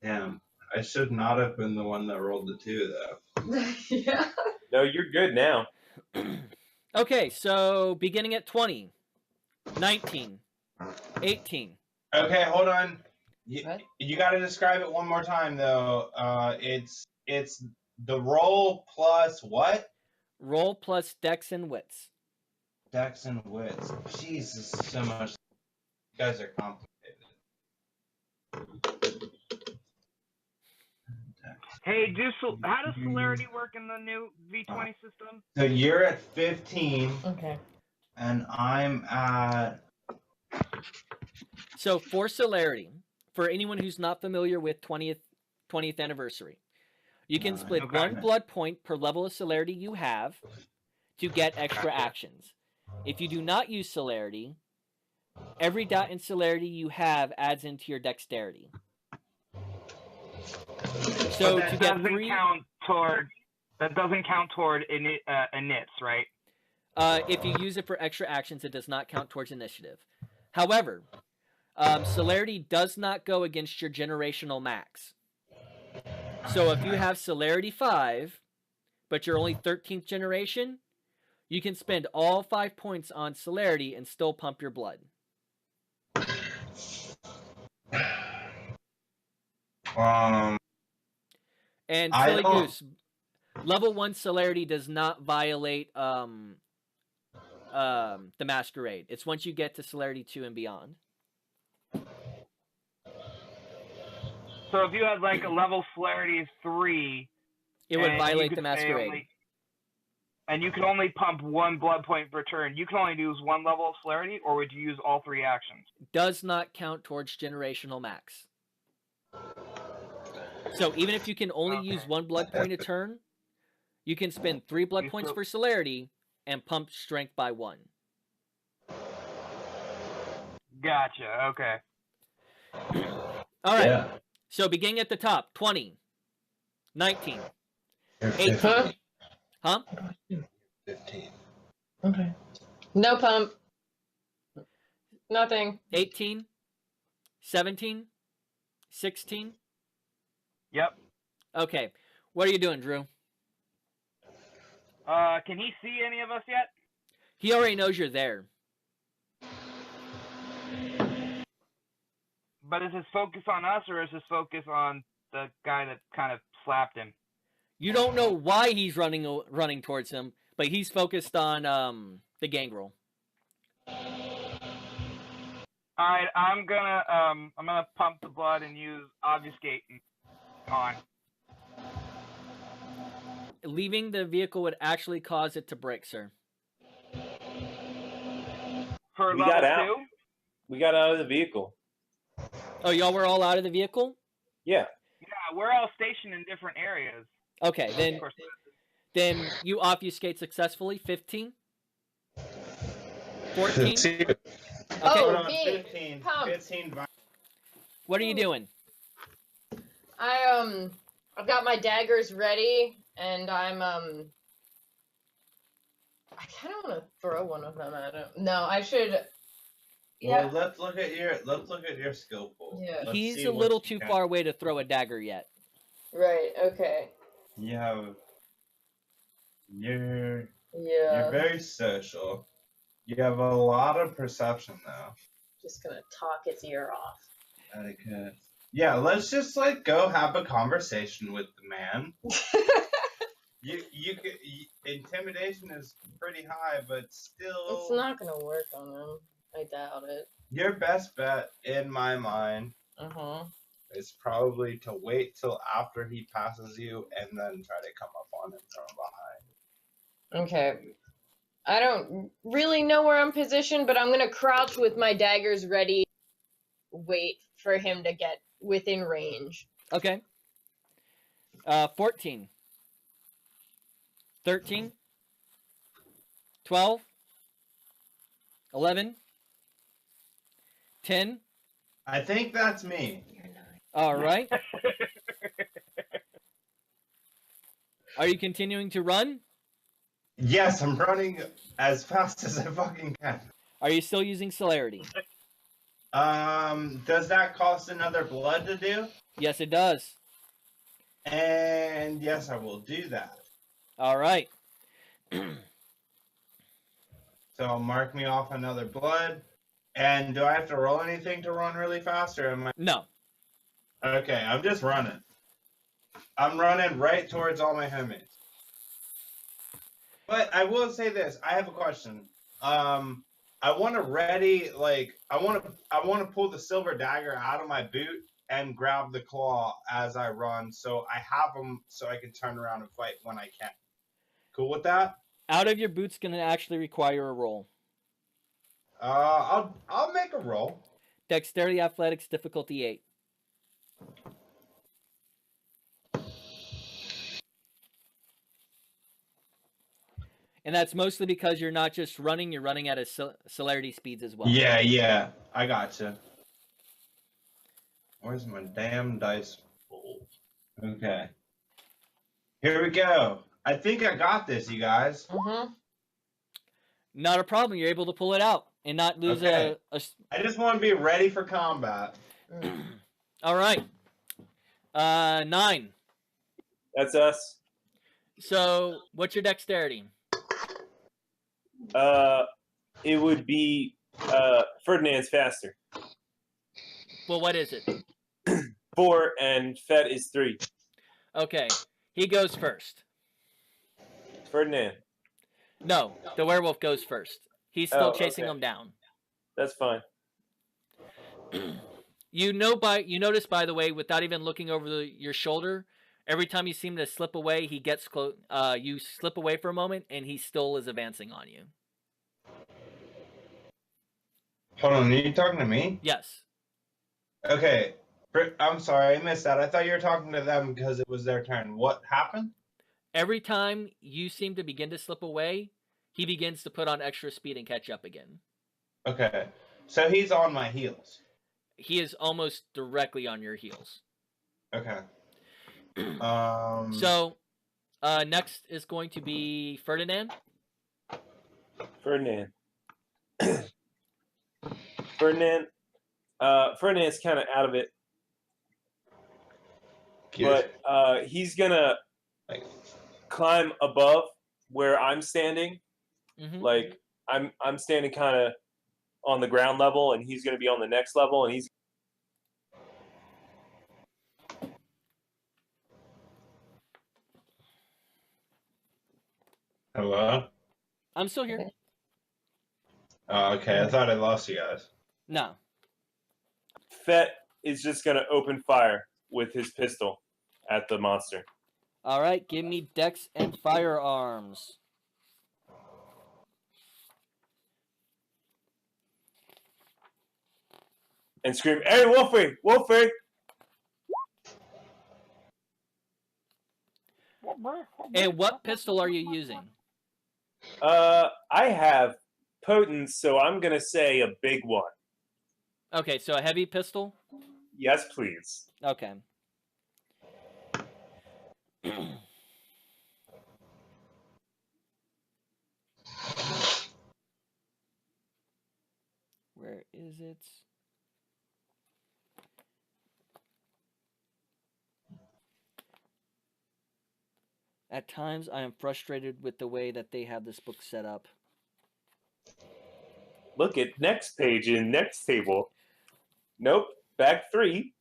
Damn, I should not have been the one that rolled the 2 though. Yeah. No, you're good now. Okay, so beginning at 20, 19, 18. Okay, hold on. What? You got to describe it one more time though. It's the roll plus what? Roll plus dex and wits. Dex and wits. Jesus, so much. You guys are complicated. Hey, how does celerity work in the new V20 system? So you're at 15, Okay. and I'm at. So for celerity, for anyone who's not familiar with 20th anniversary, you can split Okay. 1 blood point per level of celerity you have to get extra actions. If you do not use celerity, every dot in celerity you have adds into your dexterity. So But to that get doesn't 3, count toward. That doesn't count toward inits, right? if you use it for extra actions, it does not count towards initiative. However, celerity does not go against your generational max. So if you have celerity 5, but you're only 13th generation, you can spend all 5 points on celerity and still pump your blood. And I Silly don't- Goose, level 1 celerity does not violate the Masquerade. It's once you get to celerity 2 and beyond. So if you had like a level celerity of 3, It would and you violate could the say Masquerade. only- and you can only pump 1 blood point per turn, you can only use 1 level of celerity, or would you use all 3 actions? Does not count towards generational max. So even if you can only use 1 blood point a turn, you can spend 3 blood points for celerity and pump strength by 1. Gotcha. Okay. All right. Yeah. So beginning at the top, 20, 19, You're 18. 15. Huh? 15. Okay. No pump. Nothing. 18, 17, 16. Yep. Okay. What are you doing, Drew? Can he see any of us yet? He already knows you're there. But is his focus on us, or is his focus on the guy that kind of slapped him? You don't know why he's running towards him, but he's focused on the gangrel. Alright, I'm gonna pump the blood and use obfuscate on. Leaving the vehicle would actually cause it to break, sir. For We level got out. 2? We got out of the vehicle. Oh, y'all were all out of the vehicle? Yeah. Yeah, we're all stationed in different areas. Okay, Of course. then you obfuscate successfully. 15? 14? Okay, Oh, No, me. 15. Pump. 15. what are you doing? I've got my daggers ready, and I kind of want to throw one of them at him. No, I should. Yeah. Well, let's look at your skill pool. Yeah. Let's He's see a what little you too can- far away to throw a dagger yet. Right. Okay. You're Yeah. very social. You have a lot of perception though. Just gonna talk his ear off. Etiquette. Yeah, let's just like go have a conversation with the man. Intimidation is pretty high, but still, It's not gonna work on him. I doubt it. your best bet in my mind is probably to wait till after he passes you and then try to come up on him from behind. Okay. I don't really know where I'm positioned, but I'm gonna crouch with my daggers ready. Wait for him to get within range. Okay. 14. 13. 12. 11. 10. I think that's me. All right. Are you continuing to run? Yes, I'm running as fast as I fucking can. Are you still using celerity? Does that cost another blood to do? Yes, it does. And yes, I will do that. All right. So mark me off another blood. And do I have to roll anything to run really fast, or am I? No. Okay, I'm just running. I'm running right towards all my homies. But I will say this: I have a question. I want to ready, like, I want to pull the silver dagger out of my boot and grab the claw as I run, so I have them, so I can turn around and fight when I can. Cool with that? Out of your boot's going to actually require a roll. I'll make a roll. Dexterity Athletics difficulty 8. And that's mostly because you're not just running, you're running at a celerity speeds as well. Yeah, I gotcha. Where's my damn dice roll? Okay. Here we go. I think I got this, you guys. Not a problem. You're able to pull it out and not lose Okay. a I just want to be ready for combat. All right. 9. That's us. So, what's your dexterity? It would be Ferdinand's faster. Well, what is it? 4 and Fett is 3. Okay, he goes first. Ferdinand. No, the werewolf goes first. He's still chasing okay. him down. That's fine. You notice by the way, without even looking over your shoulder, every time you seem to slip away, he gets close. You slip away for a moment, and he still is advancing on you. Hold on, are you talking to me? Yes. Okay. I'm sorry, I missed that. I thought you were talking to them because it was their turn. What happened? Every time you seem to begin to slip away, he begins to put on extra speed and catch up again. Okay. So he's on my heels. He is almost directly on your heels. Okay. So, next is going to be Ferdinand. Ferdinand. Ferdinand's kind of out of it. Cute. But he's gonna climb above where I'm standing. Mm-hmm. Like I'm standing kind of on the ground level, and he's gonna be on the next level, and he's. Hello? I'm still here. Oh, okay, I thought I lost you guys. No. Fett is just gonna open fire with his pistol at the monster. All right, give me dex and firearms. And scream, "Hey, Wolfie! Wolfie!" And what pistol are you using? I have potence, so I'm gonna say a big one. Okay, so a heavy pistol? Yes, please. Okay. Where is it? At times, I am frustrated with the way that they have this book set up. Look at next page in next table. Nope, back 3.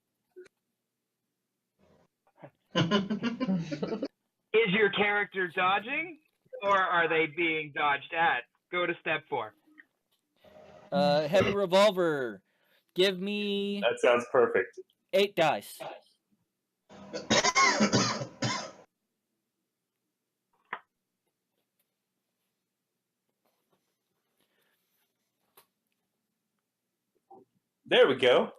Is your character dodging, or are they being dodged at? Go to step 4. Heavy revolver. Give me That sounds perfect. 8 dice. There we go.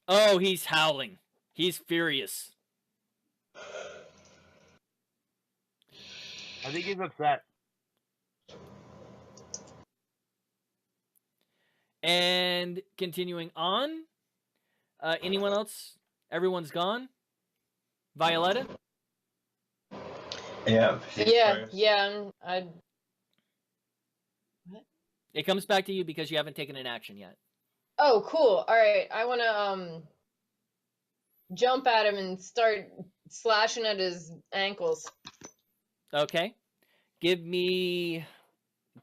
Oh, he's howling. He's furious. I think he's upset. And continuing on, anyone else? Everyone's gone? Violetta? Yeah. Yeah. It comes back to you because you haven't taken an action yet. Oh, cool. All right. I want to jump at him and start slashing at his ankles. Okay. Give me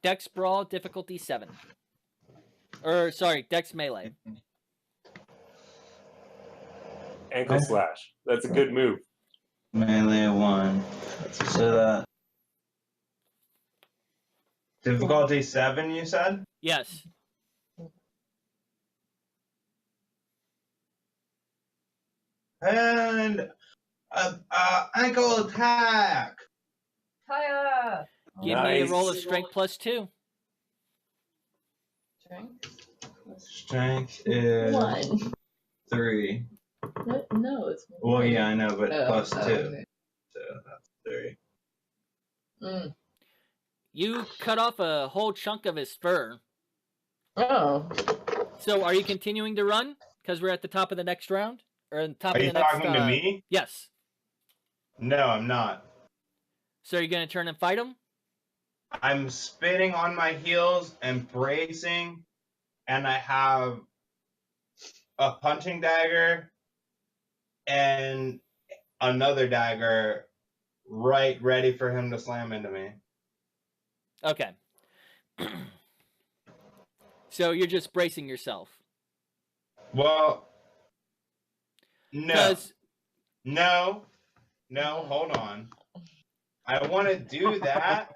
Dex Brawl, difficulty 7. Or, sorry, Dex Melee. Ankle slash. That's a good move. Melee 1. So that. Difficulty 7, you said? Yes. And ankle attack. Hiya! Give me a Nice. roll of strength plus 2. Strength is 1. 3. No, it's Well, yeah, I know, but plus 2. Okay. So that's 3. You cut off a whole chunk of his fur. Oh. So, are you continuing to run? Because we're at the top of the next round? Or on top Are of you the next... talking to me? Yes. No, I'm not. So, are you going to turn and fight him? I'm spinning on my heels and bracing, and I have a punching dagger, and another dagger right ready for him to slam into me. Okay. So you're just bracing yourself. Well, no. Because No, hold on. I want to do that,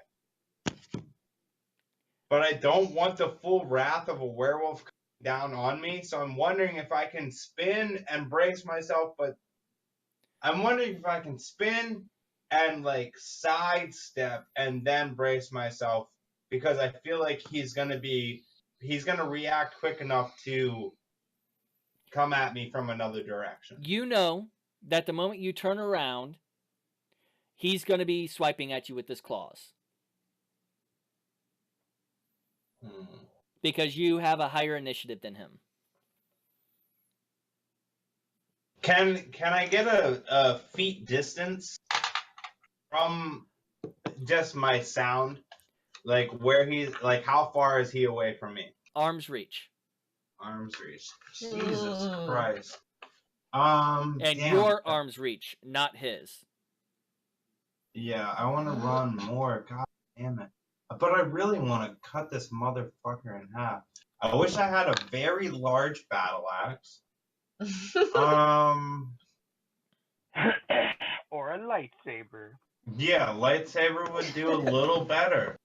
but I don't want the full wrath of a werewolf coming down on me. So I'm wondering if I can spin and brace myself, but I'm wondering if I can spin and like sidestep and then brace myself, because I feel like he's gonna react quick enough to come at me from another direction. you know that the moment you turn around, he's going to be swiping at you with his claws. Because you have a higher initiative than him. Can I get a feet distance from just my sound? Like where he's like, how far is he away from me? Arm's reach. Arm's reach. Jesus Christ. And damn. your arm's reach, not his. Yeah, I want to run more. God damn it. But I really want to cut this motherfucker in half. I wish I had a very large battle axe. Or a lightsaber. Yeah, lightsaber would do a little better.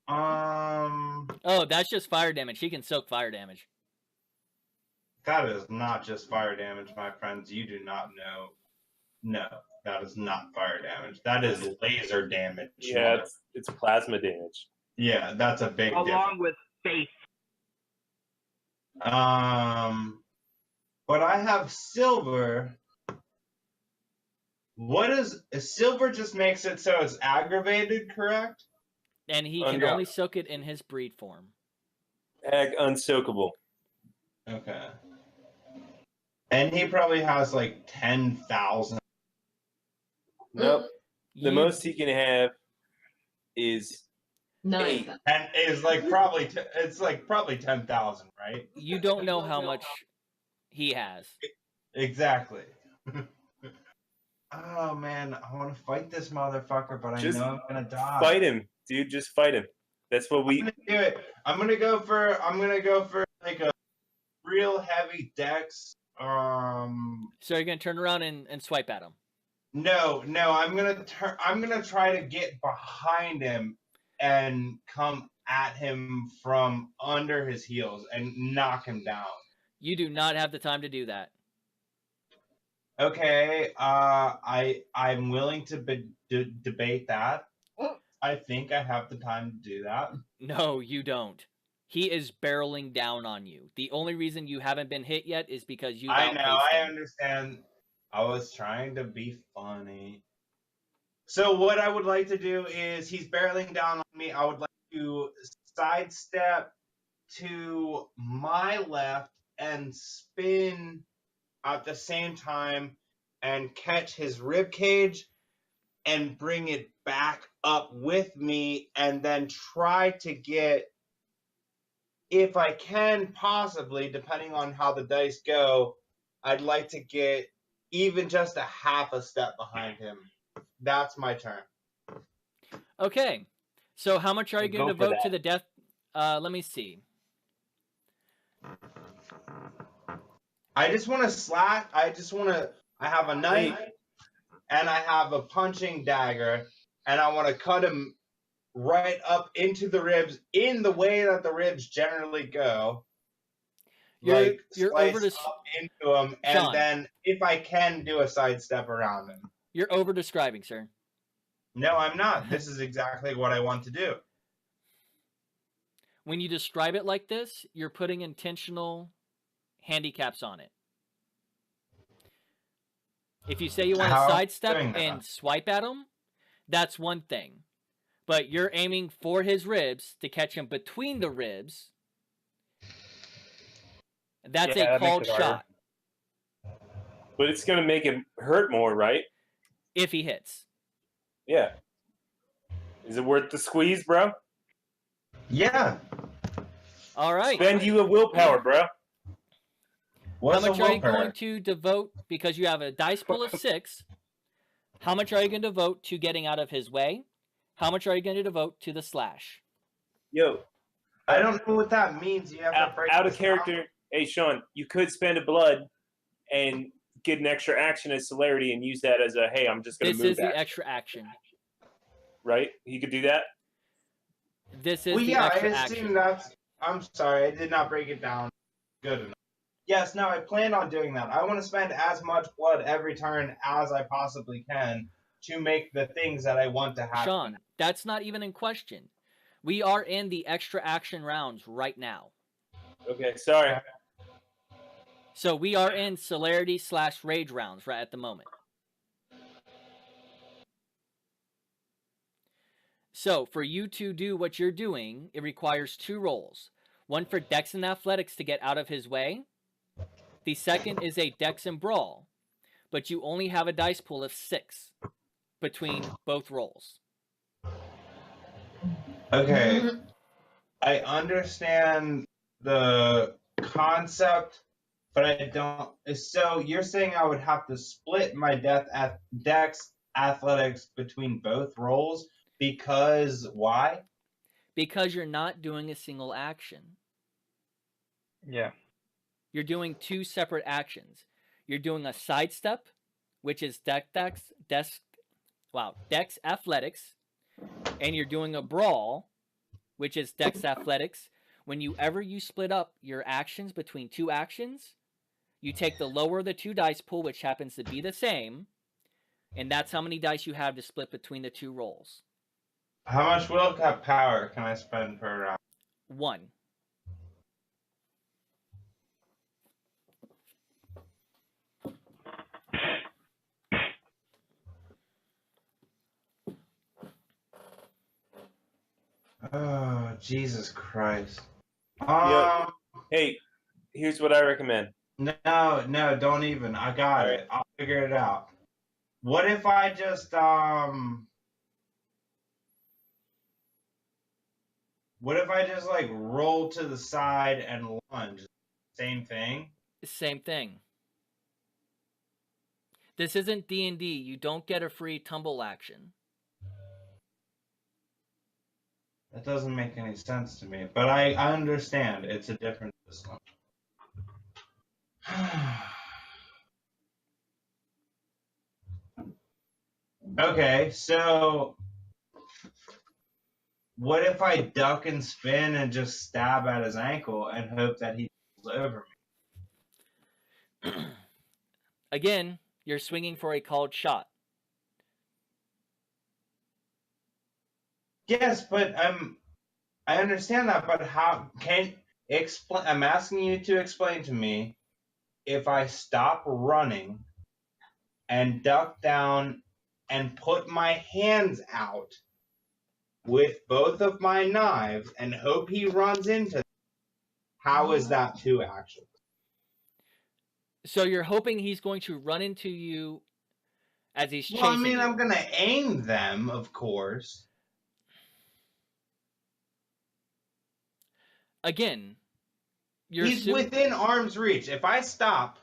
Oh, that's just fire damage. He can soak fire damage. That is not just fire damage, my friends. You do not know. No, that is not fire damage. That is laser damage. Yeah, it's plasma damage. Yeah, that's a big difference. Along with faith. But I have silver. What is silver? Just makes it so it's aggravated, correct? And he can only soak it in his breed form. Unsoakable. Okay. And he probably has like 10,000. Nope. The most he can have is 9. And is like probably it's like probably 10,000, right? You don't know how much he has. Exactly. Oh man, I want to fight this motherfucker, but I know I'm gonna die. Fight him, dude. Just fight him. That's what we. I'm gonna do it. I'm gonna go for like a real heavy dex. So you're gonna turn around and swipe at him. No, I'm gonna try to get behind him and come at him from under his heels and knock him down. You do not have the time to do that. Okay, I'm willing to debate that. I think I have the time to do that. No, you don't. He is barreling down on you. The only reason you haven't been hit yet is because you. I know. I him. understand. I was trying to be funny. So what I would like to do is he's barreling down on me. I would like to sidestep to my left and spin at the same time and catch his rib cage and bring it back up with me, and then try to get, if I can possibly, depending on how the dice go, I'd like to get even just a half a step behind him. That's my turn. Okay. So how much are you going to devote to the death? Let me see. I just want to slash. I have a knife and I have a punching dagger, and I want to cut him right up into the ribs in the way that the ribs generally go. You're slice over to up into him, and Sean, then if I can do a sidestep around him. You're over describing, sir. No, I'm not. This is exactly what I want to do. When you describe it like this, you're putting intentional handicaps on it. If you say you want to sidestep and swipe at him, that's one thing. But you're aiming for his ribs to catch him between the ribs. That's a called shot. But it's going to make him hurt more, right? If he hits. Yeah. Is it worth the squeeze, bro? Yeah. All right. Spend you a willpower, bro. How much are you going to devote? Because you have a dice pool of 6. How much are you going to devote to getting out of his way? How much are you going to devote to the slash? Yo, I don't know what that means. You have to break out of this down. character. Hey, Sean, you could spend a blood and get an extra action as celerity and use that as a, hey, I'm just going to This move is that. the extra action. Right? He could do that? This is Well, the yeah, I extra assume action. that's. I'm sorry, I did not break it down good enough. Yes, no, I plan on doing that. I want to spend as much blood every turn as I possibly can to make the things that I want to happen. Sean, that's not even in question. We are in the extra action rounds right now. Okay, sorry. So we are in celerity / rage rounds right at the moment. So for you to do what you're doing, it requires 2 rolls. One for Dex and Athletics to get out of his way. The second is a Dex and Brawl, but you only have a dice pool of 6 between both rolls. Okay. I understand the concept, but I don't. So you're saying I would have to split my Dex Athletics between both roles because why? Because you're not doing a single action. Yeah. You're doing 2 separate actions. You're doing a sidestep, which is Dex Athletics, and you're doing a brawl, which is Dex Athletics. Whenever you split up your actions between 2 actions, you take the lower of the 2 dice pool, which happens to be the same, and that's how many dice you have to split between the 2 rolls. How much willpower can I spend per round? 1. Oh, Jesus Christ. Hey, here's what I recommend. No, don't even. I got it. I'll figure it out. What if I just like roll to the side and lunge? Same thing? Same thing. This isn't D&D. You don't get a free tumble action. That doesn't make any sense to me, but I understand it's a different system. Okay, so what if I duck and spin and just stab at his ankle and hope that he falls over me? Again, you're swinging for a called shot. Yes, but I understand that, but how can explain? I'm asking you to explain to me if I stop running and duck down and put my hands out with both of my knives and hope he runs into them. How is that 2 actions? So you're hoping he's going to run into you as he's chasing Well, I mean, you. I'm going to aim them, of course. Again, he's within arm's reach. If I stop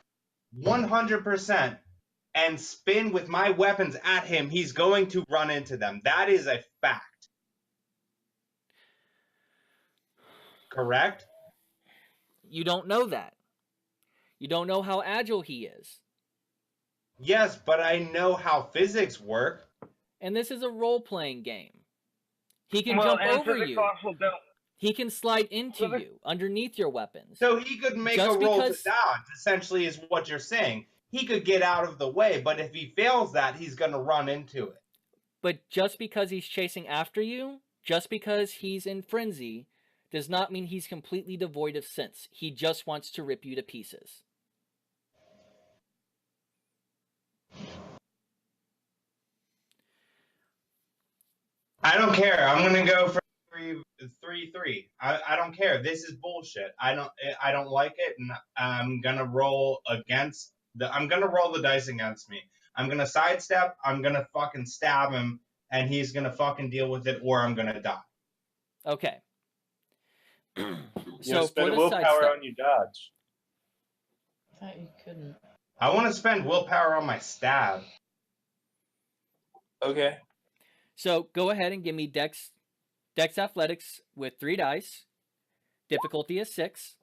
100% and spin with my weapons at him, he's going to run into them. That is a fact. Correct? You don't know that. You don't know how agile he is. Yes, but I know how physics work. And this is a role-playing game. He can jump over you. He can slide into you, underneath your weapons. So he could make a roll to dodge, essentially, is what you're saying. He could get out of the way, but if he fails that, he's going to run into it. But just because he's chasing after you, just because he's in frenzy, does not mean he's completely devoid of sense. He just wants to rip you to pieces. I don't care. I'm going to go for 3-3. I don't care. This is bullshit. I don't like it, and I'm going to roll against I'm going to roll the dice against me. I'm going to sidestep, I'm going to fucking stab him, and he's going to fucking deal with it, or I'm going to die. Okay. So spend willpower on your dodge. I thought you couldn't. I want to spend willpower on my stab. Okay. So go ahead and give me Dex Athletics with 3 dice. Difficulty is 6.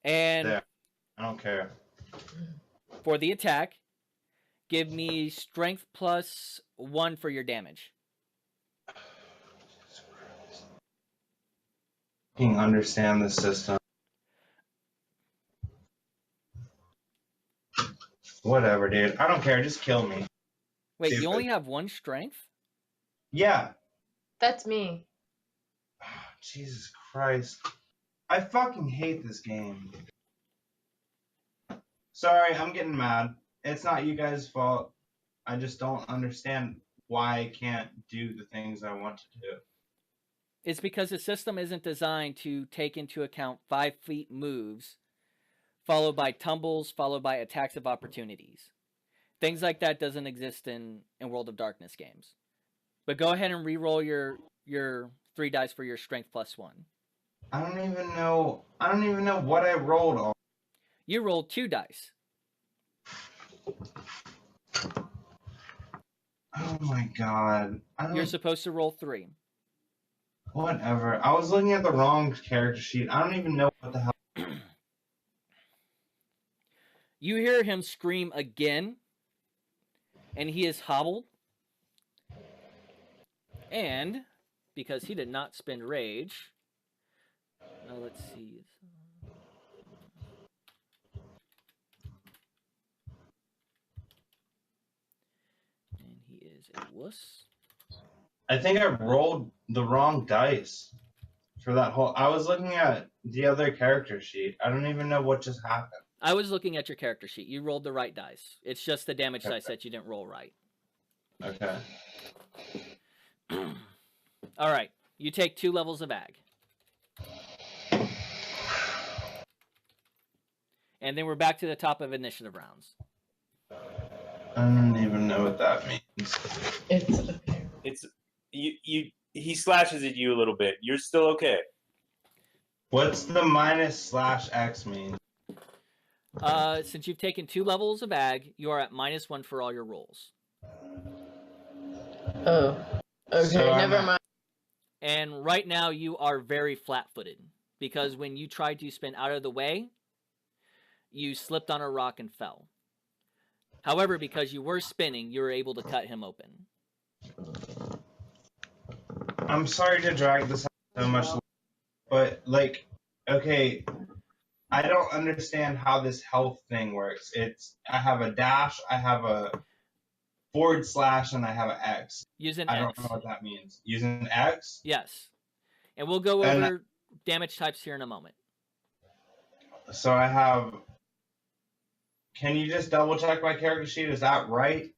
And There. I don't care. for the attack, give me Strength plus 1 for your damage. Fucking understand the system. Whatever, dude. I don't care. Just kill me. Wait, Stupid. you only have 1 strength? Yeah. That's me. Jesus Christ. I fucking hate this game. Sorry, I'm getting mad. It's not you guys' fault. I just don't understand why I can't do the things I want to do. It's because the system isn't designed to take into account 5 feet moves, followed by tumbles, followed by attacks of opportunities. Things like that doesn't exist in World of Darkness games. But go ahead and re-roll your 3 dice for your strength plus 1. I don't even know what I rolled on. You rolled 2 dice. Oh my god. You're supposed to roll 3. Whatever. I was looking at the wrong character sheet. I don't even know what the hell. You hear him scream again, and he is hobbled. And because he did not spend rage, let's see. And he is a wuss. I think I rolled the wrong dice for that whole. I was looking at the other character sheet. I don't even know what just happened. I was looking at your character sheet. You rolled the right dice. It's just the damage dice that you didn't roll right. Okay. All right. You take 2 levels of ag. And then we're back to the top of initiative rounds. I don't even know what that means. It's you. He slashes at you a little bit. You're still okay. What's the -/X mean? Since you've taken 2 levels of ag, you are at -1 for all your rolls. Oh. Okay, So never mind. And right now you are very flat-footed because when you tried to spin out of the way, you slipped on a rock and fell. However, because you were spinning, you were able to cut him open. I'm sorry to drag this out so much, but like, okay, I don't understand how this health thing works. I have a dash, I have a /, and I have an X. Use an I X. don't know what that means. Using X? Yes. And we'll go over damage types here in a moment. So I have. Can you just double check my character sheet? Is that right?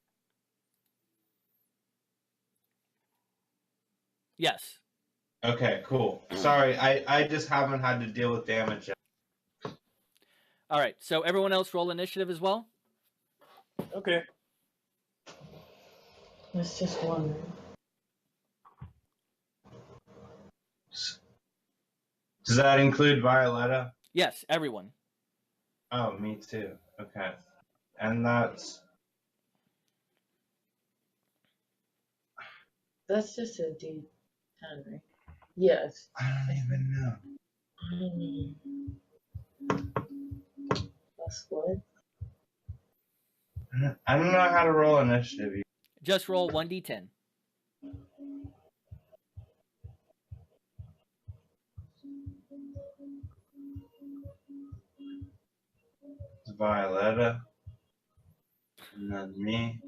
Yes. Okay, cool. Sorry, I just haven't had to deal with damage yet. All right. So everyone else roll initiative as well? Okay. It's just one. Does that include Violetta? Yes, everyone. Oh, me too. Okay. And that's. That's just a D10, right? Yes. I don't even know. Plus what? I don't know how to roll initiative. Just roll 1d10. Violetta. And then me.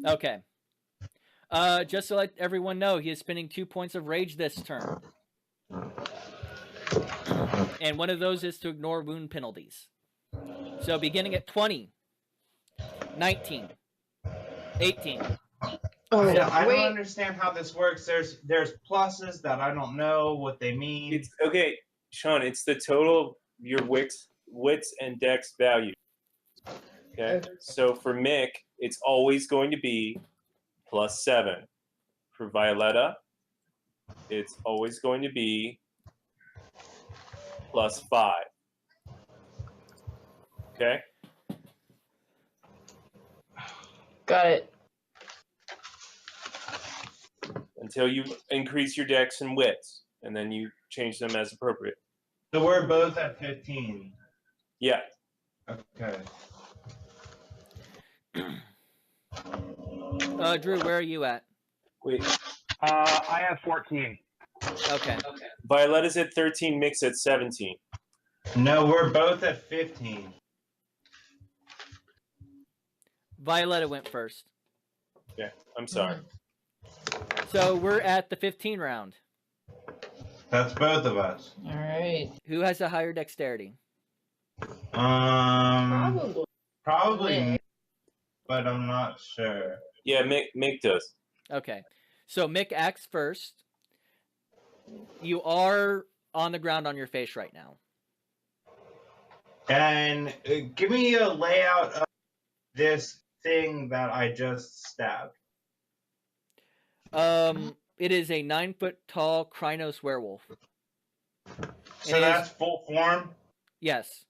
Okay. Just to let everyone know, he is spending 2 points of rage this turn. And one of those is to ignore wound penalties. So beginning at 20, 19, 18. Oh, I don't wait. understand how this works. There's pluses that I don't know what they mean. It's okay, Sean. It's the total of your wits and dex value. Okay. So for Mick, it's always going to be +7. For Violetta, it's always going to be plus 5. Okay? Got it. Until you increase your dex and wits, and then you change them as appropriate. So we're both at 15. Yeah. Okay. Drew, where are you at? Wait. I have 14. Okay. Violetta's at 13, Mick's at 17. No, we're both at 15. Violetta went first. Yeah, I'm sorry. So we're at the 15 round. That's both of us. All right. Who has a higher dexterity? Probably, Yeah. me, but I'm not sure. Yeah, Mick does. Okay. So Mick acts first. You are on the ground on your face right now. And give me a layout of this thing that I just stabbed. It is a 9-foot tall Krynos werewolf. So It that's is- full form? Yes.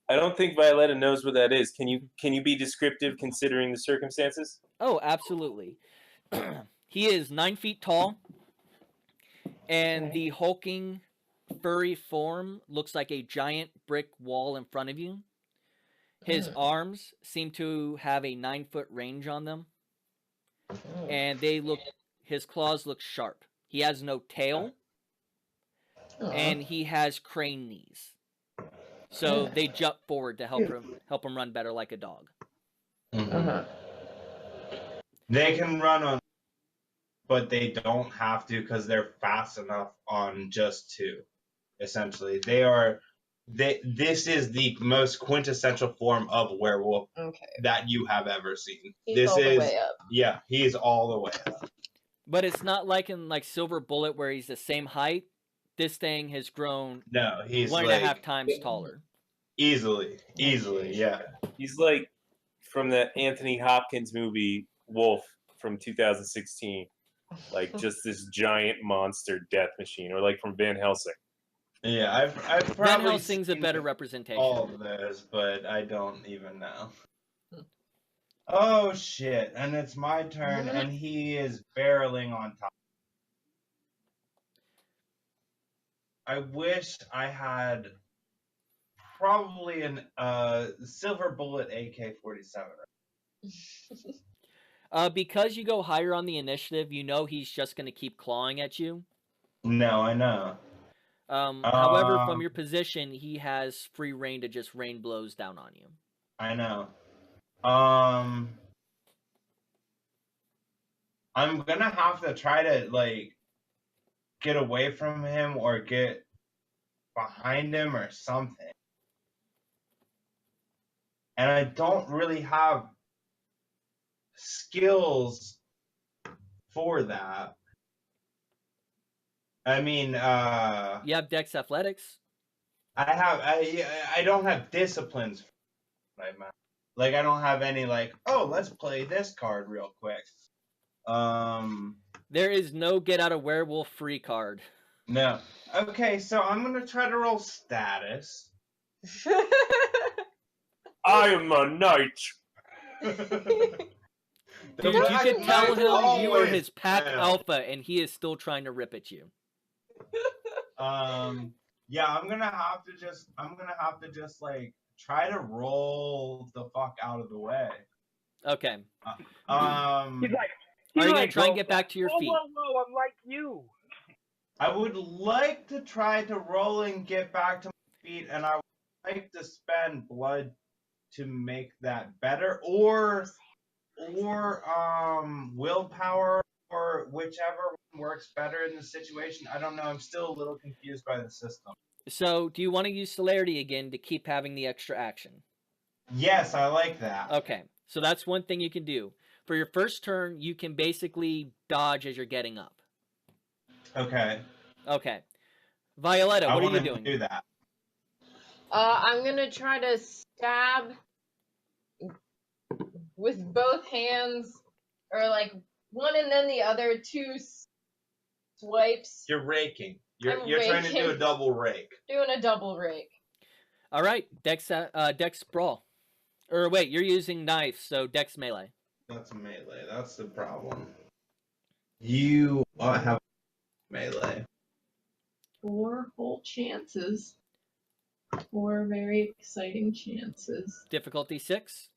I don't think Violetta knows what that is. Can you be descriptive considering the circumstances? Oh, absolutely. He is 9 feet tall, and the hulking, furry form looks like a giant brick wall in front of you. His arms seem to have a 9-foot range on them, and his claws look sharp. He has no tail, and he has crane knees. So they jump forward to help him run better like a dog. They can run on, but they don't have to because they're fast enough on just 2. Essentially, this is the most quintessential form of werewolf that you have ever seen. He's all the way up. Yeah, he is all the way up. But it's not like in Silver Bullet where he's the same height. This thing has grown No, he's 1.5 times taller. Easily, yeah. He's like from the Anthony Hopkins movie Wolf from 2016. Like just this giant monster death machine, or like from Van Helsing. Yeah, I've Van probably Helsing's a seen better representation. all of those, but I don't even know. Oh shit! And it's my turn, and he is barreling on top. I wish I had probably a silver bullet AK-47. Because you go higher on the initiative, you know he's just going to keep clawing at you. No, I know. However, from your position, he has free reign to just rain blows down on you. I know. I'm gonna have to try to get away from him or get behind him or something. And I don't really have skills for that. I mean, You have Dex Athletics. I don't have disciplines. Right, man. Like I don't have any let's play this card real quick. There is no get out of werewolf free card. No. Okay, so I'm gonna try to roll status. I am a knight. Dude, you can tell him you are his pack alpha, and he is still trying to rip at you. Yeah, I'm gonna have to just try to roll the fuck out of the way. Okay. He's Are you gonna try and get back to your feet? Whoa, I'm like you. I would like to try to roll and get back to my feet, and I would like to spend blood to make that better, or willpower, or whichever one works better in the situation. I don't know. I'm still a little confused by the system. So, do you want to use celerity again to keep having the extra action? Yes, I like that. Okay, so that's one thing you can do. For your first turn, you can basically dodge as you're getting up. Okay. Okay. Violetta, what are you I doing? want to do that. I'm gonna try to stab with both hands, or one and then the other, 2 swipes. You're raking. You're I'm trying to do a raking. double rake. Doing a double rake. All right, Dex brawl. Or wait, you're using knife, so Dex melee. That's melee. That's the problem. You have melee. 4 whole chances. 4 very exciting chances. Difficulty 6.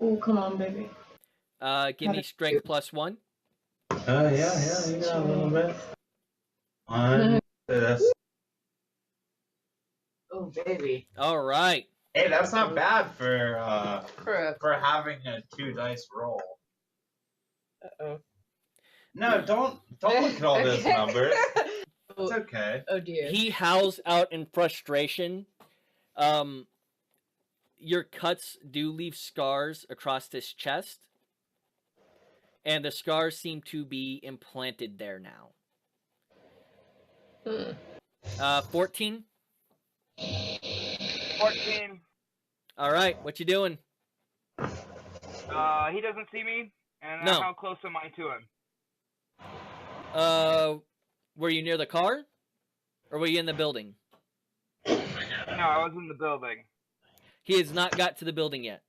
Oh, come on, baby. Give me strength +1. Oh yeah, you got a little bit. One. That's... Oh, baby. All right. Hey, that's not bad for having a 2 dice roll. Uh-oh. No, don't look at all those Okay. numbers. It's okay. Oh, dear. He howls out in frustration. Your cuts do leave scars across his chest, and the scars seem to be implanted there now. 14. 14. All right, what you doing? He doesn't see me, and No. how close am I to him? Were you near the car, or were you in the building? No, I was in the building. He has not got to the building yet.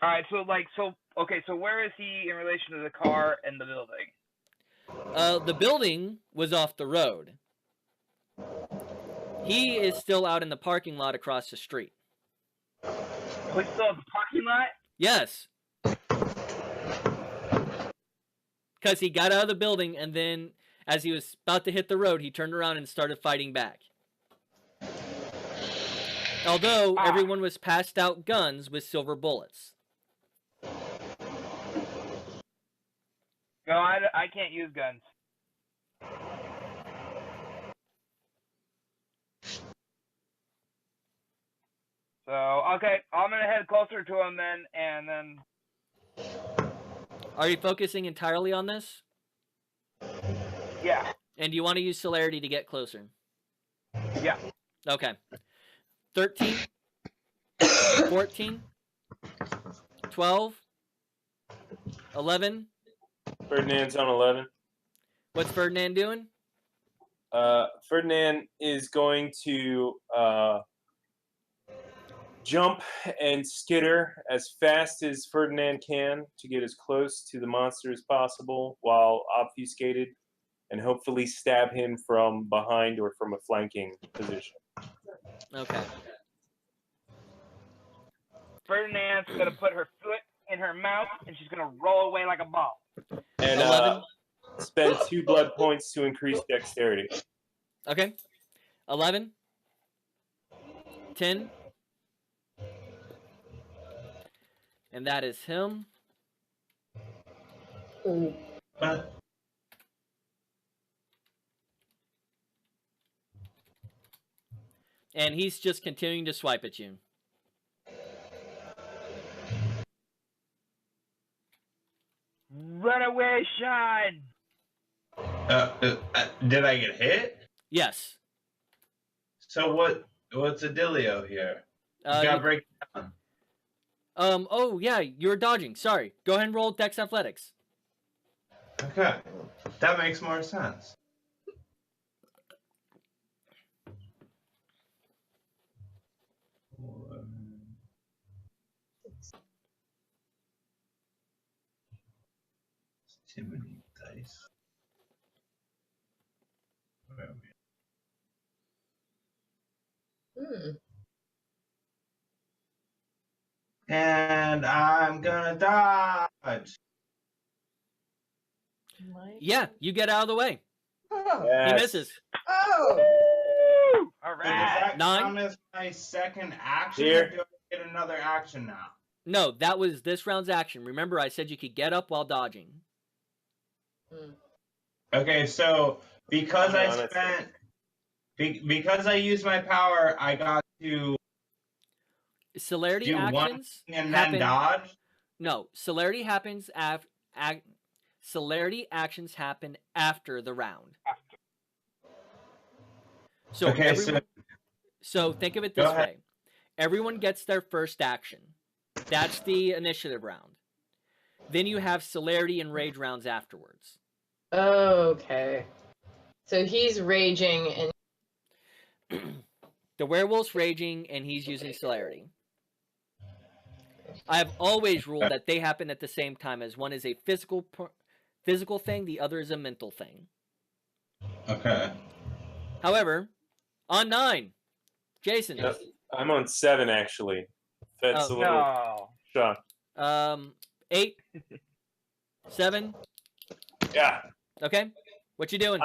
Alright, so where is he in relation to the car and the building? The building was off the road. He is still out in the parking lot across the street. We still have the parking lot? Yes. Because he got out of the building, and then as he was about to hit the road, he turned around and started fighting back. Although everyone was passed out guns with silver bullets. No, I can't use guns. So, okay, I'm gonna head closer to him then, and then... Are you focusing entirely on this? Yeah. And do you want to use celerity to get closer? Yeah. Okay. 13, 14, 12, 11. Ferdinand's on 11. What's Ferdinand doing? Ferdinand is going to jump and skitter as fast as Ferdinand can to get as close to the monster as possible while obfuscated, and hopefully stab him from behind or from a flanking position. Okay. Ferdinand's gonna put her foot in her mouth, and she's gonna roll away like a ball. And 11. Spend 2 blood points to increase dexterity. Okay. 11. 10. And that is him. But And he's just continuing to swipe at you. Run away, Sean! did I get hit? Yes. So what's the dealio here? You Uh, gotta break it down. Oh, yeah, you were dodging. Sorry. Go ahead and roll Dex Athletics. Okay, that makes more sense. Too many dice. Where are we? And I'm gonna dodge. Yeah, you get out of the way. Oh. He Yes. misses. Oh. Alright! Does that 9. count as my second action, Here. or do I get another action now? No, that was this round's action. Remember, I said you could get up while dodging. Okay, so because Yeah, I that's spent, because I used my power, I got to Celerity do one actions thing and happen. then dodge. No, celerity happens celerity actions happen after the round. So Okay, so think of it Go this ahead. way. Everyone gets their first action. That's the initiative round. Then you have celerity and rage rounds afterwards. Okay. So he's raging and The werewolf's raging and he's using celerity. I have always ruled that they happen at the same time, as one is a physical thing, the other is a mental thing. Okay. However, on 9, Jason. No, I'm on 7 actually. Fed's Oh. a little No. shocked. 8, 7. Yeah, Okay, what you doing?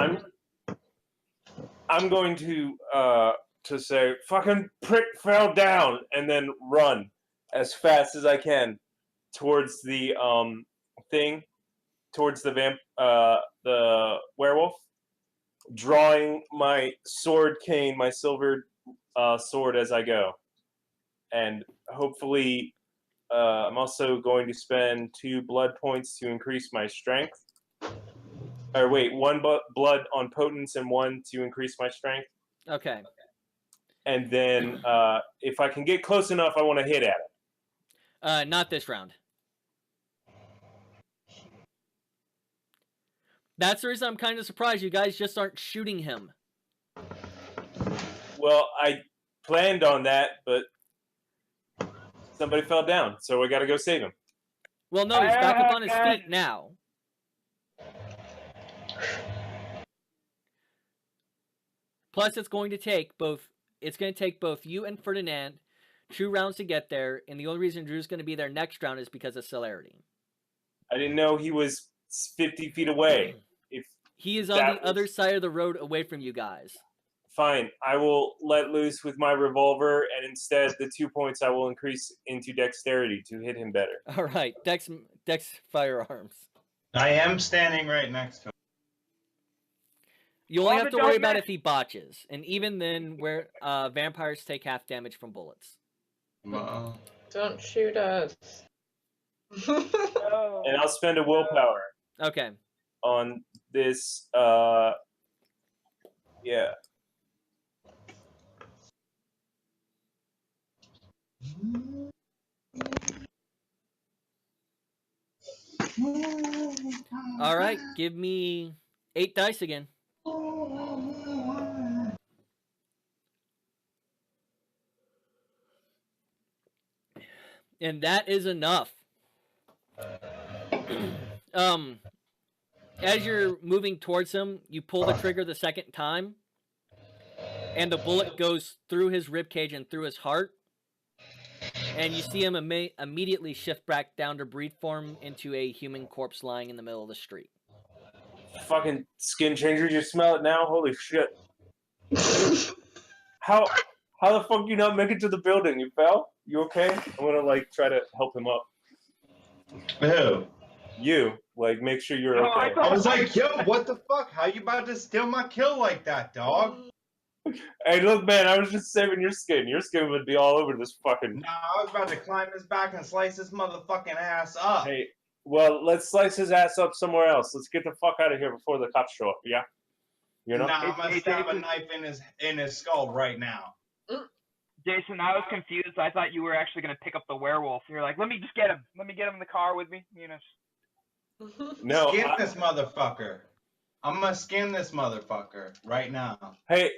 I'm going to say fucking prick fell down and then run as fast as I can towards the thing, towards the werewolf, drawing my sword cane, my silver sword as I go, and hopefully I'm also going to spend 2 blood points to increase my strength. Or wait, 1 blood on potence and 1 to increase my strength. Okay. And then if I can get close enough, I want to hit at it. Not this round. That's the reason I'm kind of surprised you guys just aren't shooting him. Well, I planned on that, but somebody fell down, so we got to go save him. Well, no, he's back up on his feet now. Plus, it's going to take both you and Ferdinand 2 rounds to get there, and the only reason Drew's going to be there next round is because of celerity. I didn't know he was 50 feet away. If he is on the other side of the road away from you guys. Fine, I will let loose with my revolver, and instead the 2 points I will increase into dexterity to hit him better. All right, dex firearms. I am standing right next to him. You only have to worry about if he botches, and even then, where vampires take half damage from bullets. Wow. Don't shoot us. And I'll spend a willpower. Okay. On this, yeah. All right, give me 8 dice again. And that is enough. As you're moving towards him, you pull the trigger the second time, and the bullet goes through his ribcage and through his heart. And you see him immediately shift back down to breed form into a human corpse lying in the middle of the street. Fucking skin changer, you smell it now? Holy shit. How the fuck you not make it to the building? You fell? You okay? I'm gonna like try to help him up. Who? You. Like make sure you're okay. I was like, yo, what the fuck? How you about to steal my kill like that, dog? Hey, look, man, I was just saving your skin. Your skin would be all over this fucking... Nah, I was about to climb his back and slice his motherfucking ass up. Hey, well, let's slice his ass up somewhere else. Let's get the fuck out of here before the cops show up, yeah? You know? Nah, I'm gonna stab a knife in his skull right now. Jason, I was confused. I thought you were actually gonna pick up the werewolf. You're like, let me just get him. Let me get him in the car with me. You know. No. Skin this motherfucker. I'm gonna skin this motherfucker right now. Hey,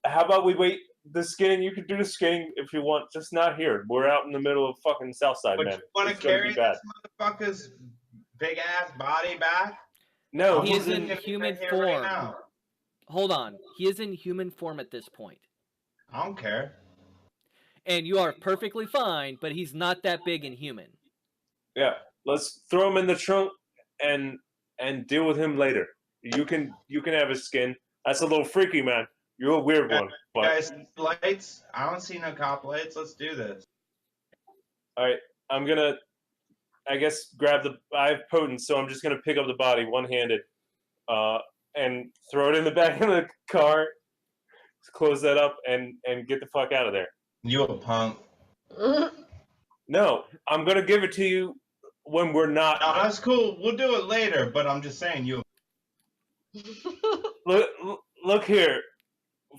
how about we wait the skinning? You can do the skinning if you want, just not here. We're out in the middle of fucking Southside, But man. you wanna carry this motherfucker's big ass body back? No, he is in human form. Right, hold on. He is in human form at this point. I don't care. And you are perfectly fine, but he's not that big and human. Yeah, let's throw him in the trunk and deal with him later. You can have his skin. That's a little freaky, man. You're a weird one. But... Guys, lights. I don't see no cop lights. Let's do this. All right, I'm gonna, I guess, I have potence, so I'm just gonna pick up the body one-handed, and throw it in the back of the car, close that up, and get the fuck out of there. You a punk. No, I'm gonna give it to you when we're not. No, that's cool. We'll do it later, but I'm just saying you. Look here,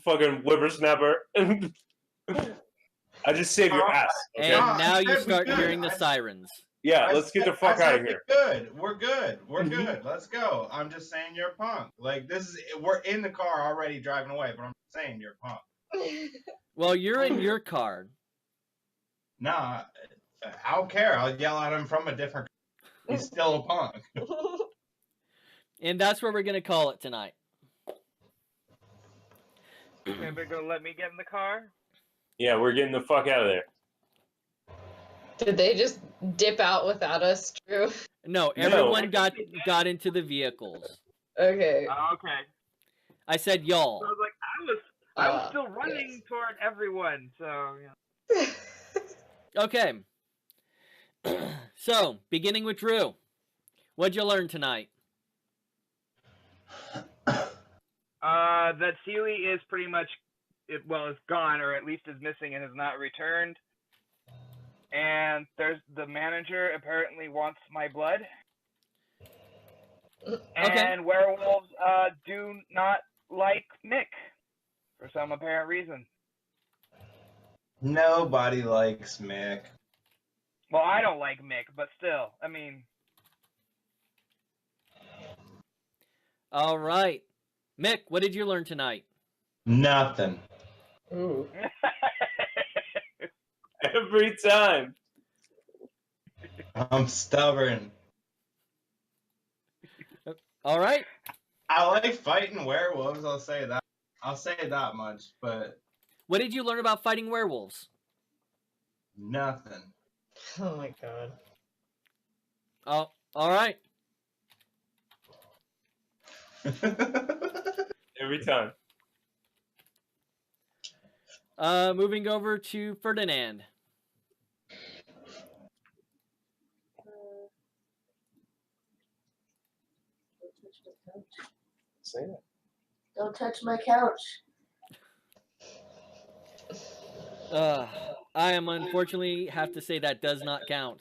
fucking whippersnapper. I just saved your ass. Okay? And now you start hearing the sirens. Yeah, let's get the fuck out of here. We're good. We're good. Let's go. I'm just saying you're a punk. Like we're in the car already driving away, but I'm saying you're a punk. Well, you're in your car. Nah, I don't care. I'll yell at him from a different. He's still a punk. And that's where we're going to call it tonight. Anybody gonna let me get in the car? Yeah, we're getting the fuck out of there. Did they just dip out without us, Drew? No, everyone got into the vehicles. Okay. Okay. I said y'all. So I was like, I was still running toward everyone, so yeah. Okay. So, beginning with Drew. What'd you learn tonight? That Seely is pretty much, is gone, or at least is missing and has not returned. And the manager apparently wants my blood. Okay. And werewolves do not like Mick for some apparent reason. Nobody likes Mick. Well, I don't like Mick, but still, I mean. All right. Mick, what did you learn tonight? Nothing. Ooh. Every time. I'm stubborn. All right. I like fighting werewolves. I'll say that. I'll say that much. But What did you learn about fighting werewolves? nothing. Oh my god. Oh, all right. Every time. Moving over to Ferdinand. Say that. Don't touch my couch. I am unfortunately have to say that does not count.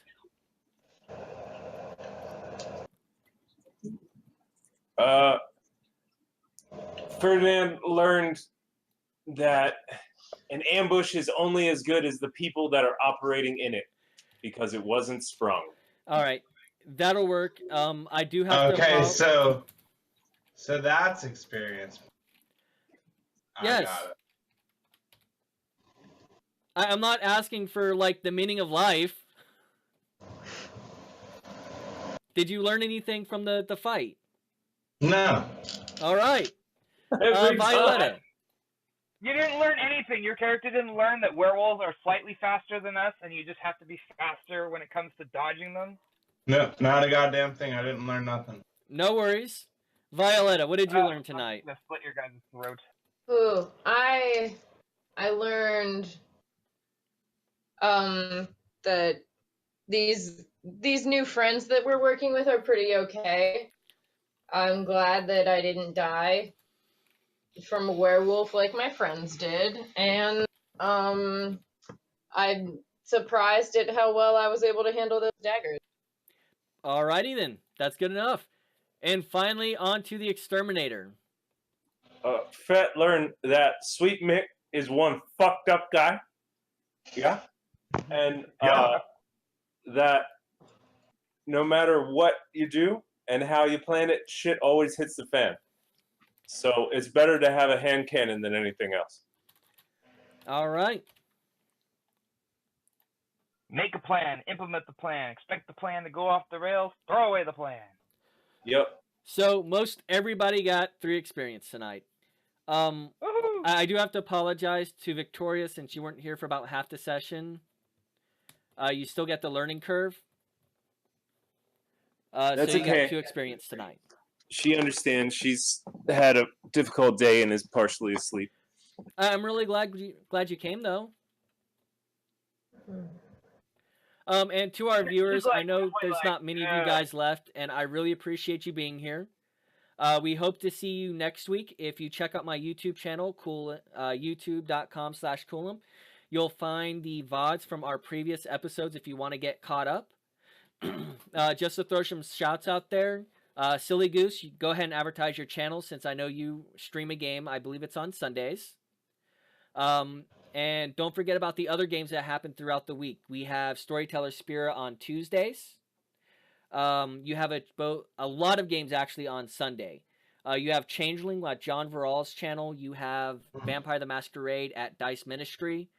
Ferdinand learned that an ambush is only as good as the people that are operating in it, because it wasn't sprung. All right, that'll work. I do have to. Okay, so that's experience. Yes. I got it. I'm not asking for like the meaning of life. Did you learn anything from the fight? No. All right, Every Violetta. time. You didn't learn anything. Your character didn't learn that werewolves are slightly faster than us, and you just have to be faster when it comes to dodging them. No, not a goddamn thing. I didn't learn nothing. No worries. Violetta, what did you learn tonight? I'm gonna split your guys' throat. Ooh, I learned that these new friends that we're working with are pretty okay. I'm glad that I didn't die from a werewolf like my friends did, and I'm surprised at how well I was able to handle those daggers. Alrighty then, that's good enough. And finally, on to the exterminator. Fett learned that Sweet Mick is one fucked up guy. Yeah. And that no matter what you do and how you plan it, shit always hits the fan. So it's better to have a hand cannon than anything else. All right. Make a plan, implement the plan, expect the plan to go off the rails, throw away the plan. Yep. So most everybody got 3 experience tonight. I do have to apologize to Victoria since you weren't here for about half the session. You still get the learning curve. That's so you okay. got 2 experience tonight. She understands. She's had a difficult day and is partially asleep. I'm really glad you came though. And to our viewers, I know there's not many of you guys left, and I really appreciate you being here. We hope to see you next week. If you check out my YouTube channel, youtube.com/Coolum, you'll find the VODs from our previous episodes if you want to get caught up. Just to throw some shouts out there, Silly Goose, you go ahead and advertise your channel since I know you stream a game. I believe it's on Sundays. And don't forget about the other games that happen throughout the week. We have Storyteller Spirit on Tuesdays. You have a lot of games actually on Sunday. You have Changeling at John Veral's channel. You have Vampire the Masquerade at Dice Ministry.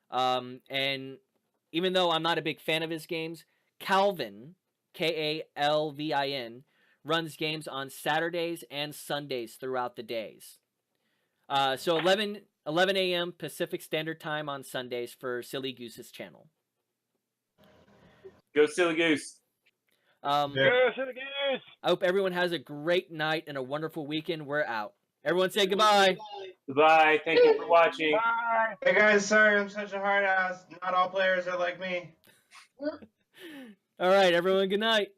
And even though I'm not a big fan of his games, Calvin, Kalvin, runs games on Saturdays and Sundays throughout the days. So 11 a.m. Pacific Standard Time on Sundays for Silly Goose's channel. Go Silly Goose. Go Silly Goose! I hope everyone has a great night and a wonderful weekend. We're out. Everyone say goodbye. Goodbye. Thank you for watching. Bye! Hey guys, sorry I'm such a hard ass. Not all players are like me. All right, everyone, good night.